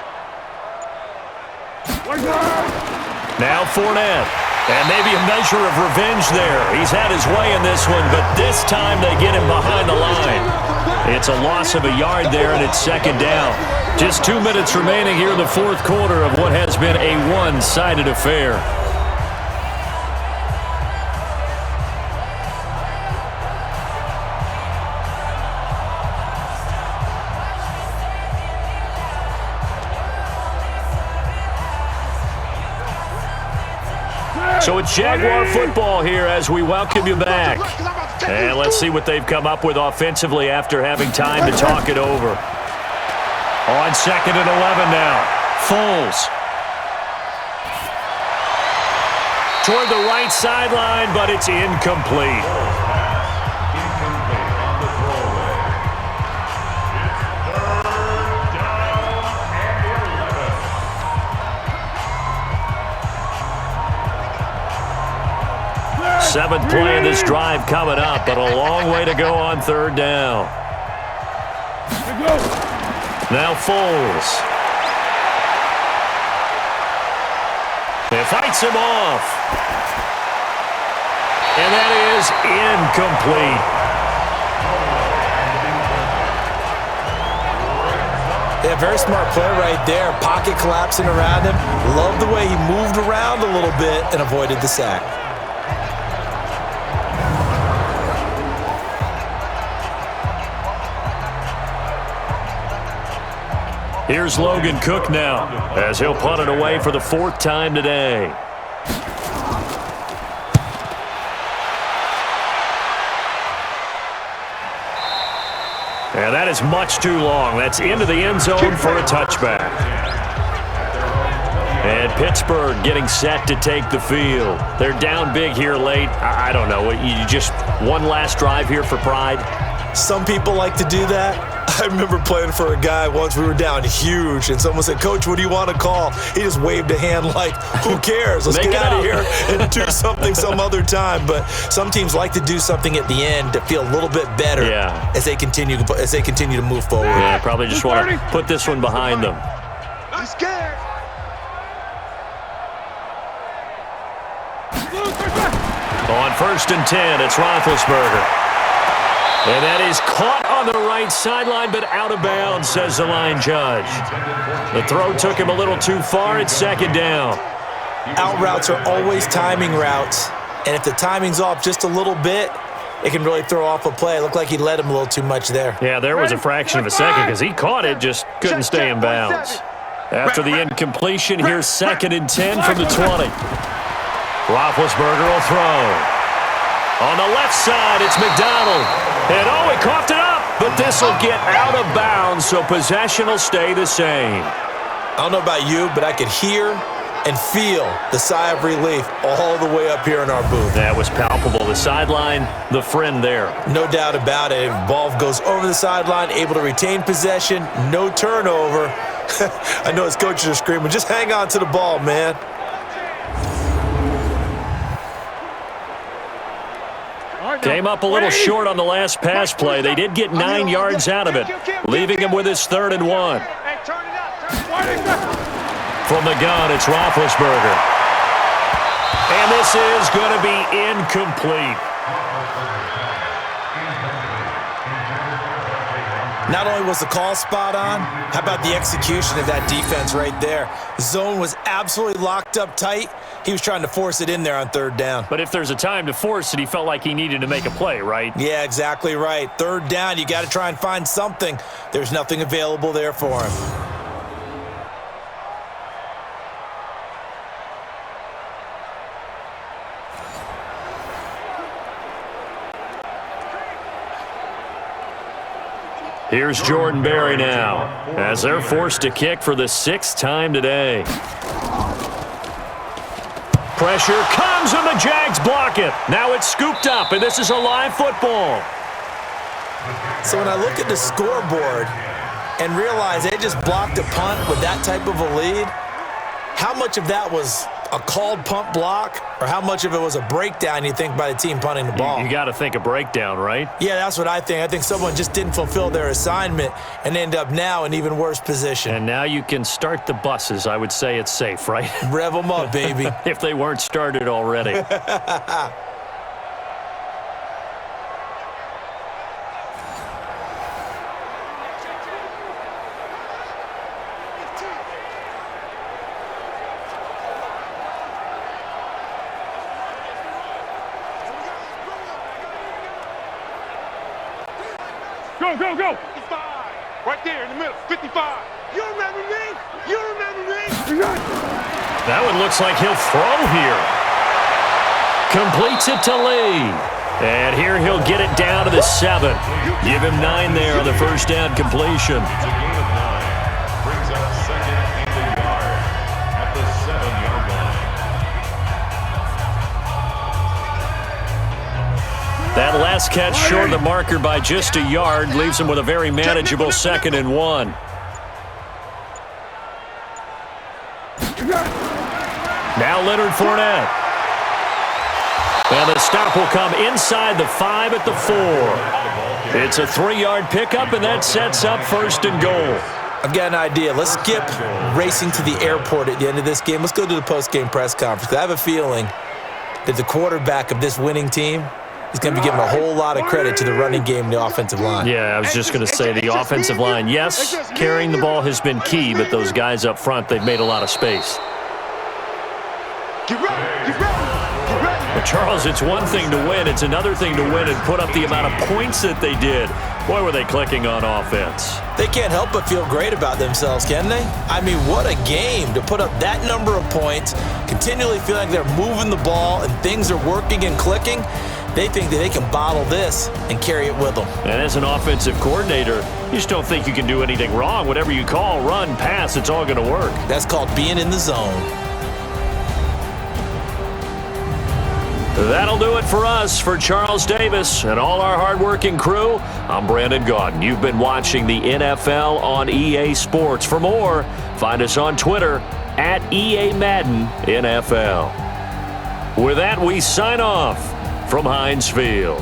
Now Fournette. And maybe a measure of revenge there. He's had his way in this one, but this time they get him behind the line. It's a loss of a yard there, and it's second down. Just 2 minutes remaining here in the fourth quarter of what has been a one-sided affair. So it's Jaguar football here as we welcome you back. And let's see what they've come up with offensively after having time to talk it over. On 2nd and 11 now. Foles. Toward the right sideline, but it's incomplete. Seventh play of this drive coming up, but a long way to go on third down. Now Foles. It fights him off. And that is incomplete. Yeah, very smart play right there. Pocket collapsing around him. Love the way he moved around a little bit and avoided the sack. Here's Logan Cook now, as he'll punt it away for the 4th time today. And that is much too long. That's into the end zone for a touchback. And Pittsburgh getting set to take the field. They're down big here late. I don't know. You just one last drive here for pride? Some people like to do that. I remember playing for a guy once. We were down huge, and someone said, "Coach, what do you want to call?" He just waved a hand like, "Who cares? Let's get out of here and do something some other time." But some teams like to do something at the end to feel a little bit better as they continue to move forward. Yeah, probably just want to put this one behind them. I'm scared. On 1st and 10, it's Roethlisberger. And that is caught on the right sideline, but out of bounds, says the line judge. The throw took him a little too far. It's second down. Out routes are always timing routes, and if the timing's off just a little bit, it can really throw off a play. It looked like he led him a little too much there. Yeah, there was a fraction of a second because he caught it, just couldn't stay in bounds. After the incompletion, here's 2nd and 10 from the 20. Roethlisberger will throw. On the left side, it's McDonald. And he coughed it up, but this will get out of bounds, so possession will stay the same. I don't know about you, but I could hear and feel the sigh of relief all the way up here in our booth. That was palpable. The sideline, the friend there. No doubt about it. Ball goes over the sideline, able to retain possession, no turnover. I know his coaches are screaming, just hang on to the ball, man. Came up a little short on the last pass play. They did get 9 yards out of it, leaving him with his 3rd and 1. From the gun, it's Roethlisberger. And this is going to be incomplete. Not only was the call spot on, how about the execution of that defense right there? Zone was absolutely locked up tight. He was trying to force it in there on 3rd down. But if there's a time to force it, he felt like he needed to make a play, right? Yeah, exactly right. 3rd down, you got to try and find something. There's nothing available there for him. Here's Jordan Berry now, as they're forced to kick for the 6th time today. Pressure comes, and the Jags block it. Now it's scooped up, and this is a live football. So when I look at the scoreboard and realize they just blocked a punt with that type of a lead, how much of that was a called punt block or how much of it was a breakdown, you think, by the team punting the ball? You got to think a breakdown, right? Yeah, that's what I think. I think someone just didn't fulfill their assignment and end up now in even worse position. And now you can start the buses. I would say it's safe, right? Rev them up, baby. If they weren't started already. Go, go, go. 55. Right there in the middle. 55. You remember me? You remember me? That one looks like he'll throw here. Completes it to Lee. And here he'll get it down to the 7. Give him 9 there on the first down completion. It's a gain of 9. Brings up 2nd and a yard at the 7-yard line. That last catch short of the marker by just a yard leaves him with a very manageable 2nd and 1. Now Leonard Fournette. And the stop will come inside the 5 at the 4. It's a 3-yard pickup, and that sets up 1st and goal. I've got an idea. Let's skip racing to the airport at the end of this game. Let's go to the post-game press conference. I have a feeling that the quarterback of this winning team is going to be giving a whole lot of credit to the running game and the offensive line. Yeah, I was just going to say the offensive line. Yes, carrying the ball has been key, but those guys up front, they've made a lot of space. Get ready, get ready, get ready. But Charles, it's one thing to win. It's another thing to win and put up the amount of points that they did. Boy, were they clicking on offense. They can't help but feel great about themselves, can they? I mean, what a game to put up that number of points, continually feeling like they're moving the ball and things are working and clicking. They think that they can bottle this and carry it with them. And as an offensive coordinator, you just don't think you can do anything wrong. Whatever you call, run, pass, it's all going to work. That's called being in the zone. That'll do it for us. For Charles Davis and all our hardworking crew, I'm Brandon Gaudin. You've been watching the NFL on EA Sports. For more, find us on Twitter at EA Madden NFL. With that, we sign off from Heinz Field.